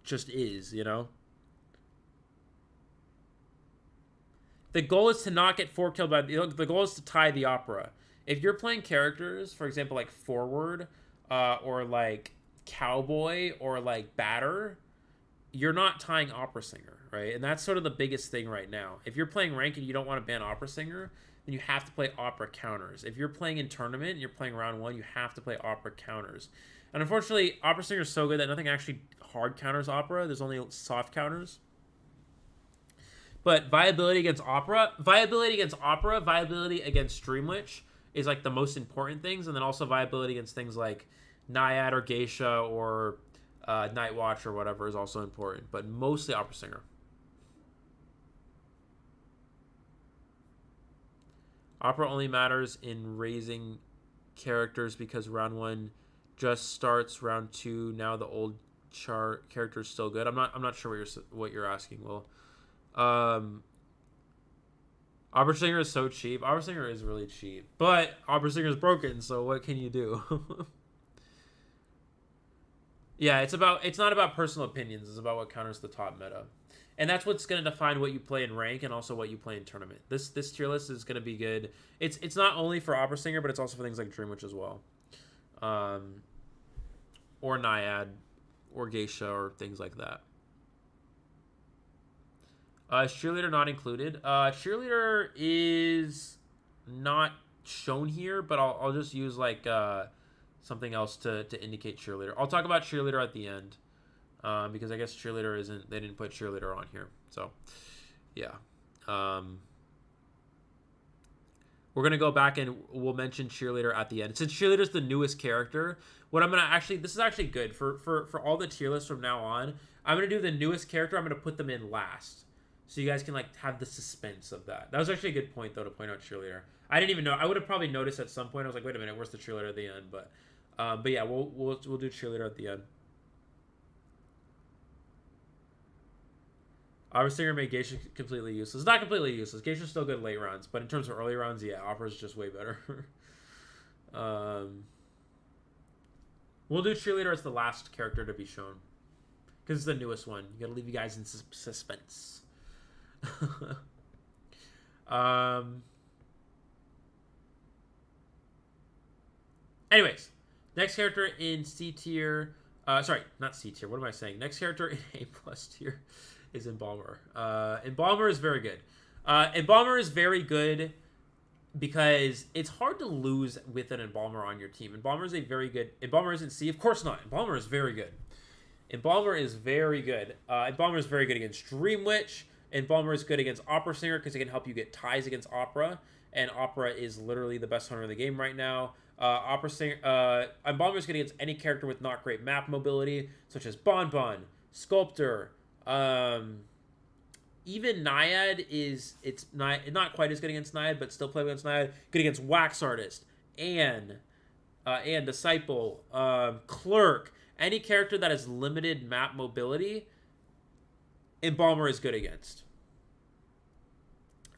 just is, you know? The goal is to not get 4 killed by... The goal is to tie the Opera. If you're playing characters, for example, like Forward, or like Cowboy, or like Batter, you're not tying Opera Singer, right? And that's sort of the biggest thing right now. If you're playing ranked and you don't want to ban Opera Singer, then you have to play Opera counters. If you're playing in tournament and you're playing round 1, you have to play Opera counters. And unfortunately, Opera Singer is so good that nothing actually hard counters Opera. There's only soft counters. But viability against Opera, viability against Dream Witch is like the most important things, and then also viability against things like Naiad or Geisha or Night Watch or whatever is also important, but mostly Opera Singer. Opera only matters in raising characters because round 1 just starts, round 2 now the old chart character is still good. I'm not sure what you're asking, Will. Opera Singer is so cheap. Opera Singer is really cheap, but Opera Singer is broken, so what can you do? Yeah, it's not about personal opinions. It's about what counters the top meta, and that's what's going to define what you play in rank and also what you play in tournament. This tier list is going to be good. It's not only for Opera Singer, but it's also for things like Dream Witch as well, or Naiad, or Geisha, or things like that. Cheerleader not included. Cheerleader is not shown here, but I'll just use like something else to indicate cheerleader. I'll talk about cheerleader at the end. because I guess cheerleader isn't. They didn't put cheerleader on here, so yeah. We're gonna go back and we'll mention cheerleader at the end. Since cheerleader's the newest character, what I'm gonna actually, this is actually good for all the tier lists from now on. I'm gonna do the newest character. I'm gonna put them in last, so you guys can like have the suspense of that. That was actually a good point though to point out cheerleader. I didn't even know. I would have probably noticed at some point. I was like, wait a minute, where's the cheerleader at the end? But yeah, we'll do cheerleader at the end. Opera Singer made Geisha completely useless. Not completely useless. Geisha's still good late rounds, but in terms of early rounds, yeah, Opera's just way better. We'll do cheerleader as the last character to be shown, because it's the newest one. You gotta leave you guys in suspense. Anyways, next character in C tier. Sorry, not C tier. What am I saying? Next character in A+ tier is Embalmer. Embalmer is very good. Embalmer is very good because it's hard to lose with an Embalmer on your team. Embalmer is a very good... Embalmer isn't C? Of course not. Embalmer is very good. Embalmer is very good. Embalmer is very good against Dream Witch. Embalmer is good against Opera Singer because it can help you get ties against Opera. And Opera is literally the best hunter in the game right now. Opera Singer... Embalmer is good against any character with not great map mobility, such as Bonbon, Sculptor... even Naiad is not quite as good against Naiad, but still play against Naiad. Good against Wax Artist and Disciple, Clerk, any character that has limited map mobility. Embalmer is good against.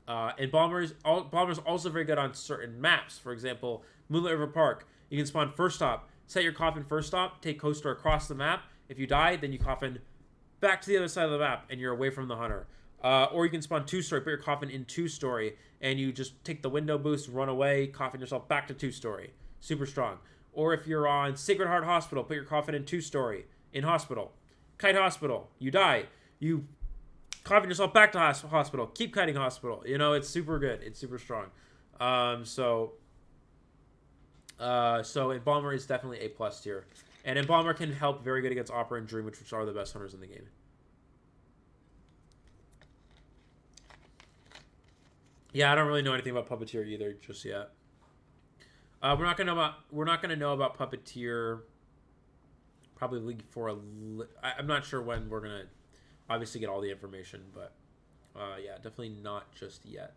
Embalmer is also very good on certain maps. For example, Moonlit River Park. You can spawn first stop, set your coffin first stop, take coaster across the map. If you die, then you coffin back to the other side of the map and you're away from the hunter. Or you can spawn 2-story, put your coffin in 2-story, and you just take the window boost, run away, coffin yourself back to 2-story. Super strong. Or if you're on Sacred Heart Hospital, put your coffin in 2-story, in hospital. Kite Hospital, you die. You coffin yourself back to hospital. Keep kiting hospital. You know, it's super good. It's super strong. So Embalmer is definitely A+ tier. And Embalmer can help very good against Opera and Dream, which are the best hunters in the game. Yeah, I don't really know anything about Puppeteer either just yet. We're not gonna know about Puppeteer probably for I'm not sure when we're gonna obviously get all the information, but yeah, definitely not just yet.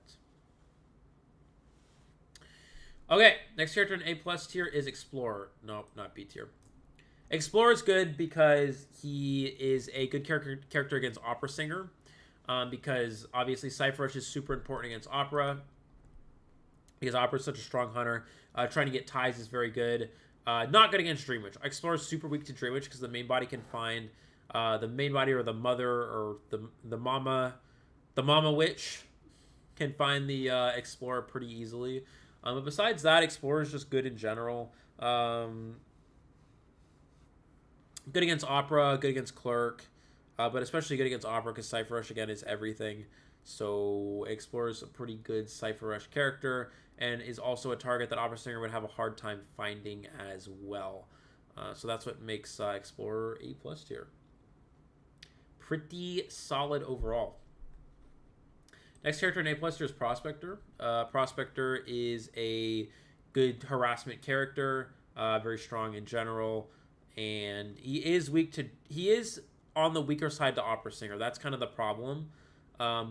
Okay, next character in A+ tier is Explorer. Nope, not B tier. Explorer is good because he is a good character against Opera Singer. Because obviously Cypher Rush is super important against Opera. Because Opera is such a strong hunter. Trying to get ties is very good. Not good against Dream Witch. Explorer is super weak to Dream Witch because the main body can find the main body or the mother or the mama witch can find the Explorer pretty easily. But besides that, Explorer is just good in general. Good against Opera, good against Clerk. But especially good against Opera because Cypher Rush, again, is everything. So Explorer is a pretty good Cypher Rush character and is also a target that Opera Singer would have a hard time finding as well. So that's what makes Explorer A+ tier. Pretty solid overall. Next character in A+ tier is Prospector. Prospector is a good harassment character, very strong in general, and he is on the weaker side to Opera Singer. That's kind of the problem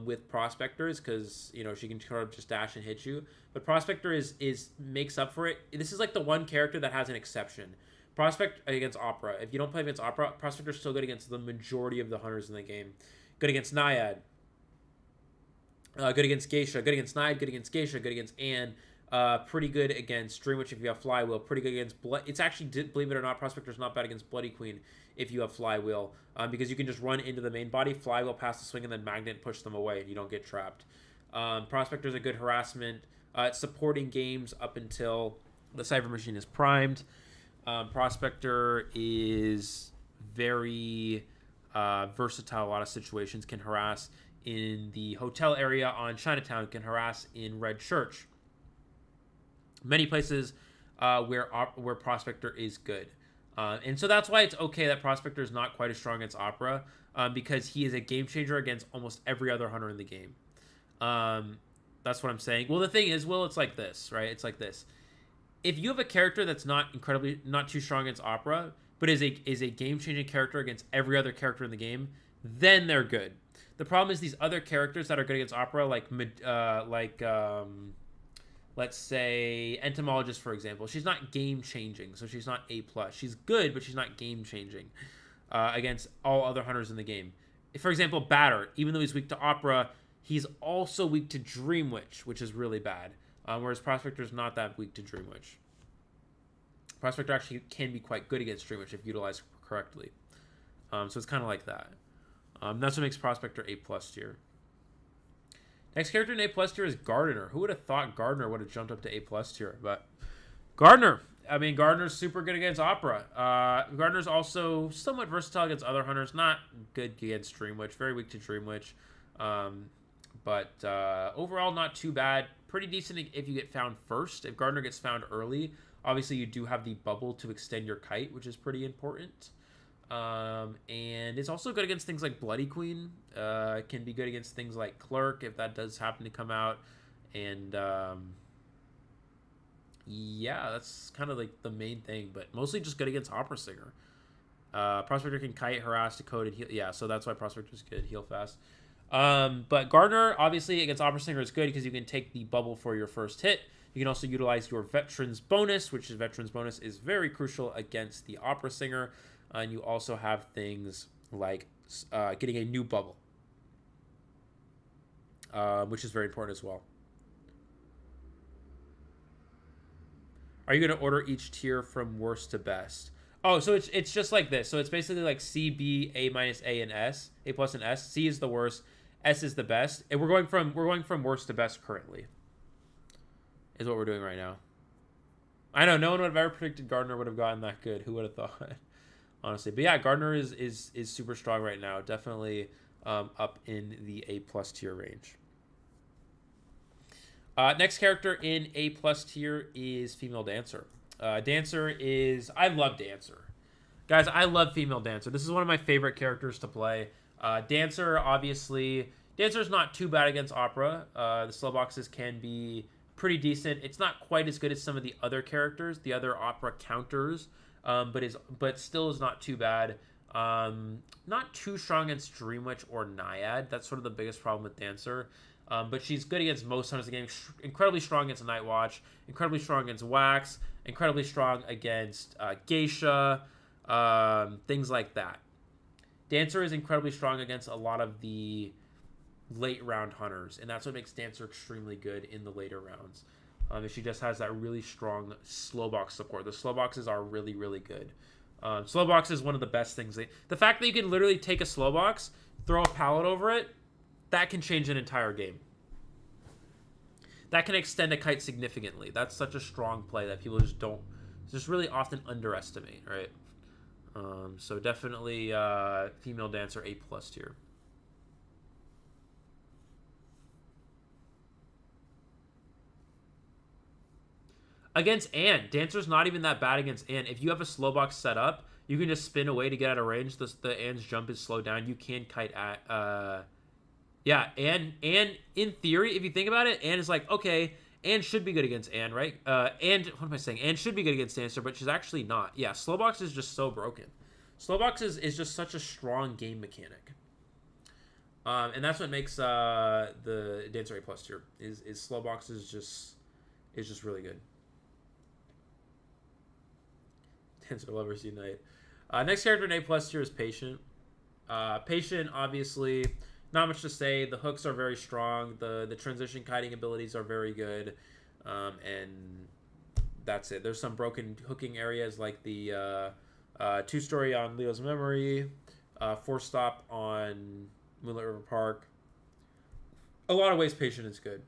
with Prospector, because you know she can kind of just dash and hit you. But Prospector makes up for it. This is like the one character that has an exception. Prospect against Opera. If you don't play against Opera, Prospector's still good against the majority of the hunters in the game. Good against Naiad. Good against Geisha. Good against Naiad. Good against Geisha. Good against Anne. Pretty good against Dream Witch if you have Flywheel. Pretty good against It's actually, believe it or not, Prospector's not bad against Bloody Queen if you have Flywheel. Because you can just run into the main body, Flywheel past the swing, and then Magnet push them away, and you don't get trapped. Prospector's a good harassment. It's supporting games up until the Cypher Machine is primed. Prospector is very versatile. A lot of situations. Can harass in the hotel area on Chinatown. Can harass in Red Church. Many places where Prospector is good. And so that's why it's okay that Prospector is not quite as strong against Opera, because he is a game changer against almost every other hunter in the game. That's what I'm saying. Well, the thing is, Will, it's like this, right? It's like this. If you have a character that's not too strong against Opera, but is a game-changing character against every other character in the game, then they're good. The problem is these other characters that are good against Opera, let's say Entomologist, for example. She's not game-changing, so she's not A+. She's good, but she's not game-changing against all other hunters in the game. For example, Batter, even though he's weak to Opera, he's also weak to Dream Witch, which is really bad. Whereas Prospector's not that weak to Dream Witch. Prospector actually can be quite good against Dream Witch if utilized correctly. So it's kind of like that. That's what makes Prospector A+ tier. Next character in A+ tier is Gardner. Who would have thought Gardner would have jumped up to A+ tier? But Gardner. I mean, Gardner's super good against Opera. Gardner's also somewhat versatile against other hunters. Not good against Dream Witch. Very weak to Dream Witch. But overall, not too bad. Pretty decent if you get found first. If Gardner gets found early, obviously you do have the bubble to extend your kite, which is pretty important. And it's also good against things like Bloody Queen. It can be good against things like Clerk if that does happen to come out. And yeah, that's kind of like the main thing. But mostly just good against Opera Singer. Prospector can kite, harass, decode, and heal. Yeah, so that's why Prospector's good. Heal fast. But Gardner, obviously, against Opera Singer is good because you can take the bubble for your first hit. You can also utilize your Veteran's Bonus, which is Veteran's Bonus is very crucial against the Opera Singer. And you also have things like getting a new bubble, which is very important as well. Are you going to order each tier from worst to best? Oh, so it's just like this. So it's basically like C, B, A minus, A, and S. A plus and S. C is the worst. S is the best. And we're going from worst to best currently. Is what we're doing right now. I know no one would have ever predicted Gardner would have gotten that good. Who would have thought? Honestly, but yeah, Gardner is super strong right now. Definitely up in the A+ tier range. Next character in A+ tier is Female Dancer. Dancer is... I love Dancer. Guys, I love Female Dancer. This is one of my favorite characters to play. Dancer, obviously... Dancer's not too bad against Opera. The slow boxes can be pretty decent. It's not quite as good as some of the other characters, the other Opera counters, but still is not too bad. Not too strong against Dream Witch or Naiad. That's sort of the biggest problem with Dancer. But she's good against most hunters in the game. Incredibly strong against Night Watch. Incredibly strong against Wax. Incredibly strong against Geisha. Things like that. Dancer is incredibly strong against a lot of the late round hunters. And that's what makes Dancer extremely good in the later rounds. She just has that really strong slow box support. The slow boxes are really, really good. Slow box is one of the best things. The fact that you can literally take a slow box, throw a pallet over it, that can change an entire game. That can extend a kite significantly. That's such a strong play that people just really often underestimate, right? So definitely Female Dancer A+ tier. Against Anne, Dancer's not even that bad against Anne. If you have a slow box set up, you can just spin away to get out of range. The Anne's jump is slowed down. You can kite at... yeah, Anne, in theory, if you think about it, Anne is like, okay, Anne should be good against Anne, right? Anne, what am I saying? Anne should be good against Dancer, but she's actually not. Yeah, slow box is just so broken. Slow box is just such a strong game mechanic. And that's what makes the Dancer A+ tier. Is slow box is just really good. Dancer lovers unite. Next character in A+ tier is Patient. Patient, obviously, not much to say. The hooks are very strong. The transition kiting abilities are very good. And that's it. There's some broken hooking areas like the 2-story on Leo's Memory, 4-stop on Moonlit River Park. A lot of ways Patient is good.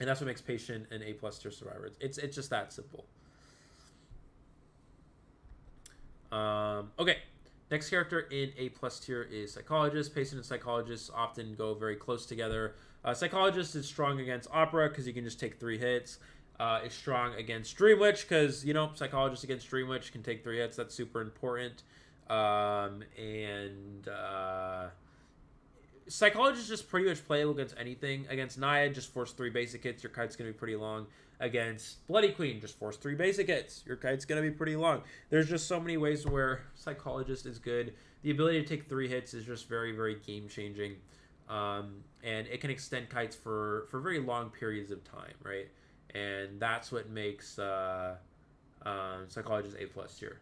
And that's what makes Patient an A+ tier survivor. It's just that simple. Okay, next character in A+ tier is Psychologist. Patient and Psychologist often go very close together. Psychologist is strong against Opera because you can just take 3 hits. is strong against Dream Witch because, you know, Psychologist against Dream Witch can take 3 hits. That's super important. Psychologist is just pretty much playable against anything. Against Naiad, just force 3 basic hits. Your kite's going to be pretty long. Against Bloody Queen, just force 3 basic hits. Your kite's going to be pretty long. There's just so many ways where Psychologist is good. The ability to take 3 hits is just very, very game-changing. And it can extend kites for very long periods of time, right? And that's what makes Psychologist A+ tier.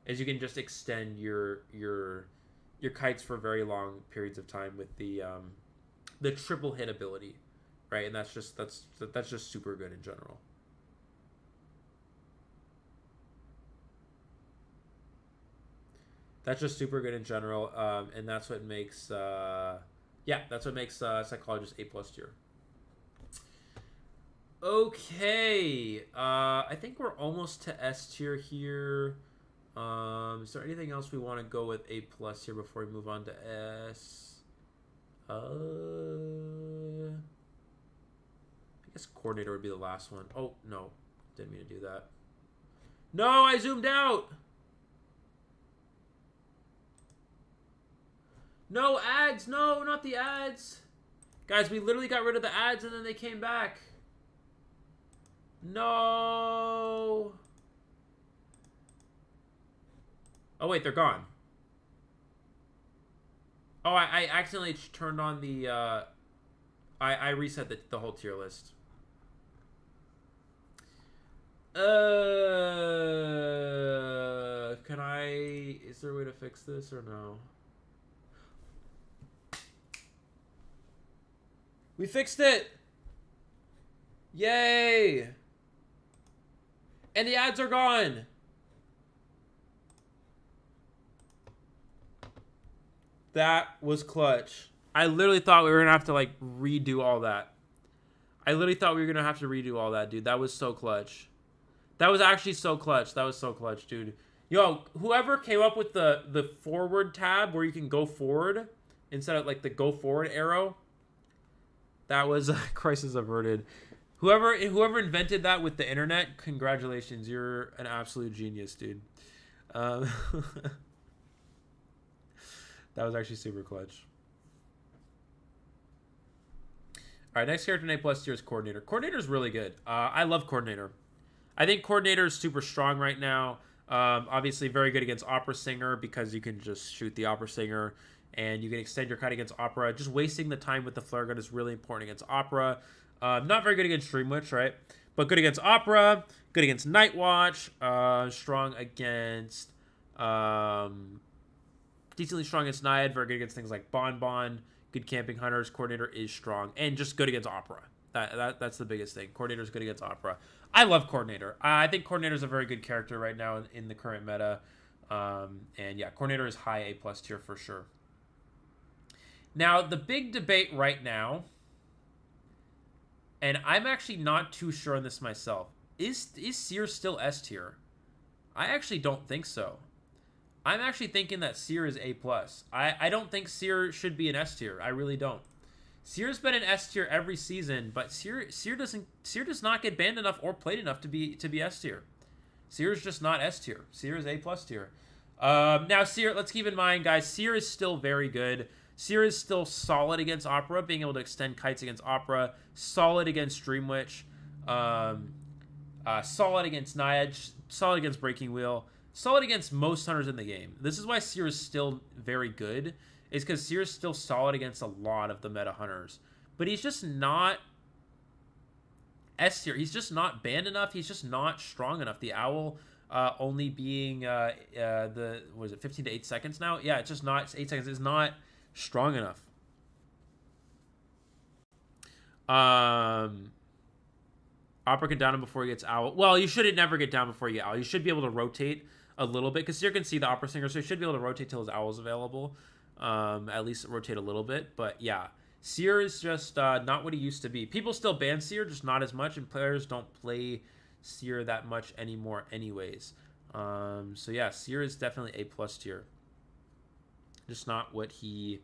Is you can just extend your kites for very long periods of time with the triple hit ability, right? And that's just super good in general. That's just super good in general, and that's what makes Psychologist A+ tier. Okay, I think we're almost to S tier here. Is there anything else we want to go with A+ here before we move on to S? I guess Coordinator would be the last one. Oh, no. Didn't mean to do that. No, I zoomed out! No, ads! No, not the ads! Guys, we literally got rid of the ads and then they came back. No! Oh, wait, they're gone. Oh, I accidentally turned on the, I reset the whole tier list. Is there a way to fix this or no? We fixed it! Yay! And the ads are gone! That was clutch. I literally thought we were gonna have to like redo all that. I literally thought we were gonna have to redo all that, dude. That was so clutch. That was actually so clutch. That was so clutch, dude. Yo, whoever came up with the forward tab where you can go forward instead of like the go forward arrow, that was crisis averted. Whoever invented that with the internet, congratulations. You're an absolute genius, dude. That was actually super clutch. All right, next character in A+ tier is Coordinator. Coordinator is really good. I love Coordinator. I think Coordinator is super strong right now. Obviously, very good against Opera Singer because you can just shoot the Opera Singer and you can extend your kite against Opera. Just wasting the time with the flare gun is really important against Opera. Not very good against Dream Witch, right? But good against Opera. Good against Night Watch. Strong against... decently strong against Naiad. Very good against things like Bon. Good camping hunters. Coordinator is strong. And just good against Opera. That's the biggest thing. Coordinator is good against Opera. I love Coordinator. I think Coordinator is a very good character right now in the current meta. And yeah, Coordinator is high A+ tier for sure. Now, the big debate right now, and I'm actually not too sure on this myself, is Seer still S tier? I actually don't think so. I'm actually thinking that Seer is A+. I don't think Seer should be an S tier. I really don't. Seer's been an S tier every season, but Seer does not get banned enough or played enough to be S tier. Seer's just not S tier. Seer is A+ tier. Now Seer, let's keep in mind, guys, Seer is still very good. Seer is still solid against Opera, being able to extend kites against Opera. Solid against Dream Witch. Solid against Naiad. Solid against Breaking Wheel. Solid against most hunters in the game. This is why Seer is still very good. Is because Seer is still solid against a lot of the meta hunters. But he's just not S tier. He's just not banned enough. He's just not strong enough. The owl only being, was it 15 to 8 seconds now? Yeah, it's just not, 8 seconds is not strong enough. Opera can down him before he gets owl. Well, you shouldn't never get down before you get owl. You should be able to rotate a little bit because Seer can see the Opera Singer, so you should be able to rotate till his owl's available. At least rotate a little bit. But yeah, Seer is just not what he used to be. People still ban Seer, just not as much, and players don't play Seer that much anymore anyways. So yeah, Seer is definitely A+ tier. Just not what he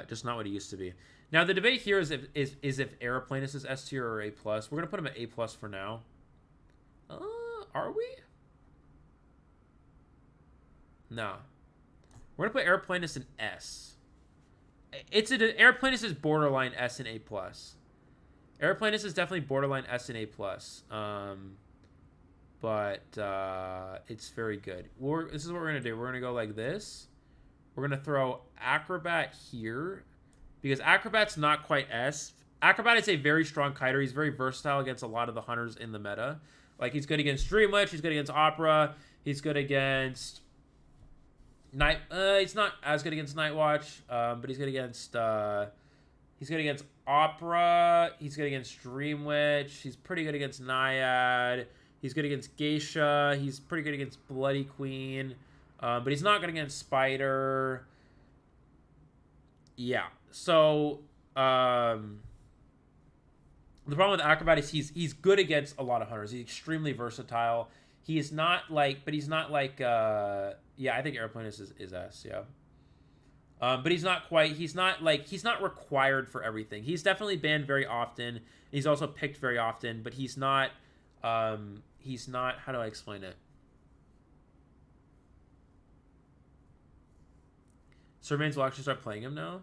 Just not what he used to be. Now the debate here is if Aeroplanus is S tier or A plus. We're gonna put him at A plus for now. Are we? No. We're gonna put Aeroplanus in S. Aeroplanus is borderline S and A plus. Aeroplanus is definitely borderline S and A plus. But it's very good. This is what we're gonna do. We're gonna go like this. We're gonna throw Acrobat here because Acrobat's not quite S. Acrobat is a very strong kiter. He's very versatile against a lot of the hunters in the meta. Like he's good against Dreamwitch. He's good against Opera. He's good against Night. He's not as good against Nightwatch. But he's good against. He's good against Opera. He's good against Dreamwitch. He's pretty good against Naiad. He's good against Geisha. He's pretty good against Bloody Queen. But he's not good against Spider. Yeah. So, the problem with Acrobat is he's good against a lot of hunters. He's extremely versatile. He is not like, but he's not like, yeah, I think Aeroplanus is S, yeah. But he's not required for everything. He's definitely banned very often. He's also picked very often, but he's not, how do I explain it? Surveillance will actually start playing him now.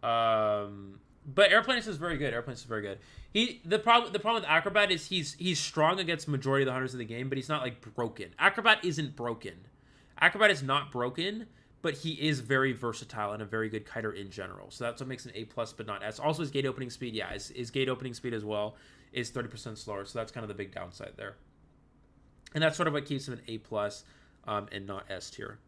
But Aeroplanus is very good. Aeroplanus is very good. The problem with Acrobat is he's strong against majority of the hunters in the game, but he's not like broken. Acrobat isn't broken. Acrobat is not broken, but he is very versatile and a very good kiter in general. So that's what makes an A plus, but not S. Also, his gate opening speed, yeah, his gate opening speed as well is 30% slower. So that's kind of the big downside there. And that's sort of what keeps him an A plus and not S tier.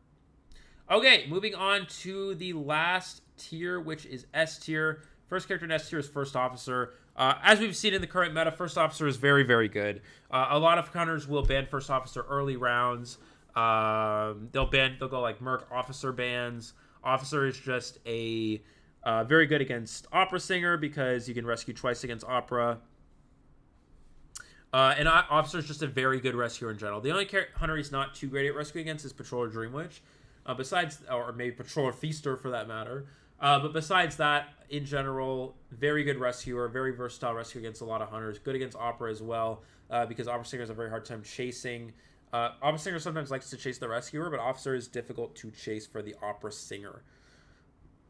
Okay, moving on to the last tier, which is S tier. First character in S tier is First Officer. As we've seen in the current meta, First Officer is very, very good. A lot of hunters will ban First Officer early rounds. They'll go like Merc Officer bans. Officer is just a very good against Opera Singer because you can rescue twice against Opera. And Officer is just a very good rescuer in general. The only hunter he's not too great at rescuing against is Patrol or Dreamwitch. Or maybe Patrol or Feaster for that matter. But besides that, in general, very good rescuer, very versatile rescue against a lot of hunters. Good against Opera as well, because Opera Singer has a very hard time chasing. Opera Singer sometimes likes to chase the rescuer, but Officer is difficult to chase for the Opera Singer.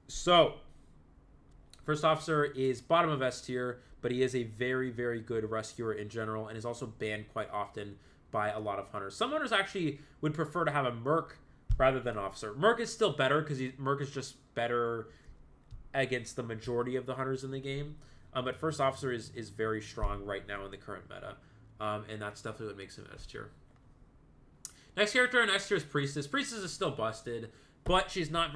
So, First Officer is bottom of S tier, but he is a very, very good rescuer in general, and is also banned quite often by a lot of hunters. Some hunters actually would prefer to have a Merc rather than Officer. Merc is still better because Merc is just better against the majority of the hunters in the game. But First Officer is very strong right now in the current meta. And that's definitely what makes him S tier. Next character in S tier is Priestess. Priestess is still busted, but she's not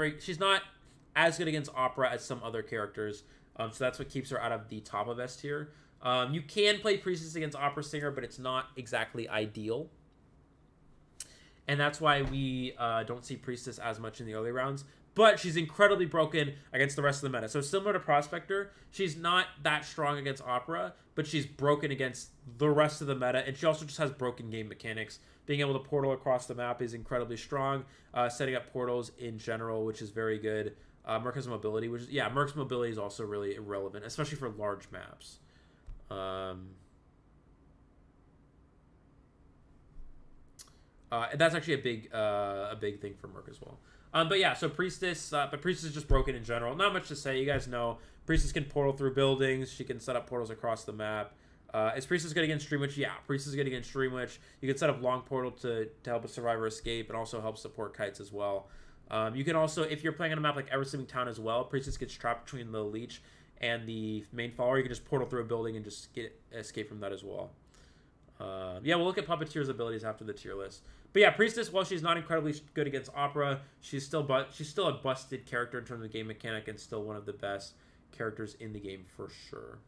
as good against Opera as some other characters. So that's what keeps her out of the top of S tier. You can play Priestess against Opera Singer, but it's not exactly ideal. And that's why we don't see Priestess as much in the early rounds. But she's incredibly broken against the rest of the meta. So similar to Prospector, she's not that strong against Opera, but she's broken against the rest of the meta. And she also just has broken game mechanics. Being able to portal across the map is incredibly strong. Setting up portals in general, which is very good. Merc has mobility, which is, yeah, Merc's mobility is also really irrelevant, especially for large maps. And that's actually a big thing for Merc as well. But yeah, so Priestess, but Priestess is just broken in general. Not much to say. You guys know Priestess can portal through buildings. She can set up portals across the map. Is Priestess good against Dreamwitch? Yeah, Priestess is good against Dreamwitch. You can set up long portal to help a survivor escape and also help support kites as well. You can also, if you're playing on a map like Ever Sleeping Town as well, Priestess gets trapped between the leech and the main follower. You can just portal through a building and just escape from that as well. Yeah, we'll look at Puppeteer's abilities after the tier list. But yeah, Priestess, while she's not incredibly good against Opera, she's still a busted character in terms of game mechanic and still one of the best characters in the game for sure.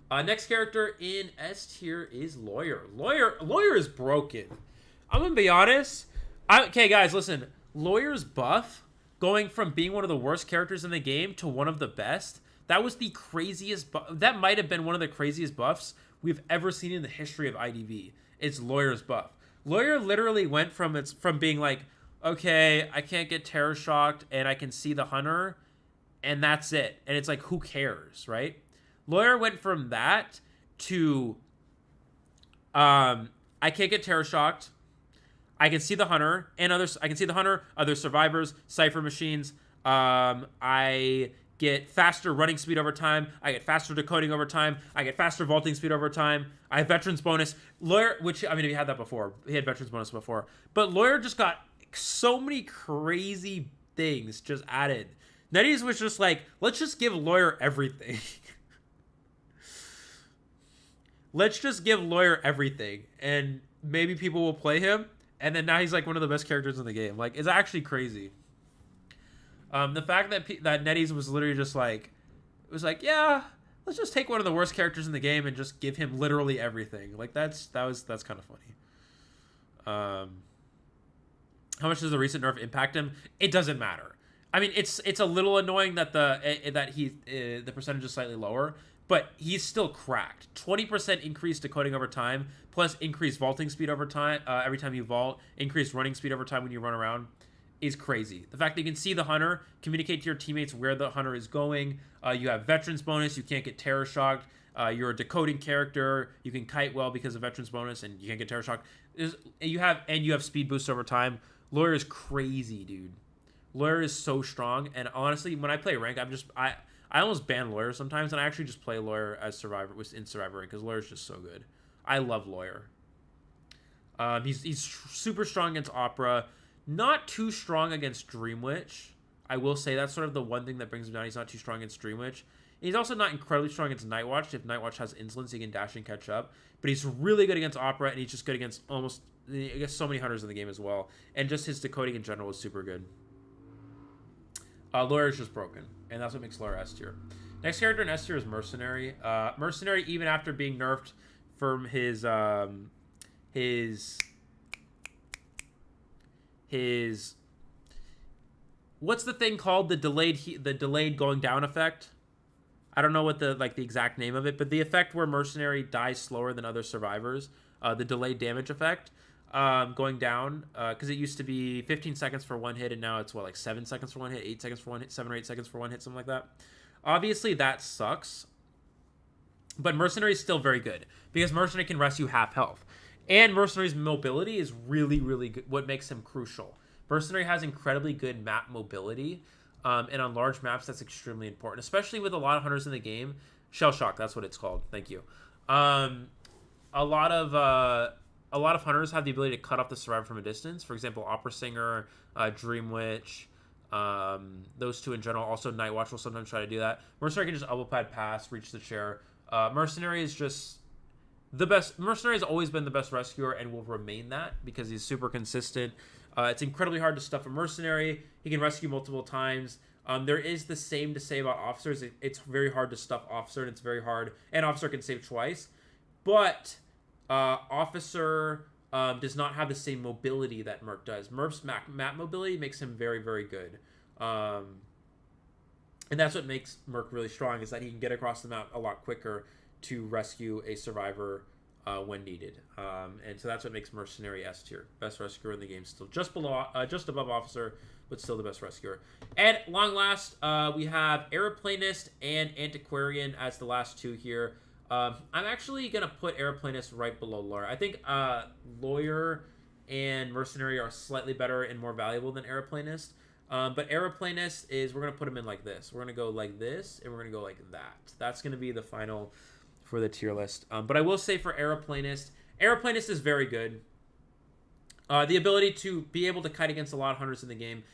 Next character in S tier is Lawyer. Lawyer is broken. I'm gonna be honest. Okay, guys, listen. Lawyer's buff, going from being one of the worst characters in the game to one of the best, that was the craziest that might have been one of the craziest buffs we've ever seen in the history of IDV. It's Lawyer's buff. Lawyer literally went from being like okay, I can't get terror shocked, and I can see the hunter, and that's it. And it's like, who cares, right? Lawyer went from that to, I can't get terror shocked. I can see the hunter and others. I can see the hunter, other survivors, cipher machines. I get faster running speed over time. I get faster decoding over time. I get faster vaulting speed over time. I have veterans bonus. Lawyer, which, I mean, he had that before. He had veterans bonus before. But Lawyer just got so many crazy things just added. NetEase was just like, let's just give Lawyer everything. Let's just give Lawyer everything. And maybe people will play him. And then now he's like one of the best characters in the game. Like, it's actually crazy. The fact that that NetEase was literally just like, it was like, yeah, let's just take one of the worst characters in the game and just give him literally everything. Like, that's kind of funny. How much does the recent nerf impact him? It doesn't matter. I mean, it's a little annoying that the percentage is slightly lower, but he's still cracked. 20% increased decoding over time, plus increased vaulting speed over time every time you vault, increased running speed over time when you run around, is crazy. The fact that you can see the hunter, communicate to your teammates where the hunter is going. You have veterans bonus. You can't get terror shocked. You're a decoding character. You can kite well because of veterans bonus, and you can't get terror shocked. You have speed boost over time. Lawyer is crazy, dude. Lawyer is so strong, and honestly, when I play rank, I almost ban Lawyer sometimes, and I actually just play Lawyer as Survivor in Survivor rank because Lawyer is just so good. I love Lawyer. He's super strong against Opera. Not too strong against Dream Witch. I will say that's sort of the one thing that brings him down. He's not too strong against Dream Witch. He's also not incredibly strong against Night Watch. If Night Watch has insolence, he can dash and catch up. But he's really good against Opera, and he's just good against almost, I guess, so many hunters in the game as well. And just his decoding in general is super good. Lawyer is just broken, and that's what makes Lawyer S tier. Next character in S tier is Mercenary. Mercenary, even after being nerfed from his what's the thing called, the delayed going down effect? I don't know what the exact name of it, but the effect where Mercenary dies slower than other survivors, the delayed damage effect, going down, because it used to be 15 seconds for one hit, and now it's 7 seconds for one hit, 8 seconds for one hit, 7 or 8 seconds for one hit, something like that. Obviously that sucks, but Mercenary is still very good because Mercenary can rescue half health. And Mercenary's mobility is really, really good, what makes him crucial. Mercenary has incredibly good map mobility, and on large maps, that's extremely important, especially with a lot of hunters in the game. Shell Shock, that's what it's called. Thank you. A lot of hunters have the ability to cut off the survivor from a distance. For example, Opera Singer, Dream Witch, those two in general. Also, Night Watch will sometimes try to do that. Mercenary can just elbow pad pass, reach the chair. Mercenary is just the best. Mercenary has always been the best rescuer and will remain that because he's super consistent. It's incredibly hard to stuff a Mercenary. He can rescue multiple times. There is the same to say about Officers. It's very hard to stuff Officer, and it's very hard. And Officer can save twice. But Officer does not have the same mobility that Merc does. Merc's map mobility makes him very, very good. And that's what makes Merc really strong, is that he can get across the map a lot quicker to rescue a survivor when needed. And so that's what makes Mercenary S tier. Best rescuer in the game, still just above Officer, but still the best rescuer. And long last, we have Aeroplanist and Antiquarian as the last two here. I'm actually going to put Aeroplanist right below Lawyer. I think Lawyer and Mercenary are slightly better and more valuable than Aeroplanist. But Aeroplanist is, we're going to put him in like this. We're going to go like this, and we're going to go like that. That's going to be the final for the tier list. But I will say for Aeroplanist is very good. The ability to be able to kite against a lot of hunters in the game.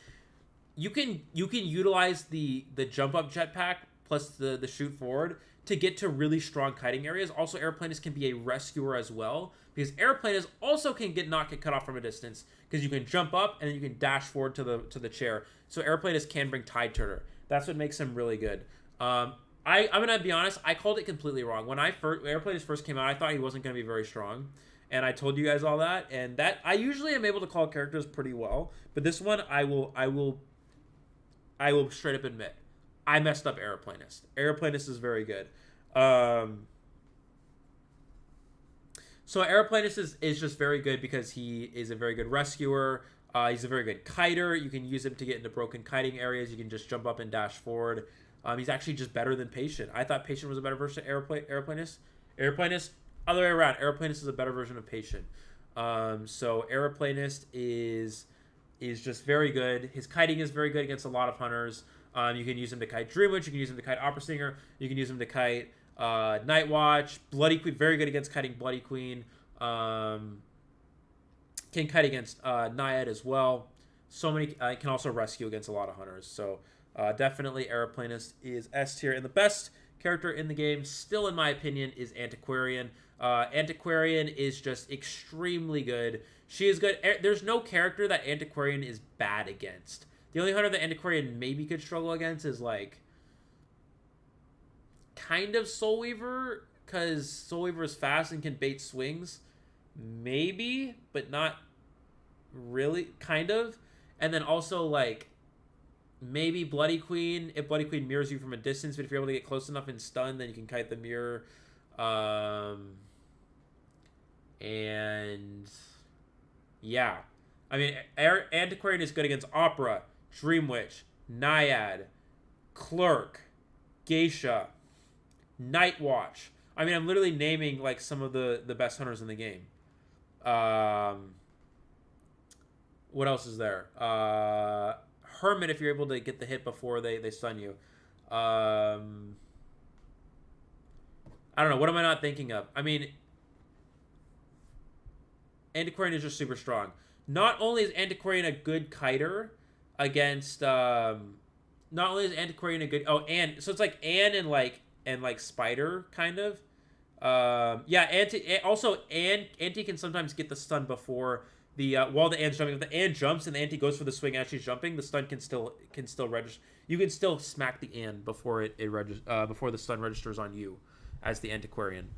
You can utilize the jump up jetpack plus the shoot forward to get to really strong kiting areas. Also, Aeroplanist can be a rescuer as well, because Aeroplanist also can not get cut off from a distance, because you can jump up and then you can dash forward to the chair. So Aeroplanist can bring Tide Turner. That's what makes him really good. I'm gonna be honest, I called it completely wrong. When Aeroplanist first came out, I thought he wasn't gonna be very strong, and I told you guys all that. And that I usually am able to call characters pretty well, but this one I will straight up admit I messed up Aeroplanist. Aeroplanist is very good. So Aeroplanist is just very good because he is a very good rescuer. He's a very good kiter. You can use him to get into broken kiting areas. You can just jump up and dash forward. He's actually just better than Patient. I thought Patient was a better version of Aeroplanist. Aeroplanist, other way around. Aeroplanist is a better version of Patient. So Aeroplanist is just very good. His kiting is very good against a lot of hunters. You can use him to kite Dreamwitch. You can use him to kite Opera Singer. You can use him to kite Night Watch. Bloody Queen, very good against kiting Bloody Queen. Can kite against Naiad as well. So many, can also rescue against a lot of hunters. So definitely Aeroplanist is S tier. And the best character in the game, still in my opinion, is Antiquarian. Antiquarian is just extremely good. She is good. There's no character that Antiquarian is bad against. The only hunter that Antiquarian maybe could struggle against is like kind of Soul Weaver, because Soul Weaver is fast and can bait swings. Maybe, but not really, kind of. And then also like maybe Bloody Queen, if Bloody Queen mirrors you from a distance, but if you're able to get close enough and stun, then you can kite the mirror. And yeah, I mean, Antiquarian is good against Opera, Dreamwitch, Naiad, Clerk, Geisha, Night Watch. I mean, I'm literally naming like some of the best hunters in the game. What else is there? Hermit, if you're able to get the hit before they stun you. I don't know. What am I not thinking of? I mean, Antiquarian is just super strong. Not only is Antiquarian a good kiter against, not only is Antiquarian a good, and so it's like Anne and like Spider kind of. Yeah, Anti can sometimes get the stun before the while the Anne's jumping. If the Anne jumps and the Anti goes for the swing as she's jumping, the stun can still register. You can still smack the Anne before before the stun registers on you as the Antiquarian.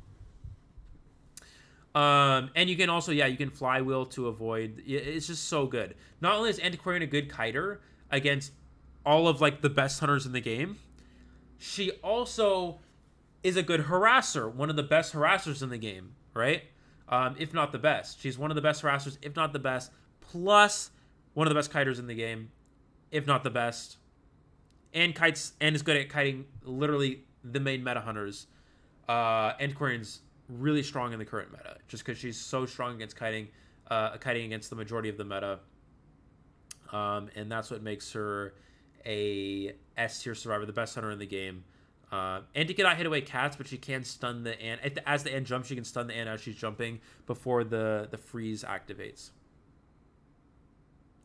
And you can also, you can flywheel to avoid. It's just so good. Not only is Antiquarian a good kiter against all of like the best hunters in the game, she also is a good harasser, one of the best harassers in the game, right? If not the best. She's one of the best harassers, if not the best, plus one of the best kiters in the game, if not the best. And is good at kiting literally the main meta hunters. Antiquarian's really strong in the current meta, just because she's so strong against kiting against the majority of the meta. And that's what makes her a S tier survivor, the best hunter in the game. Anti cannot hit away cats, but she can stun the ant. As the ant jumps, she can stun the ant as she's jumping before the freeze activates.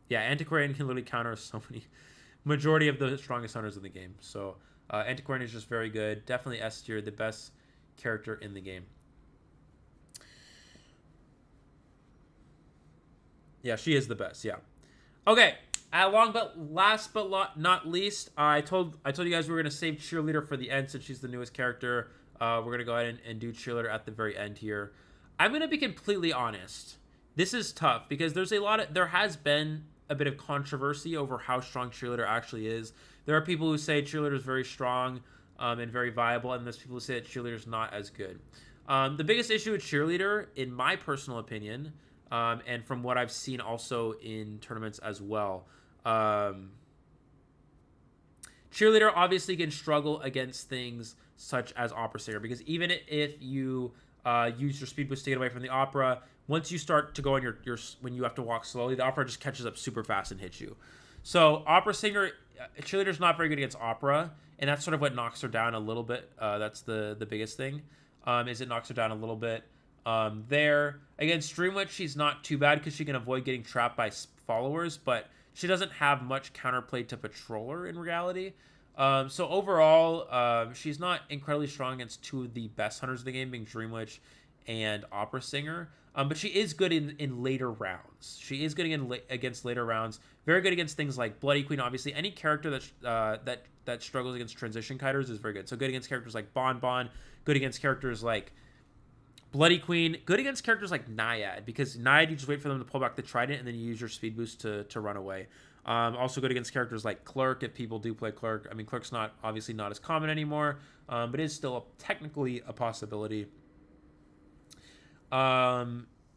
Yeah, Antiquarian can literally counter so many, majority of the strongest hunters in the game. So Antiquarian is just very good. Definitely S tier, the best character in the game. Yeah, she is the best. Yeah. Okay. Last but not least, I told you guys we were gonna save Cheerleader for the end since she's the newest character. We're gonna go ahead and do Cheerleader at the very end here. I'm gonna be completely honest. This is tough because there has been a bit of controversy over how strong Cheerleader actually is. There are people who say Cheerleader is very strong and very viable, and there's people who say that Cheerleader is not as good. The biggest issue with Cheerleader, in my personal opinion, and from what I've seen also in tournaments as well, Cheerleader obviously can struggle against things such as Opera Singer, because even if you use your speed boost to get away from the Opera, once you start to go on your when you have to walk slowly, the Opera just catches up super fast and hits you. So Opera Singer, Cheerleader's not very good against Opera, and that's sort of what knocks her down a little bit. That's the biggest thing, is it knocks her down a little bit. There against Dreamwitch, she's not too bad because she can avoid getting trapped by followers, but she doesn't have much counterplay to Patroller in reality. So overall, she's not incredibly strong against two of the best hunters of the game, being Dreamwitch and Opera Singer. But she is good in later rounds. She is good against later rounds. Very good against things like Bloody Queen. Obviously, any character that struggles against transition kiters is very good. So good against characters like Bon. Good against characters like Bloody Queen. Good against characters like Naiad, because Naiad, you just wait for them to pull back the trident and then you use your speed boost to run away. Also good against characters like Clerk, if people do play Clerk. I mean, Clerk's obviously not as common anymore, but is still technically a possibility.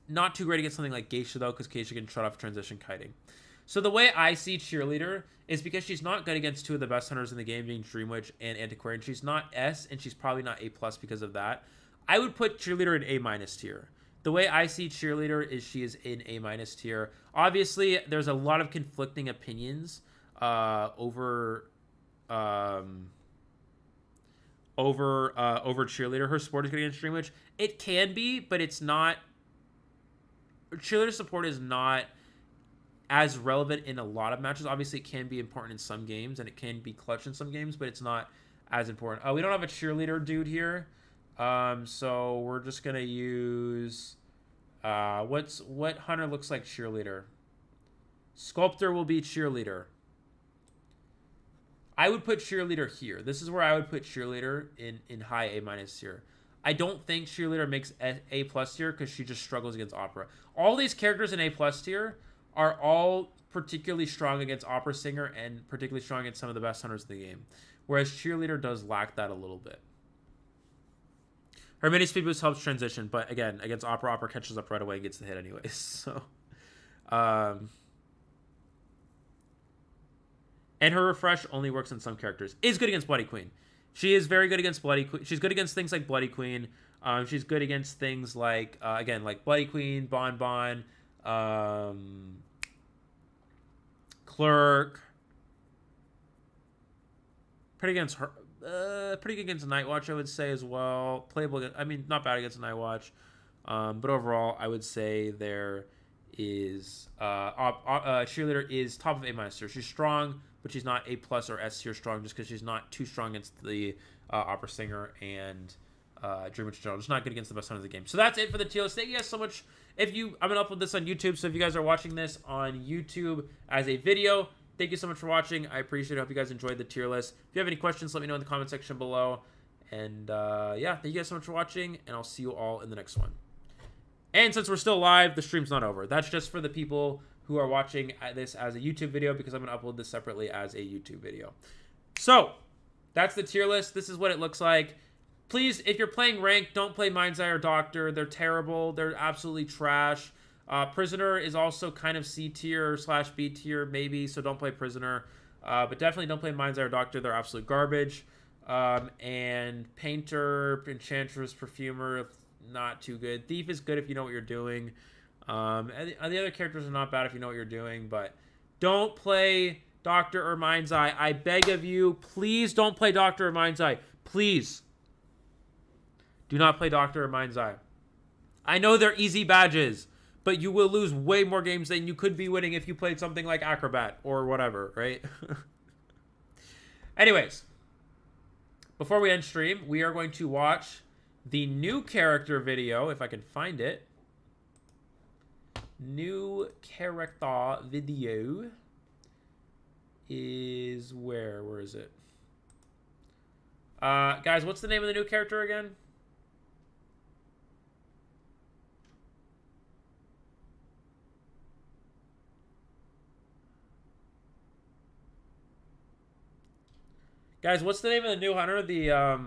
not too great against something like Geisha, though, because Geisha can shut off transition kiting. So the way I see Cheerleader is because she's not good against two of the best hunters in the game, being Dream Witch and Antiquarian. She's not S, and she's probably not A+ because of that. I would put Cheerleader in A- tier. The way I see Cheerleader is she is in A- tier. Obviously, there's a lot of conflicting opinions over Cheerleader. Her support is good against Dream Witch. It can be, but it's not. Cheerleader support is not as relevant in a lot of matches. Obviously, it can be important in some games, and it can be clutch in some games, but it's not as important. We don't have a Cheerleader dude here, so we're just gonna use what hunter looks like Cheerleader. Sculptor will be Cheerleader. I would put Cheerleader here. This is where I would put Cheerleader in high A- tier. I don't think Cheerleader makes A+ tier because she just struggles against Opera. All these characters in A+ tier are all particularly strong against Opera Singer and particularly strong against some of the best hunters in the game. Whereas Cheerleader does lack that a little bit. Her mini speed boost helps transition, but again, against Opera, Opera catches up right away and gets the hit anyways. So, and her refresh only works on some characters. Is good against Bloody Queen. She is very good against Bloody Queen. She's good against things like Bloody Queen. She's good against things like, again, like Bloody Queen, Bon Bon, Clerk. Pretty against her. Pretty good against Nightwatch, I would say, as well. Playable against, I mean, not bad against Nightwatch. But overall, I would say there is... Cheerleader is top of A- tier. She's strong, but she's not A+ or S tier strong just because she's not too strong against the Opera Singer and Dream Witch in general. Just not good against the best hunters of the game. So that's it for the tier list. Thank you guys so much. I'm going to upload this on YouTube, so if you guys are watching this on YouTube as a video, thank you so much for watching. I appreciate it. I hope you guys enjoyed the tier list. If you have any questions, let me know in the comment section below. And yeah, thank you guys so much for watching, and I'll see you all in the next one. And since we're still live, the stream's not over. That's just for the people who are watching this as a YouTube video, because I'm going to upload this separately as a YouTube video. So, that's the tier list. This is what it looks like. Please, if you're playing ranked, don't play Mind's Eye or Doctor. They're terrible. They're absolutely trash. Prisoner is also kind of C tier / B tier, maybe, so don't play Prisoner. But definitely don't play Mind's Eye or Doctor. They're absolute garbage. And Painter, Enchantress, Perfumer, not too good. Thief is good if you know what you're doing. And the other characters are not bad if you know what you're doing, but don't play Doctor or Mind's Eye. I beg of you, please don't play Doctor or Mind's Eye. Please. Do not play Doctor or Mind's Eye. I know they're easy badges, but you will lose way more games than you could be winning if you played something like Acrobat or whatever, right? Anyways, before we end stream, we are going to watch the new character video, if I can find it. New character video is where? Where is it? Guys, what's the name of the new character again? Guys, what's the name of the new hunter? The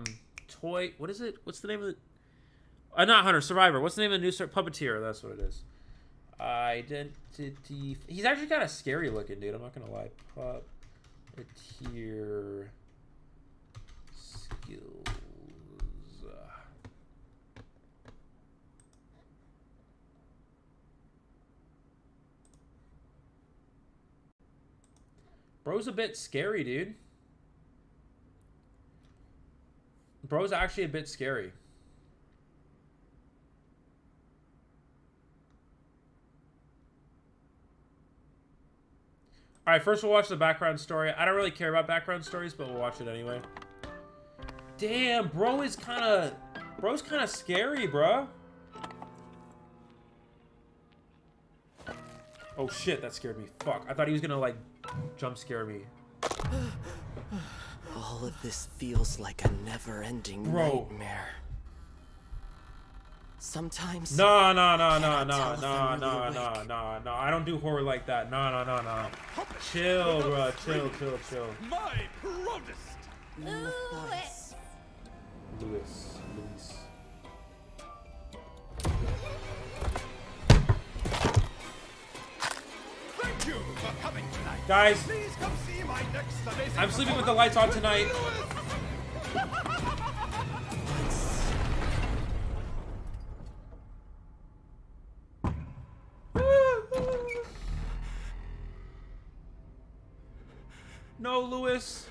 toy. What is it? What's the name of the? Not hunter, survivor. What's the name of the new puppeteer? That's what it is. Identity. He's actually kind of scary looking, dude. I'm not gonna lie. Puppeteer skills. Bro's a bit scary, dude. Bro's actually a bit scary. Alright, first we'll watch the background story. I don't really care about background stories, but we'll watch it anyway. Damn, bro's kind of scary, bro. Oh shit, that scared me. Fuck, I thought he was gonna like jump scare me. All of this feels like a never-ending nightmare. Sometimes. No. I don't do horror like that. No. Chill, bro. Chill. My proudest. Louis. for coming tonight. Guys, Please come see my next amazing I'm sleeping with the lights on tonight. No, Lewis.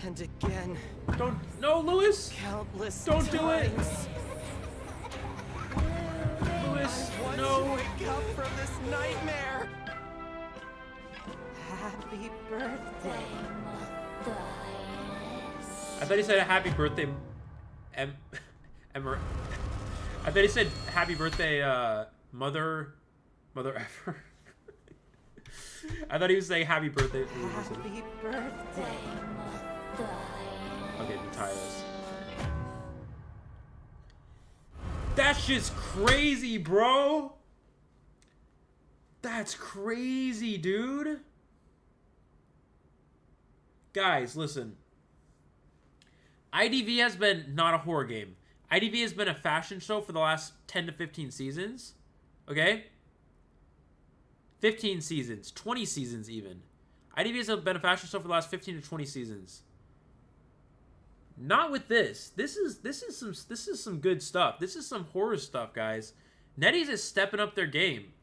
And again. Don't. No, Lewis. Countless Don't do it. times. Lewis, I want no. to wake up from this nightmare. Happy birthday, I thought he said happy birthday, Emmer. I thought he said happy birthday, mother effer. I thought he was saying happy birthday. Happy birthday, Okay, Matthias. That's just crazy, bro. That's crazy, dude. Guys, listen. IDV has been not a horror game. IDV has been a fashion show for the last 10 to 15 seasons. Okay? 15 seasons. 20 seasons even. IDV has been a fashion show for the last 15 to 20 seasons. Not with this. This is some good stuff. This is some horror stuff, guys. NetEase is stepping up their game.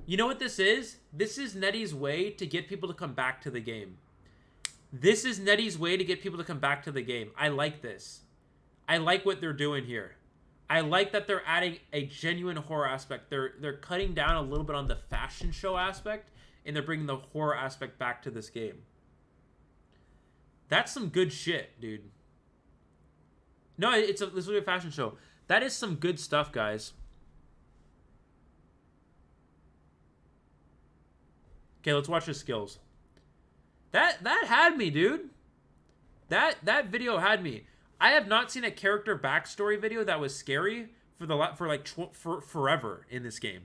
You know what this is? This is NetEase's way to get people to come back to the game. This is NetEase's way to get people to come back to the game. I like this. I like what they're doing here. I like that they're adding a genuine horror aspect. They're cutting down a little bit on the fashion show aspect, and they're bringing the horror aspect back to this game. That's some good shit, dude. No, this will be a fashion show. That is some good stuff, guys. Okay, let's watch his skills. That had me, dude. That video had me. I have not seen a character backstory video that was scary for forever in this game.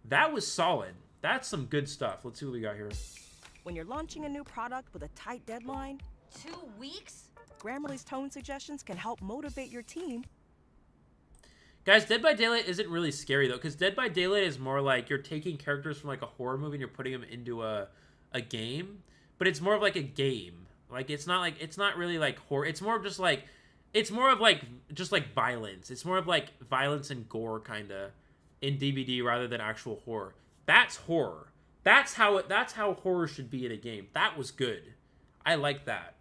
That was solid. That's some good stuff. Let's see what we got here. When you're launching a new product with a tight deadline, 2 weeks? Grammarly's tone suggestions can help motivate your team. Guys, Dead by Daylight isn't really scary though, because Dead by Daylight is more like you're taking characters from like a horror movie and you're putting them into a game, but it's more of like a game. Like it's not really like horror. It's more of just like violence. It's more of like violence and gore kind of in DBD rather than actual horror. That's horror. That's how horror should be in a game. That was good. I like that.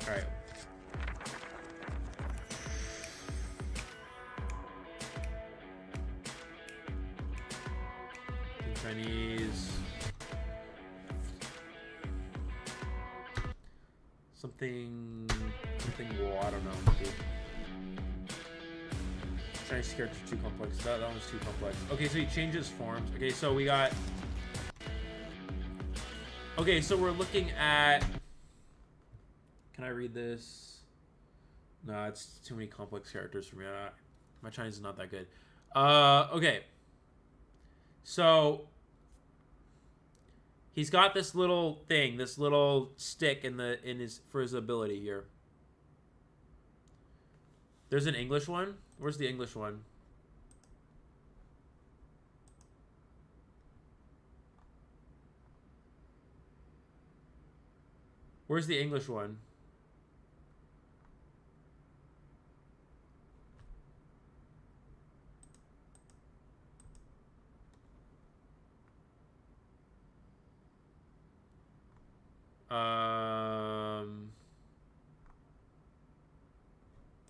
All right. In Chinese. Something well, I don't know. Dude. Chinese character too complex. That one was too complex. Okay, so he changes forms. Okay, so we got. Okay, so we're looking at. Can I read this? No, it's too many complex characters for me. My Chinese is not that good. Okay. So he's got this little thing, this little stick for his ability here. There's an English one. Where's the English one? Where's the English one?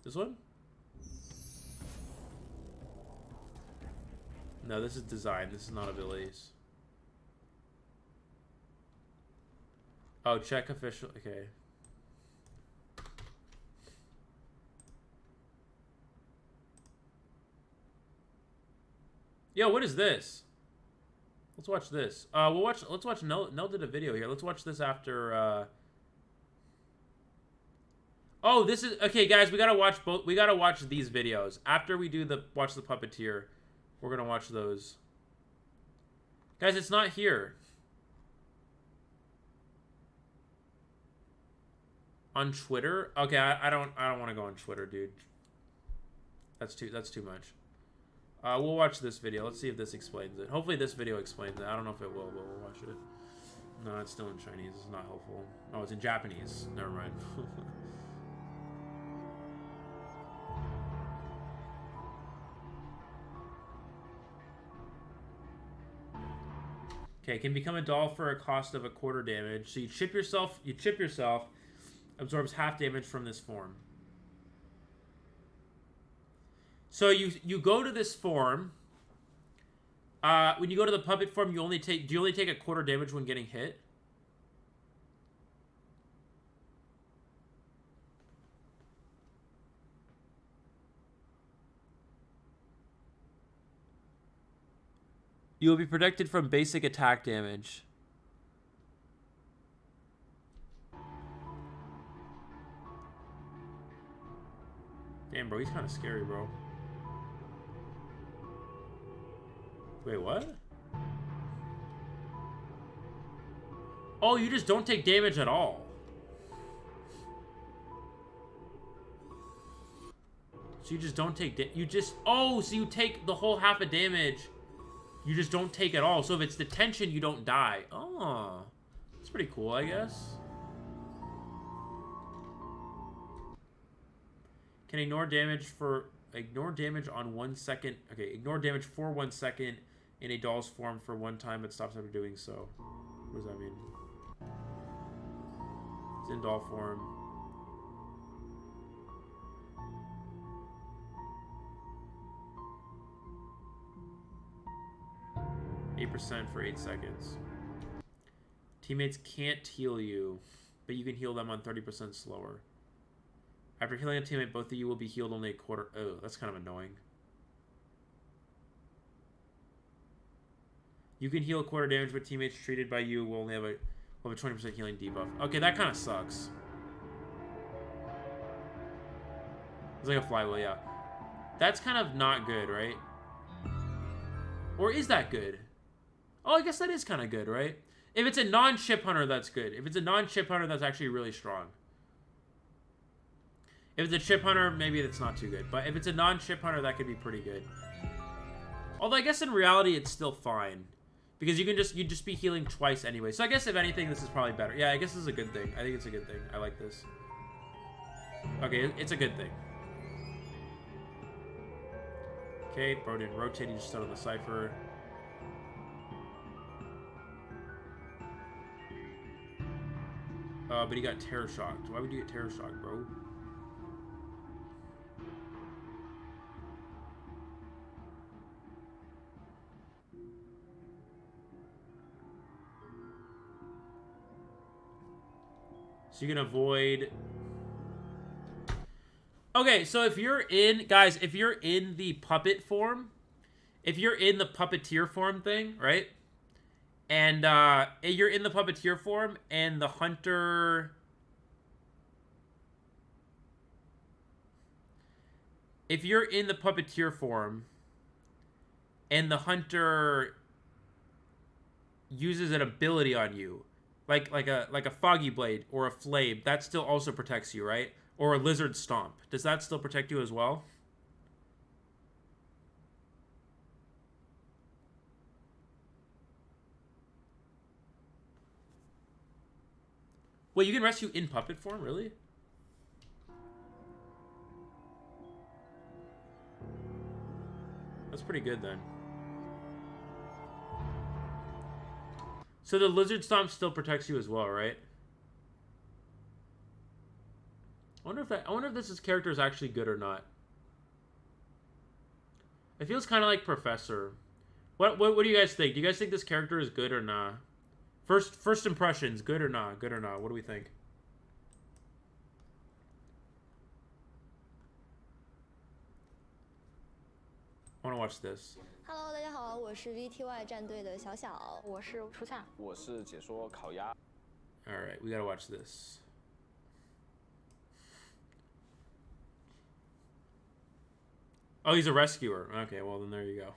This one? No, this is design. This is not abilities. Oh, check official. Okay. Yo, what is this? Let's watch this. Let's watch Nell did a video here. Let's watch this after Oh, this is okay, guys, we gotta watch both. We gotta watch these videos. After we do watch the Puppeteer, we're gonna watch those. Guys, it's not here. On Twitter? Okay, I don't want to go on Twitter, dude. That's too much. We'll watch this video. Let's see if this explains it. Hopefully this video explains it. I don't know if it will, but we'll watch it. No, it's still in Chinese. It's not helpful. Oh, it's in Japanese. Never mind. Okay, can become a doll for a cost of a quarter damage. So you chip yourself, absorbs half damage from this form. So you go to this form. When you go to the puppet form, do you only take a quarter damage when getting hit? You will be protected from basic attack damage. Damn, bro, he's kind of scary, bro. Wait, what? Oh, you just don't take damage at all. So you just don't take oh, so you take the whole half a damage. You just don't take it all. So if it's detention, you don't die. Oh, that's pretty cool, I guess. Can ignore damage on 1 second. Okay, ignore damage for 1 second in a doll's form for one time, but stops after doing so. What does that mean? It's in doll form. %, for 8 seconds. Teammates can't heal you, but you can heal them on 30% slower. After healing a teammate, both of you will be healed only a quarter. Oh, that's kind of annoying. You can heal a quarter damage, but teammates treated by you will only have a 20% healing debuff. Okay, that kind of sucks. It's like a flywheel, yeah. That's kind of not good, right? Or is that good? Oh, I guess that is kind of good, right? If it's a non-ship hunter, that's good. If it's a non-ship hunter, that's actually really strong. If it's a ship hunter, maybe that's not too good. But if it's a non-ship hunter, that could be pretty good. Although I guess in reality, it's still fine. Because you'd just be healing twice anyway. So I guess if anything, this is probably better. Yeah, I guess this is a good thing. I think it's a good thing. I like this. Okay, it's a good thing. Okay, bro didn't rotate. He just stood on the cipher. But he got terror shocked. Why would you get terror shocked, bro? So you can avoid... Okay, so if you're in... Guys, if you're in the puppet form... If you're in the Puppeteer form thing, right? And you're in the Puppeteer form, and the hunter... If you're in the Puppeteer form, and the hunter uses an ability on you, like a foggy blade or a flame, that still also protects you, right? Or a lizard stomp. Does that still protect you as well? Wait, you can rescue in puppet form? Really? That's pretty good then. So the lizard stomp still protects you as well, right? I wonder if this character is actually good or not. It feels kind of like Professor. What do you guys think? Do you guys think this character is good or not? First impressions, good or not? Good or not? What do we think? I want to watch this. Hello， 大家好，我是 VTY 战队的小小，我是初夏，我是解说烤鸭。All right, we gotta watch this. Oh, he's a rescuer. Okay, well then there you go.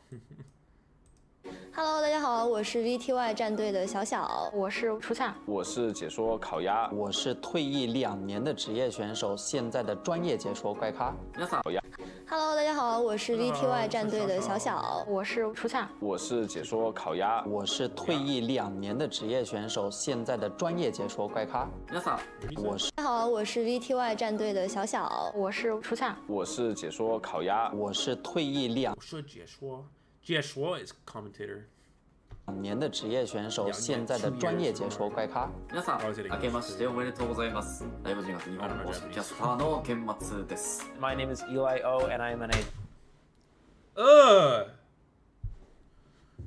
Hello， 大家好，我是 VTY 战队的小小，我是初夏，我是解说烤鸭，我是退役2年的职业选手，现在的专业解说怪咖。烤鸭。Hello， 大家好，我是 VTY 战队的小小，我是初夏，我是解说烤鸭，我是退役2年的职业选手，现在的专业解说怪咖。我是。大家好，我是 VTY 战队的小小，我是初夏，我是解说烤鸭，我是退役解说 is commentator。2年的职业选手，現在的專業解說怪咖。皆さん、明けましておめでとうございます。ライブ人学日本公式キャスターの剣松です。My name is Eli O, and I am an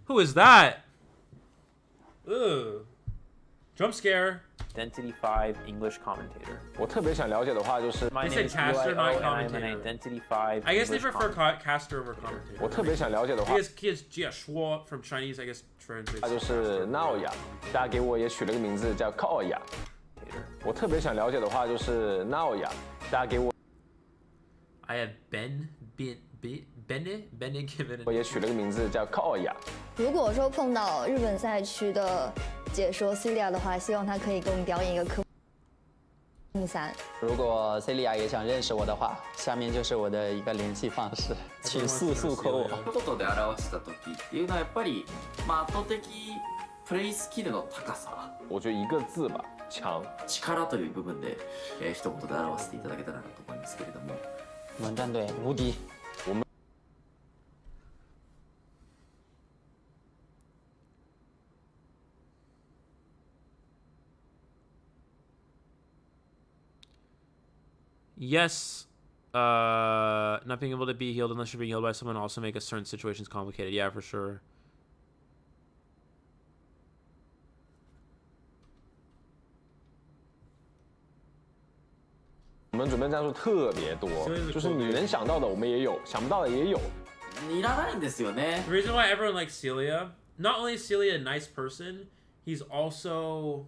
Who is that? Jump scare. Identity 5 English commentator. 我特别想了解的话就是 My name is Eli O, and I am an Identity 5 I guess they English prefer caster over commentator. 我特别想了解的话 He is 解说 from Chinese, I guess translates. 那就是闹呀，大家给我也取了个名字叫靠呀。我特别想了解的话就是闹呀，大家给我。I have Benne given. 我也取了个名字叫靠呀。如果说碰到日本赛区的解说 Celia 的话，希望他可以给我们表演一个科目3。如果 Celia 也想认识我的话，下面就是我的一个联系方式，请速速 call 我。一言で表した時っていうのはやっぱり、圧倒的プレイスキルの高さ。我觉得一个字吧，强。力という部分で、一言で表していただけたらなと思いますけれども。我们战队无敌。我们。Yes, not being able to be healed unless you're being healed by someone also make a certain situations complicated. Yeah, for sure. 我们准备战术特别多，就是你能想到的我们也有，想不到的也有。いらないんですよね。The reason why everyone likes Celia, not only is Celia a nice person, he's also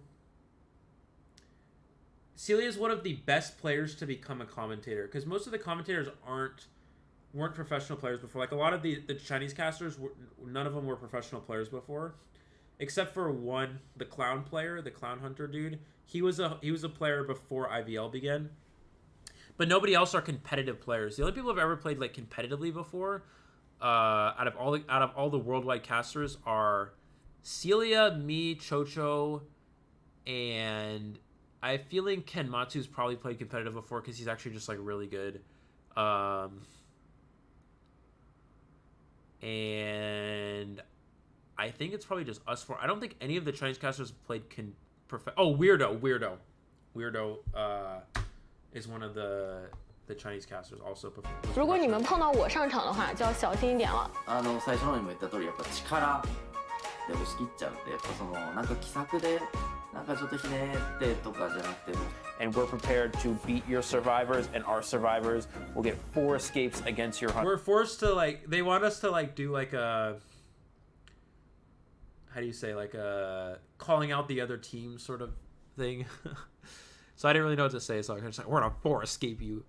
Celia is one of the best players to become a commentator because most of the commentators weren't professional players before. Like a lot of the Chinese casters, none of them were professional players before, except for one, the clown player, the clown hunter dude. He was a player before IVL began, but nobody else are competitive players. The only people who've ever played like competitively before, out of all the worldwide casters, are Celia, me, Chocho, and I have a feeling Ken Matsu's probably played competitive before because he's actually just like really good. And I think it's probably just us four. I don't think any of the Chinese casters have played Weirdo is one of the Chinese casters also. 如果你们碰到我上場的話，就要小心一點了。最初のにも言った通り、やっぱ力で押し切っちゃうんで、やっぱそのなんか奇策で。And we're prepared to beat your survivors, and our survivors will get 4 escapes against your hunter. We're forced to they want us to do like a, how do you say, like a calling out the other team sort of thing. So I didn't really know what to say, so I was just like, we're gonna 4 escape you.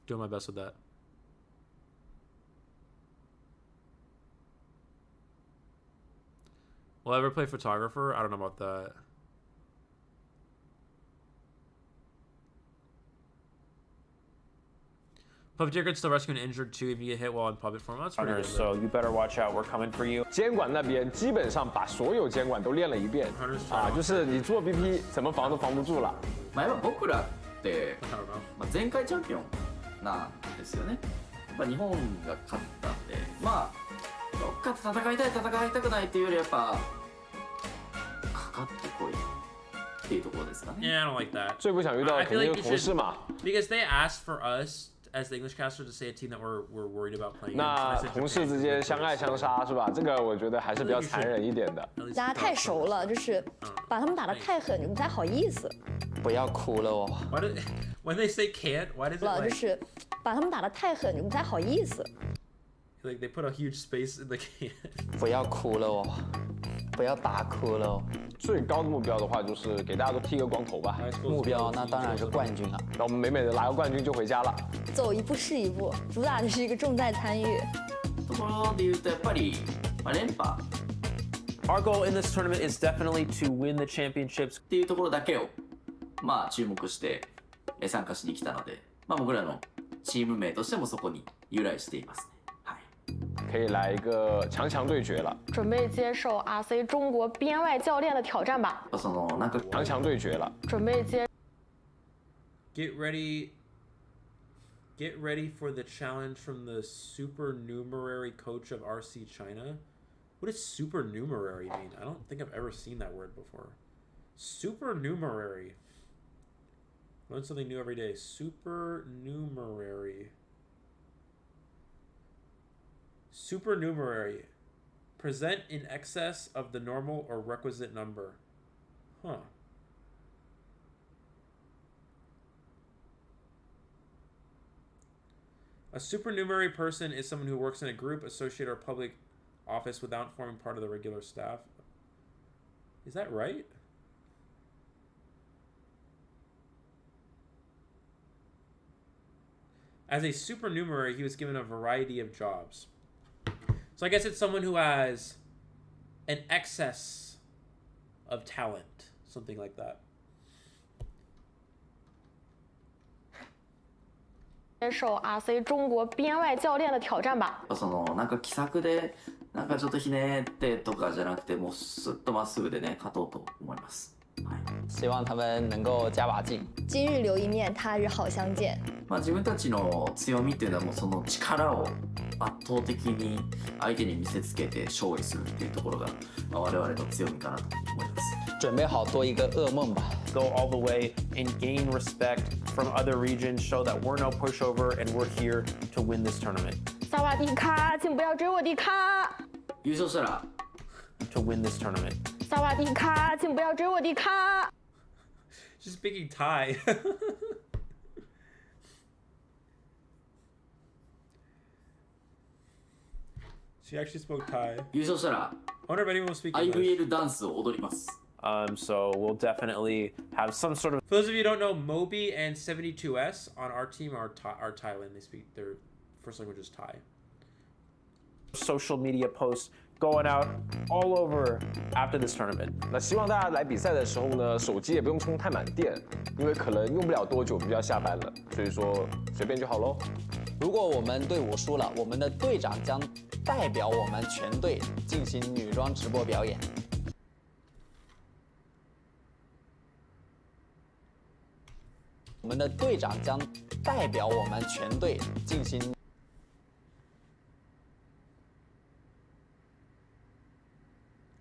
Doing my best with that. Will I ever play photographer? I don't know about that. Puppeteer can still rescue an injured too if you get hit while in puppet form. That's pretty good. So you better watch out. We're coming for you. 监管那边基本上把所有监管都练了一遍啊，就是你做 BP 怎么防都防不住了。僕らって前回チャンピオンなんですよね。日本が勝ったんで、どっか戦いたい戦いたくないっていうよりやっぱかかってこいっていうところですかね。Yeah, I don't like that. 最不想遇到肯定是同事嘛。Because they asked for us as the English caster to say a team that we're worried about playing. 那同事之间相爱相杀是吧？这个我觉得还是比较残忍一点的。大家太熟了，就是把他们打得太狠，就不太好意思。不要哭了哦。When they say can't, why does it 就是把他们打得太狠，就不太好意思。Like they put a huge space in the can. 不要哭了哦，不要大哭了哦。最高的目标的话，就是给大家都剃个光头吧。目标那当然是冠军了。让我们美美的拿个冠军就回家了。走一步是一步，主打的是一个重在参与。ところで言うとやっぱり、連覇 Our goal in this tournament is definitely to win the championships っていうところだけを注目して参加しに来たので、僕らのチーム名としてもそこに由来していますね。はい。可以来一个强强对决了。准备接受 RC 中国编外教练的挑战吧。そのなんか强强对决了。准备接。Get ready for the challenge from the supernumerary coach of RC China. What does supernumerary mean? I don't think I've ever seen that word before. Supernumerary. Learn something new every day. Supernumerary. Supernumerary. Present in excess of the normal or requisite number. Huh. A supernumerary person is someone who works in a group, associate, or public office without forming part of the regular staff. Is that right? As a supernumerary, he was given a variety of jobs. So I guess it's someone who has an excess of talent, something like that. 接受 RC 中国编外教练的挑战吧。そのなんか奇策でなんかちょっとひねってとかじゃなくて、もうスッとまっすぐでね勝とうと思います。はい。希望他们能够加把劲。今日留一面，他日好相见。自分たちの強みっていうのはもうその力を圧倒的に相手に見せつけて勝利するっていうところが、我々の強みかなと思います。准备好做一个噩梦吧。Go all the way and gain respect from other regions, show that we're no pushover and we're here to win this tournament. 萨瓦迪卡，请不要追我的卡。優勝したら To win this tournament. 萨瓦迪卡，请不要追我的卡。She's speaking Thai. She actually spoke Thai. 優勝したら I wonder if anyone will speak IVL English. ダンスを踊ります。So we'll definitely have some sort of. For those of you who don't know, Moby and 72S on our team are Thailand. They speak their first language is Thai. Social media posts going out all over after this tournament. 那希望大家来比赛的时候呢，手机也不用充太满电，因为可能用不了多久就要下班了，所以说随便就好喽。如果我们队伍输了，我们的队长将代表我们全队进行女装直播表演。我们的队长将代表我们全队进行。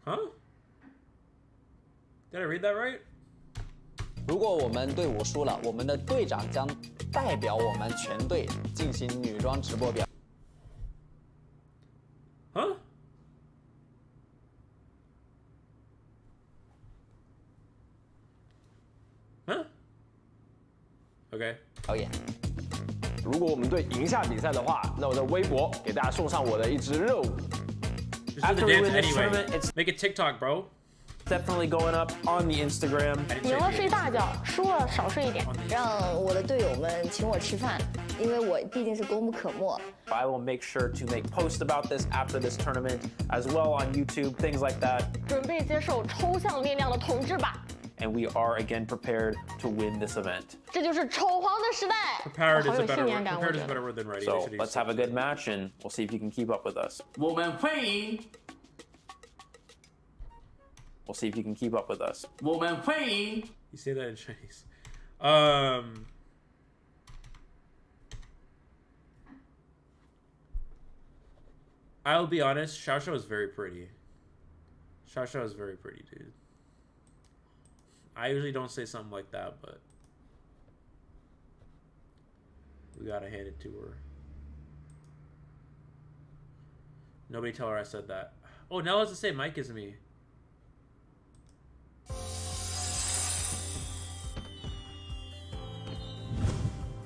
Huh? Did I read that right? 如果我们队伍输了，我们的队长将代表我们全队进行女装直播表。Huh? Huh? Okay. 表演。如果我们队赢下比赛的话，那我的微博给大家送上我的一只热舞。Just do the dance anyway. Make a TikTok, bro. Definitely going up on the Instagram. 赢了睡大觉，输了少睡一点。让我的队友们请我吃饭，因为我毕竟是功不可没。I will make sure to make posts about this after this tournament as well on YouTube, things like that. 准备接受抽象力量的统治吧。And we are again prepared to win this event. 这就是丑皇的时代。Prepared is 好 a 有 better 信 word. 念感，我 Prepared 觉 is a 得。 better word than ready. So let's have a good match and we'll see if you can keep up with us. 我们欢迎 We'll see if you can keep up with us. 我们欢迎 You say that in Chinese. I'll be honest, Xiaoxiao is very pretty. Xiaoxiao is very pretty, dude. I usually don't say something like that, but we gotta hand it to her. Nobody tell her I said that. Oh, Nell has the same mic as me.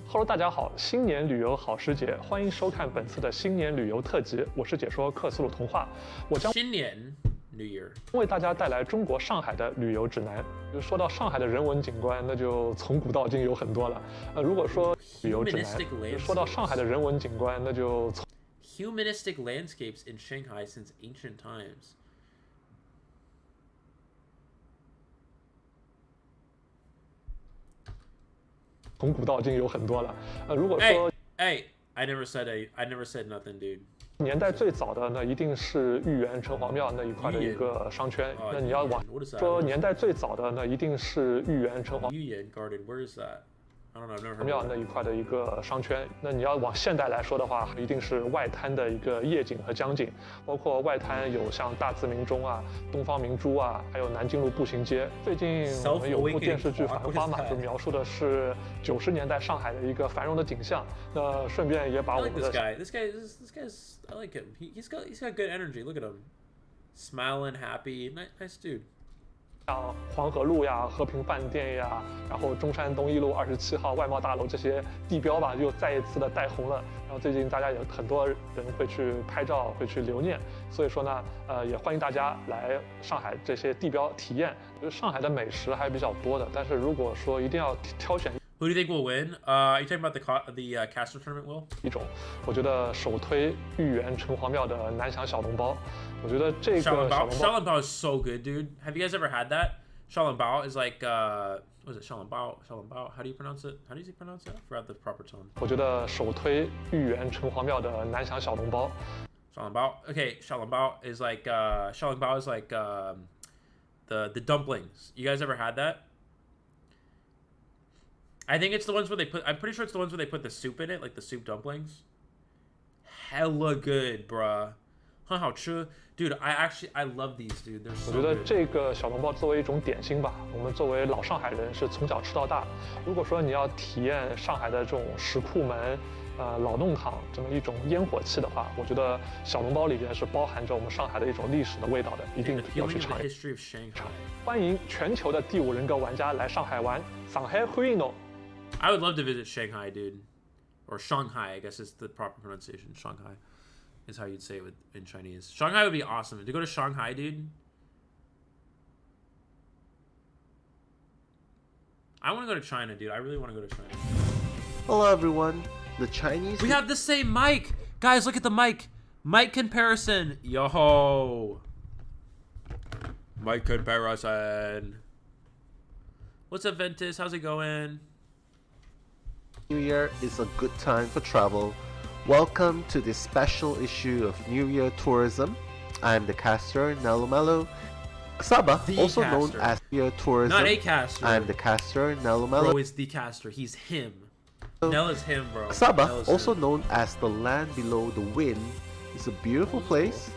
Hello， 大家好，新年旅游好时节，欢迎收看本次的新年旅游特辑。我是解说克苏鲁童话，我将新年 New Year 为大家带来中国上海的旅游指南。说到上海的人文景观，那就从古到今有很多了。如果说旅游指南，说到上海的人文景观，那就从 humanistic landscapes in Shanghai since ancient times. 从古到今有很多了。如果说 Hey, I never said nothing, dude. 年代最早的那一定是豫园城隍庙那一块的一个商圈。那你要往说年代最早的那一定是豫园城隍 Garden, where is that? I don't know, I've never heard 庙 of 那一块的一个商圈。那你要往现代来说的话，一定是外滩的一个夜景和江景，包括外滩有像大自鸣钟啊、东方明珠啊，还有南京路步行街。最近我们有部电视剧《繁花》嘛，就描述的是90年代上海的一个繁荣的景象。那顺便也把我们的 This guy's I like him. He's got good energy. Look at him, smiling, happy, nice dude. 像黄河路呀、和平饭店呀，然后中山东一路27号外贸大楼这些地标吧，又再一次的带红了。然后最近大家有很多人会去拍照，会去留念。所以说呢，也欢迎大家来上海这些地标体验。就是上海的美食还比较多的，但是如果说一定要挑选。 Who do you think will win? Are you talking about the caster tournament, Will? 一种，我觉得首推豫园城隍庙的南翔小笼包。我觉得这个小笼包 Xiaolongbao is so good, dude. Have you guys ever had that? Xiaolongbao is like what is it? Xiaolongbao? How do you pronounce it? How does he pronounce it? I forgot the proper tone. 我觉得首推豫园城隍庙的南翔小笼包。Xiaolongbao. Okay, Xiaolongbao is like the dumplings. You guys ever had that? I think it's the ones where they put. I'm pretty sure it's the ones where they put the soup in it, like the soup dumplings. Hella good, bruh. 很好吃 dude. I love these, dude. They're so good. 我觉得这个小笼包作为一种点心吧，我们作为老上海人是从小吃到大。如果说你要体验上海的这种石库门、老弄堂这么一种烟火气的话，我觉得小笼包里边是包含着我们上海的一种历史的味道的，一定要去尝一尝。欢迎全球的第5人格玩家来上海玩，上海欢迎侬。 I would love to visit Shanghai, dude. Or Shanghai, I guess is the proper pronunciation. Shanghai is how you'd say it in Chinese. Shanghai would be awesome. To go to Shanghai, dude. I want to go to China, dude. I really want to go to China. Hello, everyone. The Chinese... We have the same mic! Guys, look at the mic. Mic comparison. Yo. Mic comparison. What's up, Ventus? How's it going? New Year is a good time for travel. Welcome to this special issue of New Year Tourism. I'm the caster, Nelomelo. Saba, also known as New Year Tourism. Not a caster. I'm the caster, Nelomelo. Bro is the caster. He's him. Nell is him, bro. Saba, also known as the land below the wind, is a beautiful place,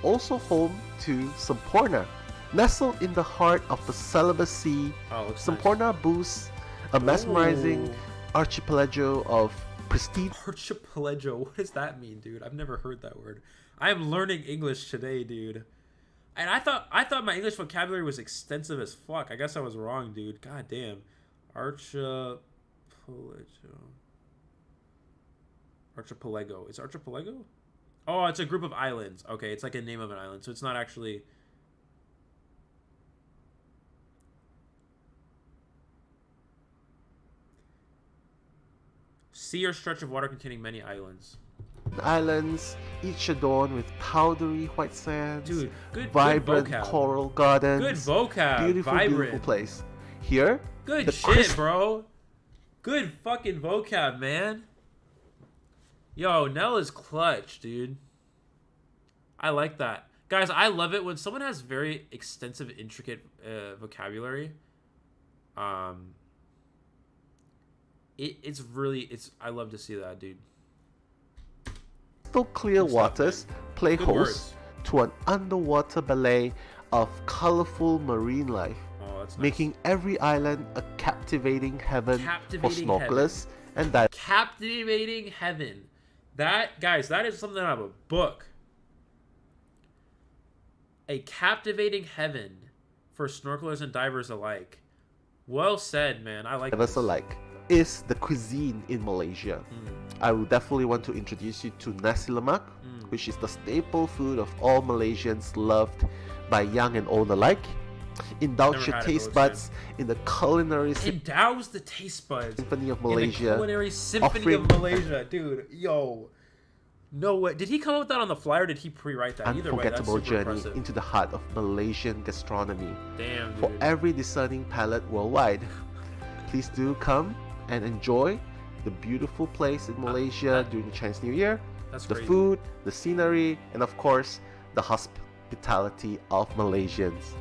also home to Semporna. Nestled in the heart of the Celebes Sea, Semporna boasts a mesmerizing archipelago of pristine... Archipelago? What does that mean, dude? I've never heard that word. I am learning English today, dude. And I thought my English vocabulary was extensive as fuck. I guess I was wrong, dude. God damn. Archipelago. Archipelago. Is archipelago? Oh, it's a group of islands. Okay, it's like a name of an island. So it's not actually... Sea or stretch of water containing many islands. Islands, each adorned with powdery white sands, dude, vibrant good coral gardens. Good vocab. Beautiful, beautiful place. Here, good shit, bro. Good fucking vocab, man. Yo, Nell is clutch, dude. I like that. Guys, I love it when someone has very extensive, intricate vocabulary. I love to see that, dude. Crystal clear waters play host to an underwater ballet of colorful marine life, making every island a captivating heaven for snorkelers and divers. Captivating heaven. That, guys, that is something out of a book. A captivating heaven for snorkelers and divers alike. Well said, man. I like divers alike. Is the cuisine in Malaysia. I will definitely want to introduce you to nasi lemak, which is the staple food of all Malaysians, loved by young and old alike. Indulge your taste buds in the culinary Endows the taste buds symphony of Malaysia. In the culinary symphony of Malaysia, dude. Yo. No way. Did he come up with that on the flyer or did he pre-write that? Either way, that's Unforgettable super journey impressive. into the heart of Malaysian gastronomy. Damn, dude. For every discerning palate worldwide. Please do come and enjoy the beautiful place in Malaysia during the Chinese New Year. That's the crazy. food, the scenery, and of course, the hospitality of Malaysians.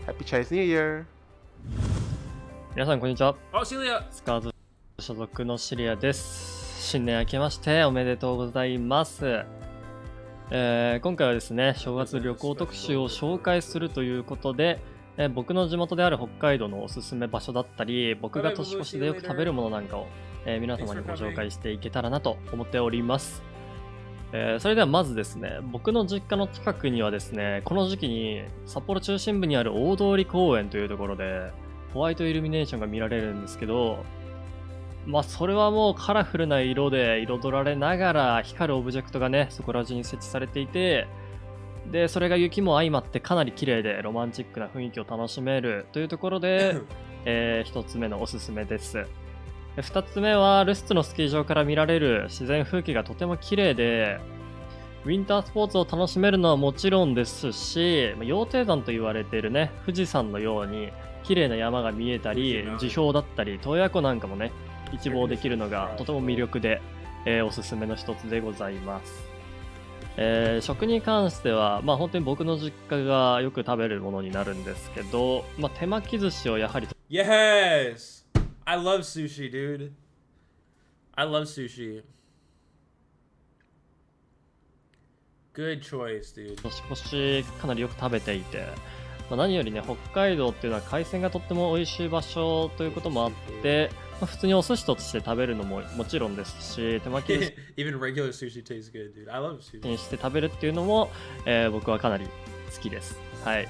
Happy Chinese New Year! 皆さんこんにちは。シリアスカーズ所属のシリアです。新年明けましておめでとうございます。今回はですね、正月旅行特集を紹介するということで、僕の地元である北海道のおすすめ場所だったり、僕が年越しでよく食べるものなんかを、皆様にご紹介していけたらなと思っております。それではまずですね、僕の実家の近くにはですね、この時期に札幌中心部にある大通公園というところでホワイトイルミネーションが見られるんですけど、まあそれはもうカラフルな色で彩られながら光るオブジェクトがね、そこら中に設置されていて、でそれが雪も相まってかなり綺麗でロマンチックな雰囲気を楽しめるというところで、1つ目のおすすめです。2つ目はルスツのスキー場から見られる自然風景がとても綺麗で、ウィンタースポーツを楽しめるのはもちろんですし、羊蹄山と言われているね、富士山のように綺麗な山が見えたり、樹氷だったり洞爺湖なんかもね一望できるのがとても魅力で、おすすめの一つでございます。食に関しては、まあ本当に僕の実家がよく食べるものになるんですけど、まあ手巻き寿司をやはり。Yes! I love sushi, dude. I love sushi. Good choice, dude. 年越しかなりよく食べていて、まあ、何よりね、北海道っていうのは海鮮がとっても美味しい場所ということもあって、まあ、普通にお寿司として食べるのももちろんですし、手巻き寿司 Even regular sushi tastes good, dude. I love sushi. にして食べるっていうのも、僕はかなり好きです。はい。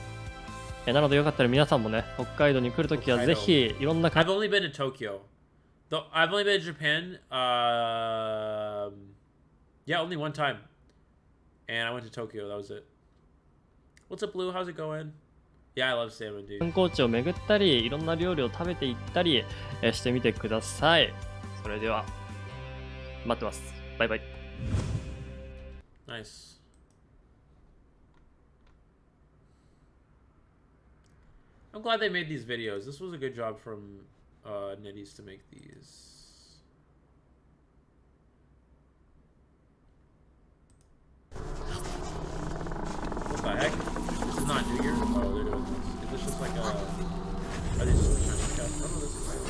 なのでよかったら皆さんもね、北海道に来るときはぜひいろんな I've only been to Tokyo. Though I've only been to Japan. Yeah, only one time. And I went to Tokyo. That was it. What's up, Blue? How's it going? Yeah, I love salmon, dude. 観光地を巡ったり、いろんな料理を食べていったりしてみてください。それでは待ってます。バイバイ。Nice. I'm glad they made these videos. This was a good job from Nitties to make these. What the heck? This is not New Year? Oh, they're doing this. Is this just like a... Are they just trying to cast? I don't know this is right.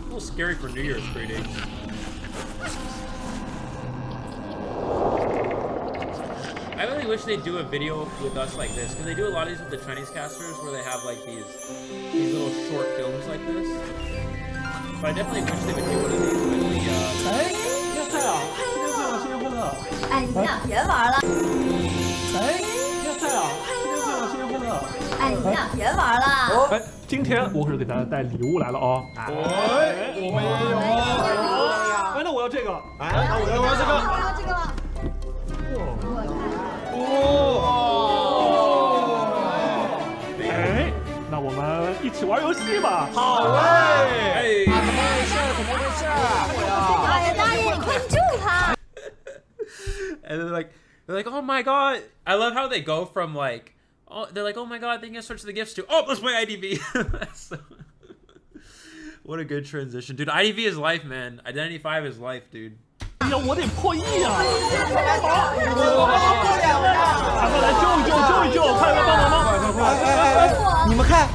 A little scary for New Year's greetings. I really wish they'd do a video with us like this, because they do a lot of these with the Chinese casters where they have like these little short films like this. But I definitely wish they would do one of these with the哎，你俩别玩了！哎，你俩别玩了！哎，今天我可是给大家带礼物来了哦！哎，我们也有啊！哎，那我要这个！哎，那我要这个！我要这个了。哎，那我们一起玩游戏吧！好嘞！怎么回事？怎么回事？哎呀，大爷，你快去救他！ And they're like, oh my god! I love how they go from like, oh, they're like, oh my god, they can search the gifts to, oh, let's play IDV. So, what a good transition, dude. IDV is life, man. Identity 5 is life, dude. 哎呀，我得破译啊！快来救一救！快来帮忙！快！你们看。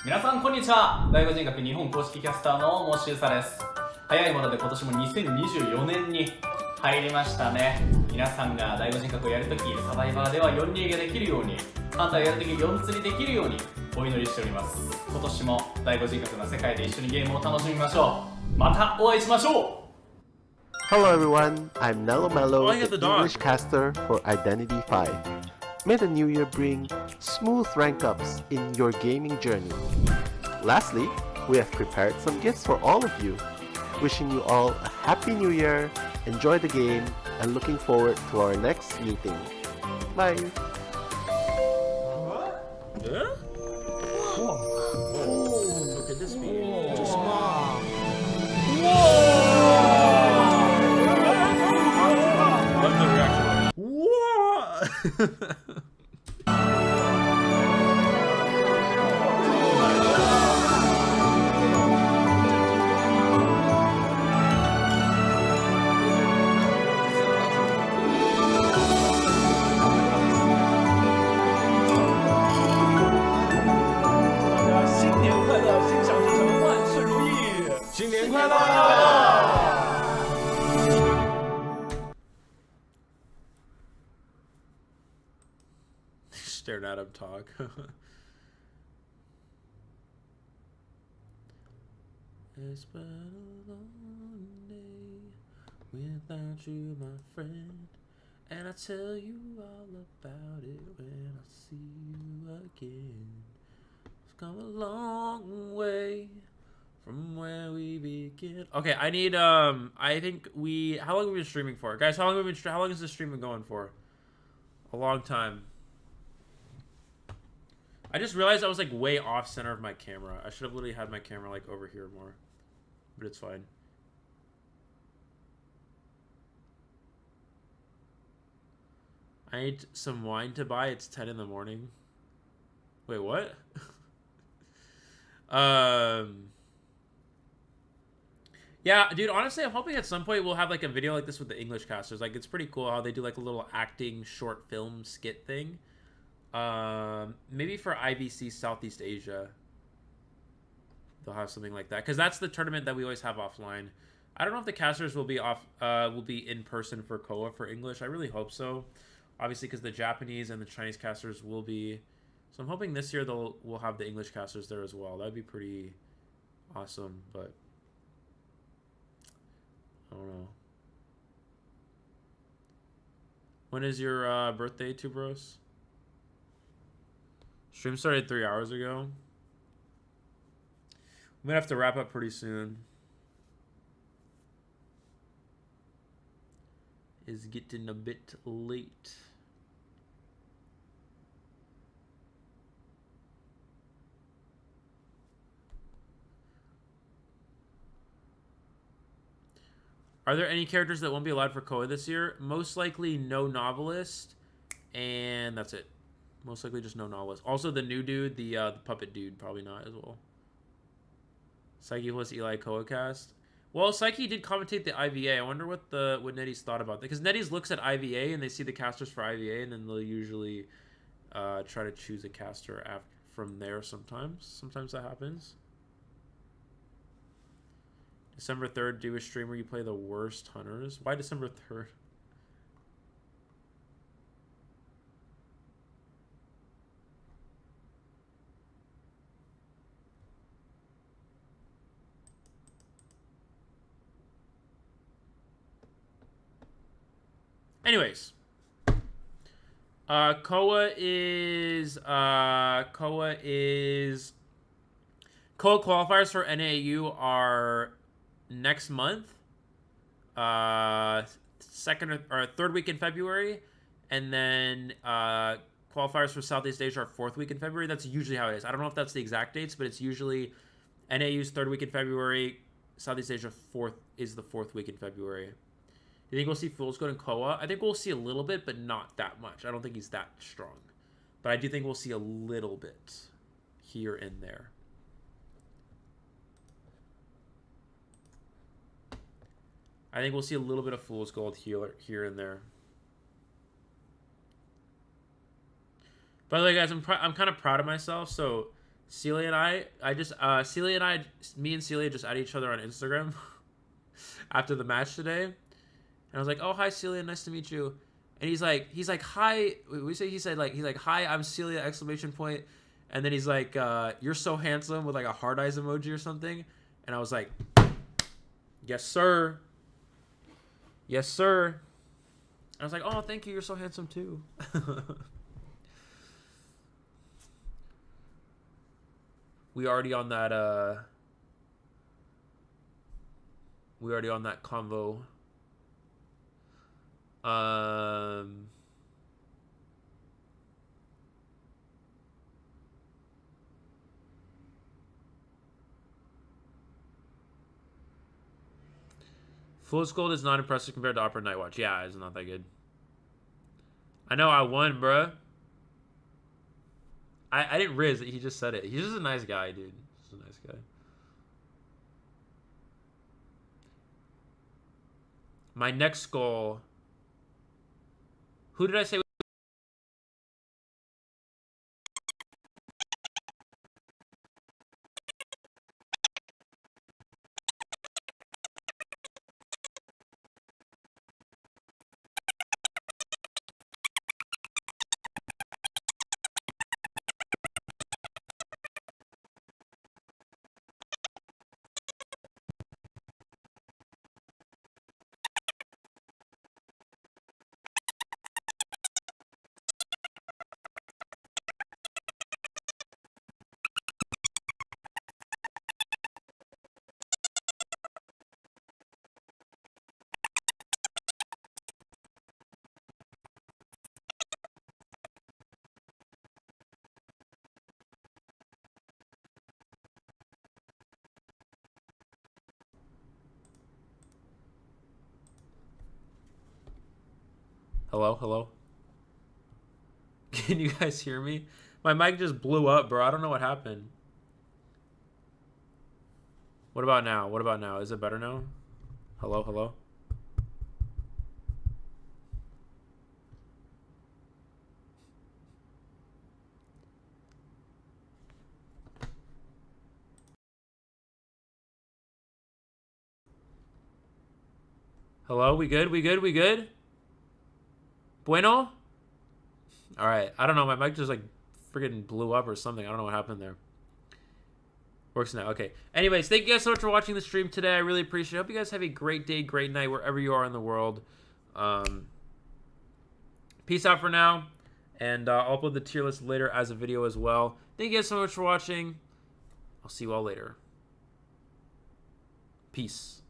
皆さんこんにちは。第五人格日本公式キャスターのモシューサです。早いもので今年も2024年に入りましたね。皆さんが第五人格をやるとき、サバイバーでは4逃げできるように、ハンターをやるとき4釣りできるようにお祈りしております。今年も第五人格の世界で一緒にゲームを楽しみましょう。またお会いしましょう。 Hello everyone, I'm Nello Mello, the English caster for Identity 5. May the new year bring smooth rank ups in your gaming journey. Lastly, we have prepared some gifts for all of you. Wishing you all a happy new year, enjoy the game, and looking forward to our next meeting. Bye. Yeah? Whoa. Look at this meeting. Just mom. Love the reaction. Whoa. 新年快乐！ Staring at him talk. It's been a long day without you, my friend, and I tell you all about it when I see you again. It's come a long way from where we begin. Okay, I need I think we, how long have we been streaming for, guys? How long is this stream been going for? A long time. I just realized I was like way off center of my camera. I should have literally had my camera like over here more, but it's fine. I need some wine to buy. It's 10 in the morning. Wait, what? Yeah, dude, honestly, I'm hoping at some point we'll have like a video like this with the English casters. Like, it's pretty cool how they do like a little acting short film skit thing. Maybe for IVC Southeast Asia, they'll have something like that, because that's the tournament that we always have offline. I don't know if the casters will be in person for COA for English. I really hope so, obviously, because the Japanese and the Chinese casters will be. So I'm hoping this year we'll have the English casters there as well. That'd be pretty awesome, but I don't know. When is your birthday, Two Bros? Stream started 3 hours ago. I'm gonna have to wrap up pretty soon. It's getting a bit late. Are there any characters that won't be allowed for COA this year? Most likely no novelist, and that's it. Most likely just no novelist. Also, the new dude, the puppet dude, probably not as well. Psyche plus Eli COA cast. Well, Psyche did commentate the IVA. I wonder what Nettie's thought about that. Because Nettie's looks at IVA and they see the casters for IVA, and then they'll usually try to choose a caster from there sometimes. Sometimes that happens. December 3rd, do a stream where you play the worst hunters. Why December 3rd? Anyways, COA qualifiers for NAU are next month, second or third week in February, and then qualifiers for Southeast Asia are fourth week in February. That's usually how it is. I don't know if that's the exact dates, but it's usually NAU's third week in February, Southeast Asia is the fourth week in February. Do you think we'll see Fool's Gold in COA? I think we'll see a little bit, but not that much. I don't think he's that strong. But I do think we'll see a little bit here and there. I think we'll see a little bit of Fool's Gold here and there. By the way, guys, I'm kind of proud of myself. So Celia and me and Celia just added each other on Instagram after the match today. And I was like, "Oh, hi Celia, nice to meet you." And he's like, "Hi." He said "Hi, I'm Celia!" exclamation point. And then he's like, "You're so handsome," with like a hard eyes emoji or something. And I was like, "Yes, sir. Yes, sir." I was like, "Oh, thank you. You're so handsome too." We already on that convo. Fool's Gold is not impressive compared to Opera Night Watch. Yeah, it's not that good. I know I won, bruh. I didn't riz it. He just said it. He's just a nice guy, dude. He's a nice guy. My next goal. Who did I say? Hello, hello. Can you guys hear me? My mic just blew up, bro. I don't know what happened. What about now? What about now? Is it better now? Hello, hello. Hello, we good? We good? We good? Bueno? Alright, I don't know. My mic just like freaking blew up or something. I don't know what happened there. Works now. Okay. Anyways, thank you guys so much for watching the stream today. I really appreciate it. I hope you guys have a great day, great night, wherever you are in the world. Peace out for now. And I'll upload the tier list later as a video as well. Thank you guys so much for watching. I'll see you all later. Peace.